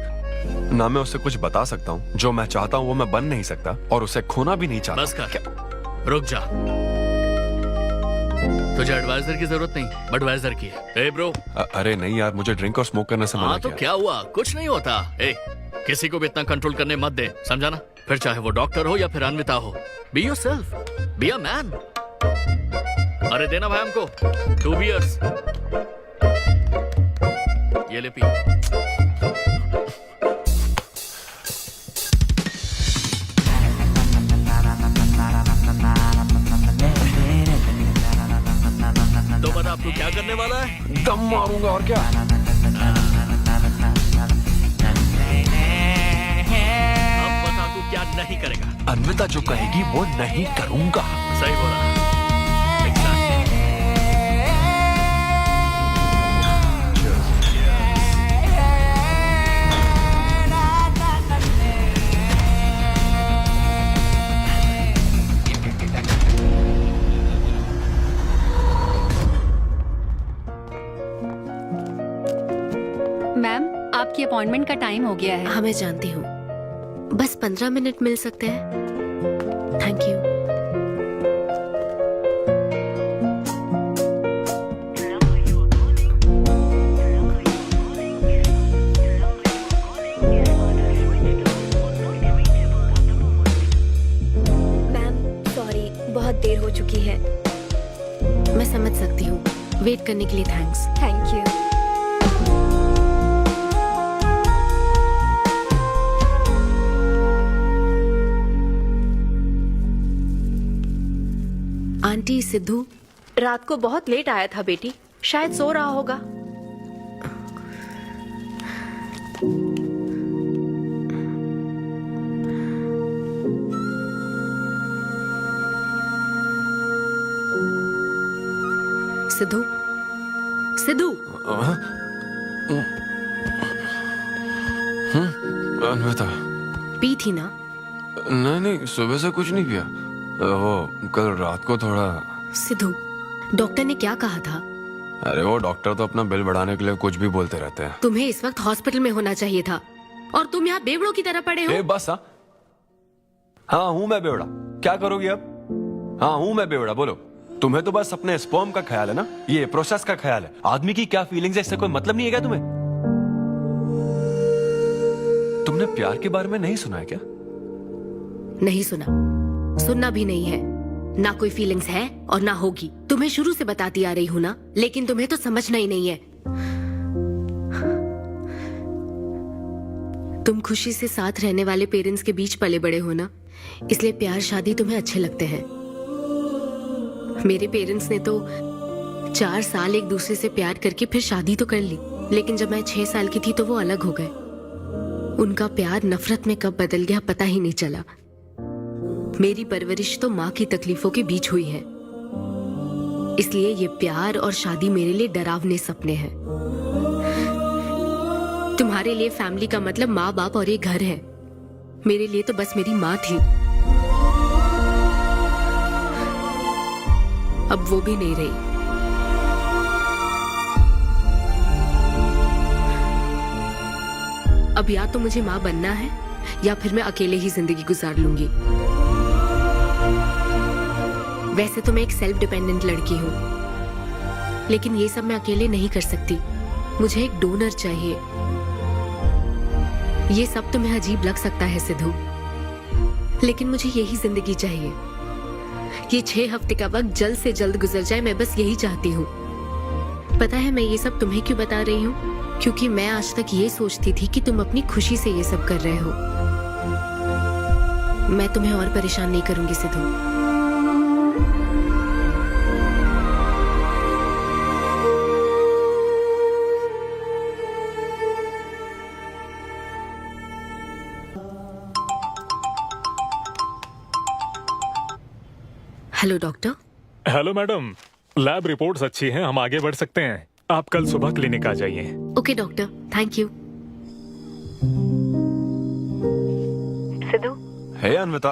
ना मैं उसे कुछ बता सकता हूँ, जो मैं चाहता हूँ वो मैं बन नहीं सकता, और उसे खोना भी नहीं चाहता। बस कर, रुक जा। तुझे एडवाइजर की जरूरत नहीं, बडवाइजर की है। ए ब्रो। अरे नहीं यार, मुझे ड्रिंक और स्मोक करने से मना हाँ तो किया। क्या हुआ? कुछ नहीं होता। ए, किसी को भी इतना कंट्रोल करने मत दे, समझा ना? फिर चाहे वो डॉक्टर हो या फिर अन्विता हो। Be yourself, be a man. अरे देना भाई हमको 2 बियर्स। ये ले पी। तो बता अब तू क्या करने वाला है? दम मारूंगा और क्या। अब बता तू क्या नहीं करेगा? अन्विता जो कहेगी वो नहीं करूंगा। सही बोला। आपकी अपॉइंटमेंट का टाइम हो गया है। हाँ मैं जानती हूँ, बस 15 मिनट मिल सकते हैं? Thank you. बहुत देर हो चुकी है। मैं समझ सकती हूँ। वेट करने के लिए thanks. Thank you. Aunty, Sidhu रात को बहुत लेट आया था बेटी, शायद सो रहा होगा। सिद्धू, सिद्धू। अन्विता, पी थी ना? नहीं, सुबह से कुछ नहीं पिया। वो कल रात को थोड़ा। सिद्धू, डॉक्टर ने क्या कहा था? अरे वो डॉक्टर तो अपना बिल बढ़ाने के लिए कुछ भी बोलते रहते हैं। तुम्हें इस वक्त हॉस्पिटल में होना चाहिए था और तुम यहाँ बेवड़ों की तरह पड़े हो। बस हाँ हूँ मैं बेवड़ा। क्या करोगी अब? हाँ हूँ मैं बेवड़ा, बोलो। तुम्हें तो बस अपने स्पर्म का ख्याल है ना, ये प्रोसेस का ख्याल है। आदमी की क्या फीलिंग्स है इससे कोई मतलब नहीं है क्या तुम्हें? तुमने प्यार के बारे में नहीं सुना है क्या? नहीं सुना, सुनना भी नहीं है। ना कोई फीलिंग्स है और ना होगी। तुम्हें शुरू से बताती आ रही हूँ ना, लेकिन तुम्हें तो समझना ही नहीं है। तुम खुशी से साथ रहने वाले पेरेंट्स के बीच पले बड़े हो ना, इसलिए प्यार शादी तुम्हें अच्छे लगते हैं। मेरे पेरेंट्स ने तो 4 साल एक दूसरे से प्यार करके फिर शादी तो कर ली, लेकिन जब मैं 6 साल की थी तो वो अलग हो गए। उनका प्यार नफरत में कब बदल गया पता ही नहीं चला। मेरी परवरिश तो माँ की तकलीफों के बीच हुई है, इसलिए ये प्यार और शादी मेरे लिए डरावने सपने हैं। तुम्हारे लिए फैमिली का मतलब माँ बाप और ये घर है। मेरे लिए तो बस मेरी माँ थी, अब वो भी नहीं रही। अब या तो मुझे माँ बनना है या फिर मैं अकेले ही जिंदगी गुजार लूंगी। वैसे तो मैं एक सेल्फ डिपेंडेंट लड़की हूँ, लेकिन ये सब मैं अकेले नहीं कर सकती। मुझे एक डोनर चाहिए। ये सब तुम्हें अजीब लग सकता है सिद्धू, लेकिन मुझे यही जिंदगी चाहिए। ये 6 हफ्ते का वक्त जल्द से जल्द गुजर जाए, मैं बस यही चाहती हूँ। पता है मैं ये सब तुम्हें क्यों बता रही हूँ? क्योंकि मैं आज तक ये सोचती थी कि तुम अपनी खुशी से ये सब कर रहे हो। मैं तुम्हें और परेशान नहीं करूंगी Sidhu. Hello doctor. Hello madam, lab reports अच्छी हैं, हम आगे बढ़ सकते हैं। आप कल सुबह क्लिनिक आ जाइए। Okay doctor, thank you. Siddhu, hey Anvita.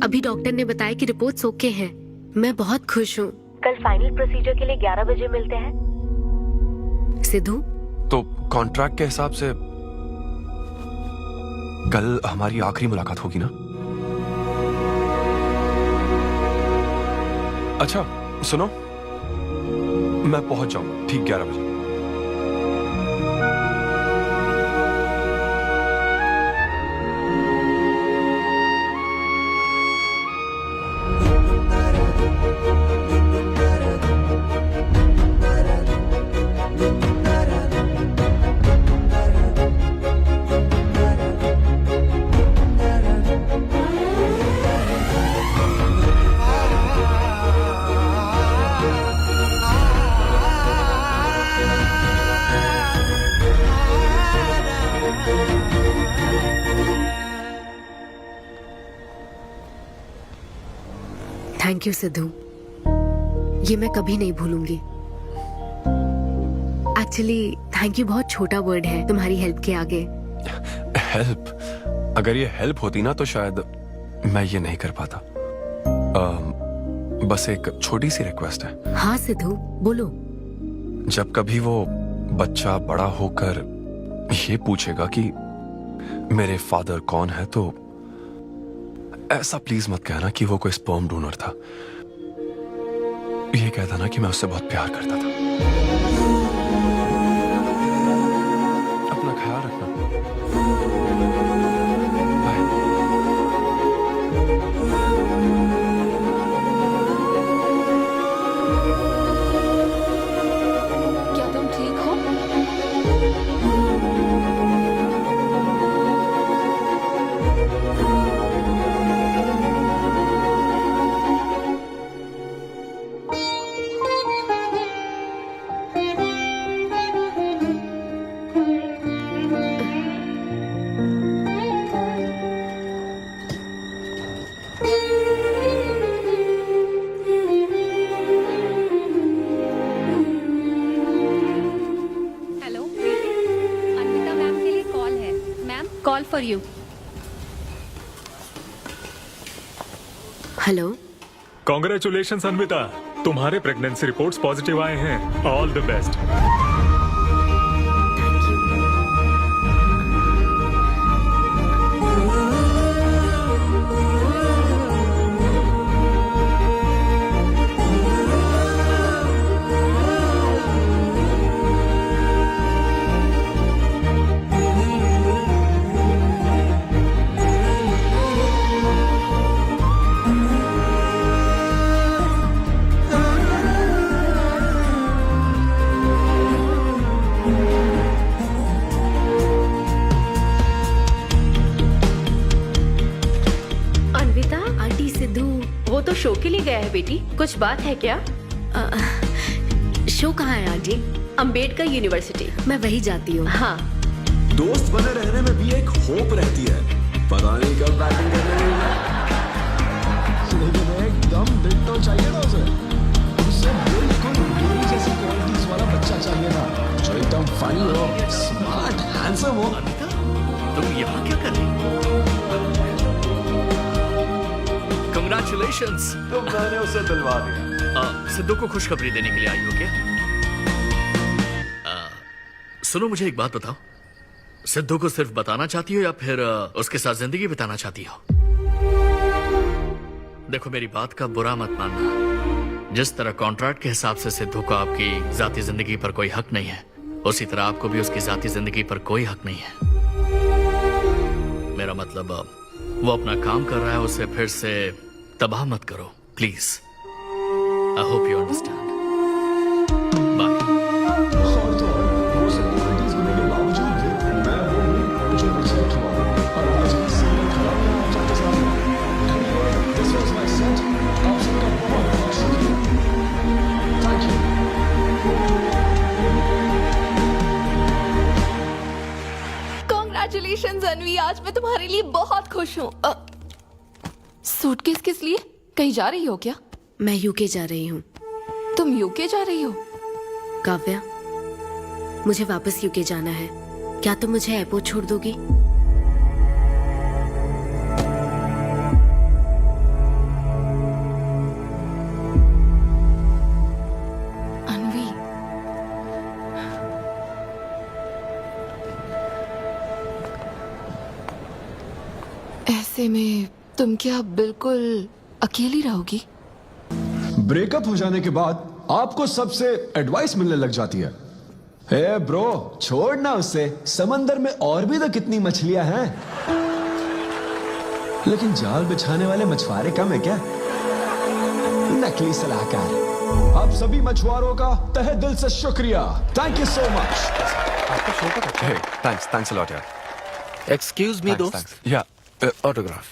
अभी डॉक्टर ने बताया कि रिपोर्ट्स ओके हैं। मैं बहुत खुश हूँ। कल फाइनल प्रोसीजर के लिए 11 बजे मिलते हैं। सिद्धू, तो कॉन्ट्रैक्ट के हिसाब से कल हमारी आखिरी मुलाकात होगी ना? अच्छा सुनो, मैं पहुंच जाऊंगा ठीक 11 बजे। थैंक यू सिद्धू, ये मैं कभी नहीं भूलूंगी। एक्चुअली थैंक यू बहुत छोटा वर्ड है तुम्हारी हेल्प के आगे। हेल्प? अगर ये हेल्प होती ना तो शायद मैं ये नहीं कर पाता। बस एक छोटी सी रिक्वेस्ट है। हाँ सिद्धू बोलो। जब कभी वो बच्चा बड़ा होकर ये पूछेगा कि मेरे फादर कौन है, तो ऐसा प्लीज मत कहना कि वो कोई स्पर्म डोनर था। ये कहता ना कि मैं उससे बहुत प्यार करता था। अपना ख्याल रखना। क्या तुम ठीक हो? हेलो, अन्विता मैम के लिए कॉल है। Ma'am, call for you. Hello. Congratulation Anvita, तुम्हारे प्रेगनेंसी रिपोर्ट्स पॉजिटिव आए हैं। All the best. Anvita, aunty Sidhu वो तो शो के लिए गया है बेटी, कुछ बात है क्या? शो कहाँ है आंटी? अम्बेडकर यूनिवर्सिटी। मैं वही जाती हूँ। हाँ। दोस्त बने रहने में भी एक होप रहती है, पता नहीं कब बैटिंग करने लगेगा। लेकिन एकदम दिल तो चाहिए ना उसे। उसे बिल्कुल मेरी जैसी क्वालिटीज वाला बच्चा चाहिए था, जो एकदम फनी हो, स्मार्ट, हैंडसम हो। तुम यहाँ क्या कर रही हो? Congratulations! तो मैंने उसे दिलवा दिया। सिद्धू को खुशखबरी देने के लिए आई हो क्या? सुनो, मुझे एक बात बताओ, सिद्धू को सिर्फ बताना चाहती हो या फिर उसके साथ जिंदगी बिताना चाहती हो? देखो, मेरी बात का बुरा मत मानना। जिस तरह कॉन्ट्रैक्ट के हिसाब से सिद्धू को आपकी जाती जिंदगी पर कोई हक नहीं है, उसी तरह आपको भी उसकी जाती जिंदगी पर कोई हक नहीं है। मेरा मतलब, वो अपना काम कर रहा है, उसे फिर से तबाह मत करो please. I hope you understand. Congratulations Anvi, आज मैं तुम्हारे लिए बहुत खुश हूँ। सूटकेस किस लिए? कहीं जा रही हो क्या? मैं यूके जा रही हूँ। तुम यूके जा रही हो? काव्या, मुझे वापस यूके जाना है। क्या तुम मुझे एयरपोर्ट छोड़ दोगी? अन्वी, ऐसे में तुम क्या बिल्कुल अकेली रहोगी? ब्रेकअप हो जाने के बाद आपको सबसे एडवाइस मिलने लग जाती है। हे ब्रो, छोड़ना उसे, समंदर में और भी तो कितनी मछलियां हैं। लेकिन जाल बिछाने वाले मछुआरे कम है क्या? नकली सलाहकार। आप सभी मछुआरों का तहे दिल से शुक्रिया। Thank you so much. Thanks a lot यार। एक्सक्यूज मी दोस्त, या ऑटोग्राफ।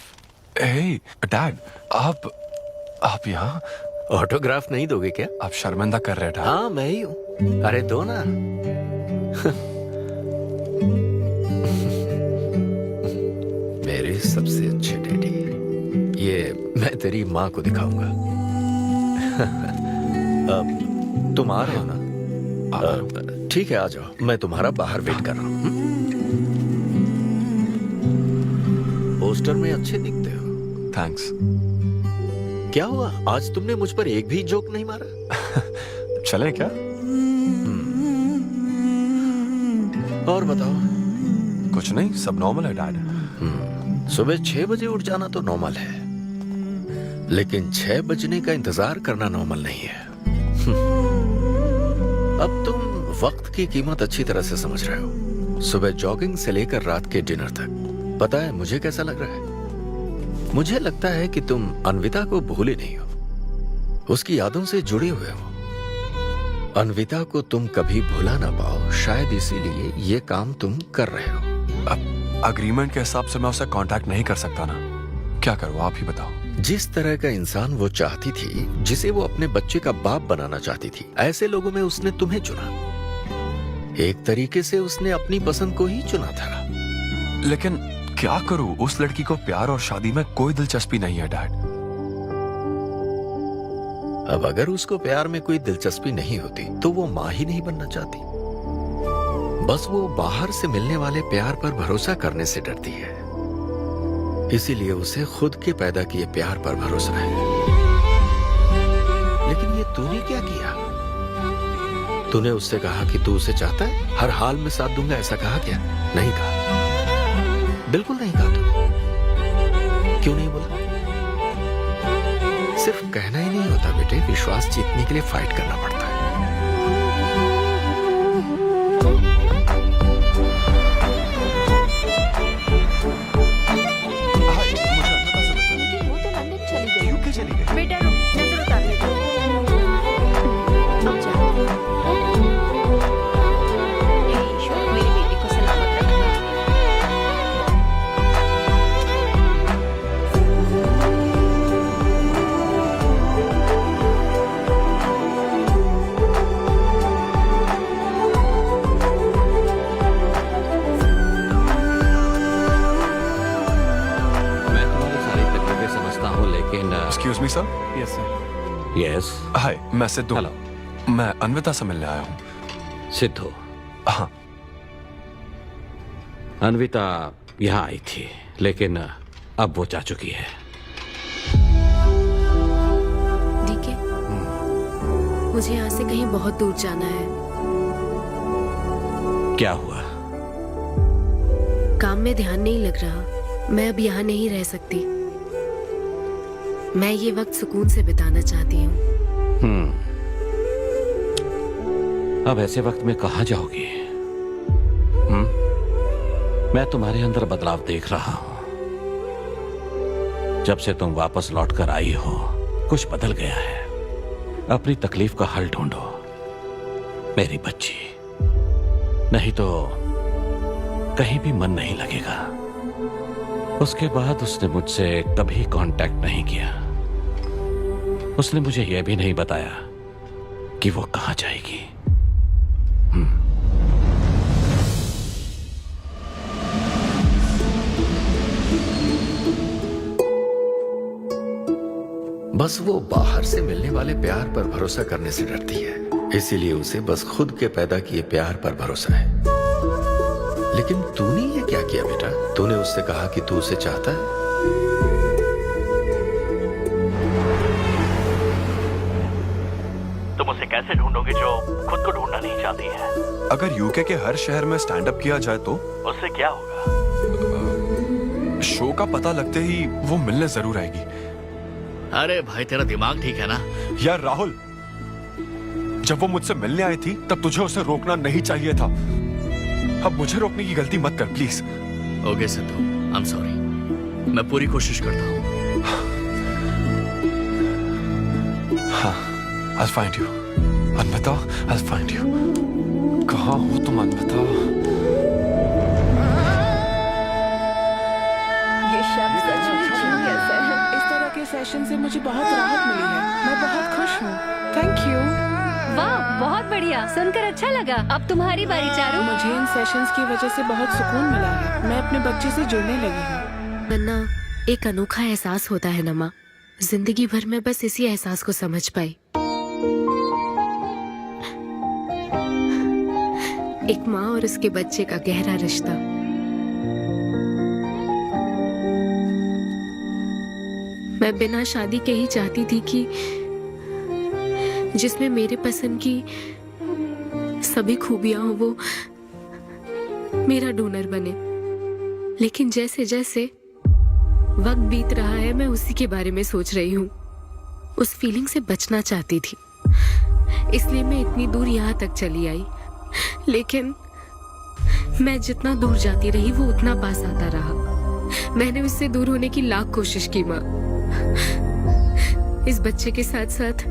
हे डैड, आप यहाँ? ऑटोग्राफ नहीं दोगे क्या? आप शर्मिंदा कर रहे थे। हाँ, मैं ही हूँ। अरे दो ना। मेरे सबसे अच्छे डैडी, ये मैं तेरी माँ को दिखाऊंगा। तुम आ रहे हो ना? ठीक है, आ जाओ, मैं तुम्हारा बाहर वेट कर रहा हूँ। पोस्टर में अच्छे दिखते हो। थैंक्स। क्या हुआ, आज तुमने मुझ पर एक भी जोक नहीं मारा? चले क्या? और बताओ, कुछ नहीं, सब नॉर्मल है डैड। सुबह 6 बजे उठ जाना तो नॉर्मल है, लेकिन 6 बजने का इंतजार करना नॉर्मल नहीं है। अब तुम वक्त की कीमत अच्छी तरह से समझ रहे हो। सुबह जॉगिंग से लेकर रात के डिनर तक। पता है मुझे कैसा लग रहा है? मुझे लगता है कि तुम अन्विता को भूले नहीं हो, उसकी यादों से जुड़े हुए हो। अन्विता को तुम कभी भुला ना पाओ, शायद इसीलिए ये काम तुम कर रहे हो। अब अग्रीमेंट के हिसाब से मैं उसे कांटेक्ट नहीं कर सकता ना, क्या करूं आप ही बताओ। जिस तरह का इंसान वो चाहती थी, जिसे वो अपने बच्चे का बाप बनाना चाहती थी, ऐसे लोगों में उसने तुम्हें चुना। एक तरीके से उसने अपनी पसंद को ही चुना था। लेकिन क्या करूं, उस लड़की को प्यार और शादी में कोई दिलचस्पी नहीं है डैड। अब अगर उसको प्यार में कोई दिलचस्पी नहीं होती तो वो माँ ही नहीं बनना चाहती। बस वो बाहर से मिलने वाले प्यार पर भरोसा करने से डरती है, इसीलिए उसे खुद के पैदा किए प्यार पर भरोसा है। लेकिन ये तूने क्या किया? तूने उससे कहा कि तू उसे चाहता है, हर हाल में साथ दूंगा, ऐसा कहा क्या? नहीं कहा, बिल्कुल नहीं कहा। तू क्यों नहीं बोला? सिर्फ कहना ही नहीं होता बेटे, विश्वास जीतने के लिए फाइट करना पड़ता है। बेटा रुक, नजर उतार ले। मेरी बेटी को सलामत रखना। मैं तुम्हारी सारी तकलीफें समझता हूँ, लेकिन excuse me sir. Yes sir. Yes. Hi, मैं सिद्धू। हेलो। मैं अन्विता से मिलने आया हूँ। सिद्धू? हाँ। अन्विता यहाँ आई थी, लेकिन अब वो जा चुकी है। डीके, मुझे यहाँ से कहीं बहुत दूर जाना है। क्या हुआ? काम में ध्यान नहीं लग रहा। मैं अब यहाँ नहीं रह सकती। मैं ये वक्त सुकून से बिताना चाहती हूँ। अब ऐसे वक्त में कहाँ जाओगी? मैं तुम्हारे अंदर बदलाव देख रहा हूँ। जब से तुम वापस लौट कर आई हो, कुछ बदल गया है। अपनी तकलीफ का हल ढूंढो मेरी बच्ची, नहीं तो कहीं भी मन नहीं लगेगा। उसके बाद उसने मुझसे कभी कांटेक्ट नहीं किया। उसने मुझे यह भी नहीं बताया कि वो कहाँ जाएगी। बस वो बाहर से मिलने वाले प्यार पर भरोसा करने से डरती है, इसीलिए उसे बस खुद के पैदा किए प्यार पर भरोसा है। लेकिन तूने ये क्या किया बेटा? तूने उससे कहा कि तू उसे चाहता है। तुम उसे कैसे ढूंढोगे जो खुद को ढूंढना नहीं चाहती है? अगर यूके के हर शहर में स्टैंड अप किया जाए तो उससे क्या होगा? शो का पता लगते ही वो मिलने जरूर आएगी। अरे भाई, तेरा दिमाग ठीक है ना? यार राहुल, जब वो मुझसे मिलने आई थी तब तुझे उसे रोकना नहीं चाहिए था। अब मुझे रोकने की गलती मत कर please. Okay Sidhu, I am sorry. मैं पूरी कोशिश करता हूँ। हाँ, I'll find you. Anvita, I'll find you. कहाँ हो तुम अन्विता? ये शब्द सच में genius है। इस तरह के सेशन से मुझे बहुत राहत मिली है। मैं बहुत खुश हूँ। Thank you. वाह, बहुत बढ़िया, सुनकर अच्छा लगा। अब तुम्हारी बारी चारू। मुझे इन सेशंस की वजह से बहुत सुकून मिला है। मैं अपने बच्चे से जुड़ने लगी हूँ। वरना एक अनोखा एहसास होता है ना माँ। जिंदगी भर में बस इसी एहसास को समझ पाई। एक माँ और उसके बच्चे का गहरा रिश्ता। मैं बिना शादी के ही चाहती थी कि जिसमें मेरे पसंद की सभी खूबियां हो वो मेरा डोनर बने। लेकिन जैसे जैसे वक्त बीत रहा है मैं उसी के बारे में सोच रही हूँ। उस फीलिंग से बचना चाहती थी, इसलिए मैं इतनी दूर यहाँ तक चली आई। लेकिन मैं जितना दूर जाती रही वो उतना पास आता रहा। मैंने उससे दूर होने की लाख कोशिश की माँ। इस बच्चे के साथ साथ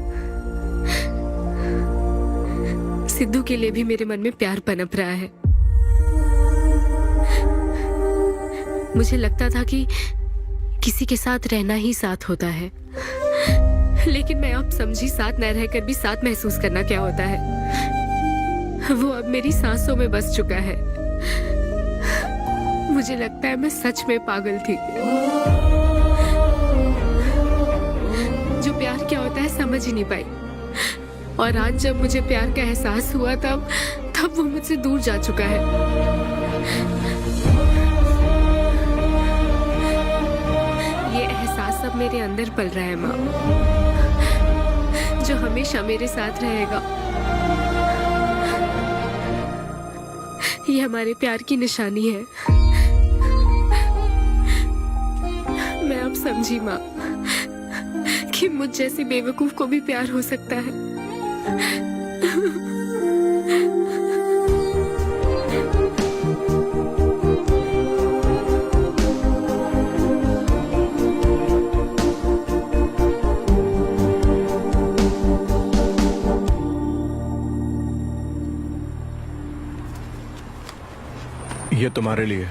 सिद्धू के लिए भी मेरे मन में प्यार पनप रहा है। मुझे लगता था कि किसी के साथ रहना ही साथ होता है, लेकिन मैं अब समझी साथ न रहकर भी साथ महसूस करना क्या होता है। वो अब मेरी सांसों में बस चुका है। मुझे लगता है मैं सच में पागल थी। जो प्यार क्या होता है समझ ही नहीं पाई, और आज जब मुझे प्यार का एहसास हुआ तब वो मुझसे दूर जा चुका है। ये एहसास अब मेरे अंदर पल रहा है माँ, जो हमेशा मेरे साथ रहेगा। ये हमारे प्यार की निशानी है। मैं अब समझी माँ कि मुझ जैसी बेवकूफ को भी प्यार हो सकता है। ये तुम्हारे लिए।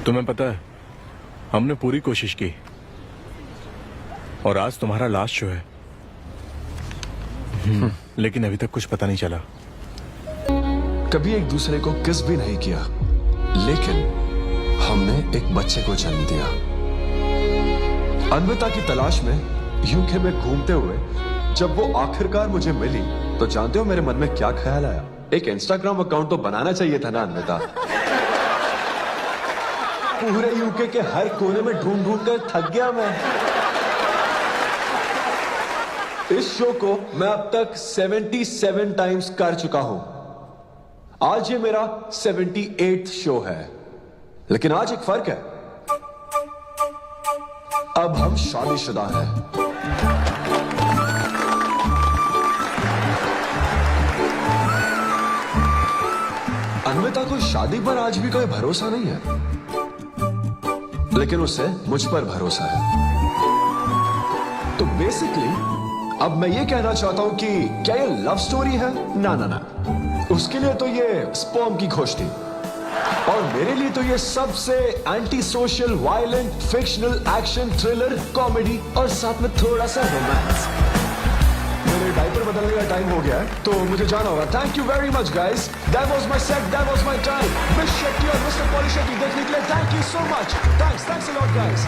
तुम्हें पता है हमने पूरी कोशिश की और आज तुम्हारा लास्ट शो है, लेकिन अभी तक कुछ पता नहीं चला। कभी एक दूसरे को किस भी नहीं किया, लेकिन हमने एक बच्चे को जन्म दिया। अन्विता की तलाश में यूके में घूमते हुए जब वो आखिरकार मुझे मिली, तो जानते हो मेरे मन में क्या ख्याल आया? एक इंस्टाग्राम अकाउंट तो बनाना चाहिए था ना अन्विता। पूरे यूके के हर कोने में ढूंढ ढूंढ कर थक गया मैं। इस शो को मैं अब तक 77 टाइम्स कर चुका हूं। आज ये मेरा 78th शो है, लेकिन आज एक फर्क है, अब हम शादीशुदा हैं। अन्विता को शादी पर आज भी कोई भरोसा नहीं है, लेकिन उसे मुझ पर भरोसा है। तो बेसिकली अब मैं ये कहना चाहता हूं कि क्या ये लव स्टोरी है? ना ना ना, उसके लिए तो ये स्पर्म की खोज थी, और मेरे लिए तो ये सबसे anti social, violent, fictional, action, thriller, comedy और साथ में थोड़ा सा रोमांस। मेरे डायपर बदलने का टाइम हो गया है, तो मुझे जाना होगा। Thank you very much guys, that was my set, that was my time. Miss Shetty और मिस्टर पॉली शेट्टी देखने के लिए thank you so much. Thanks a lot guys.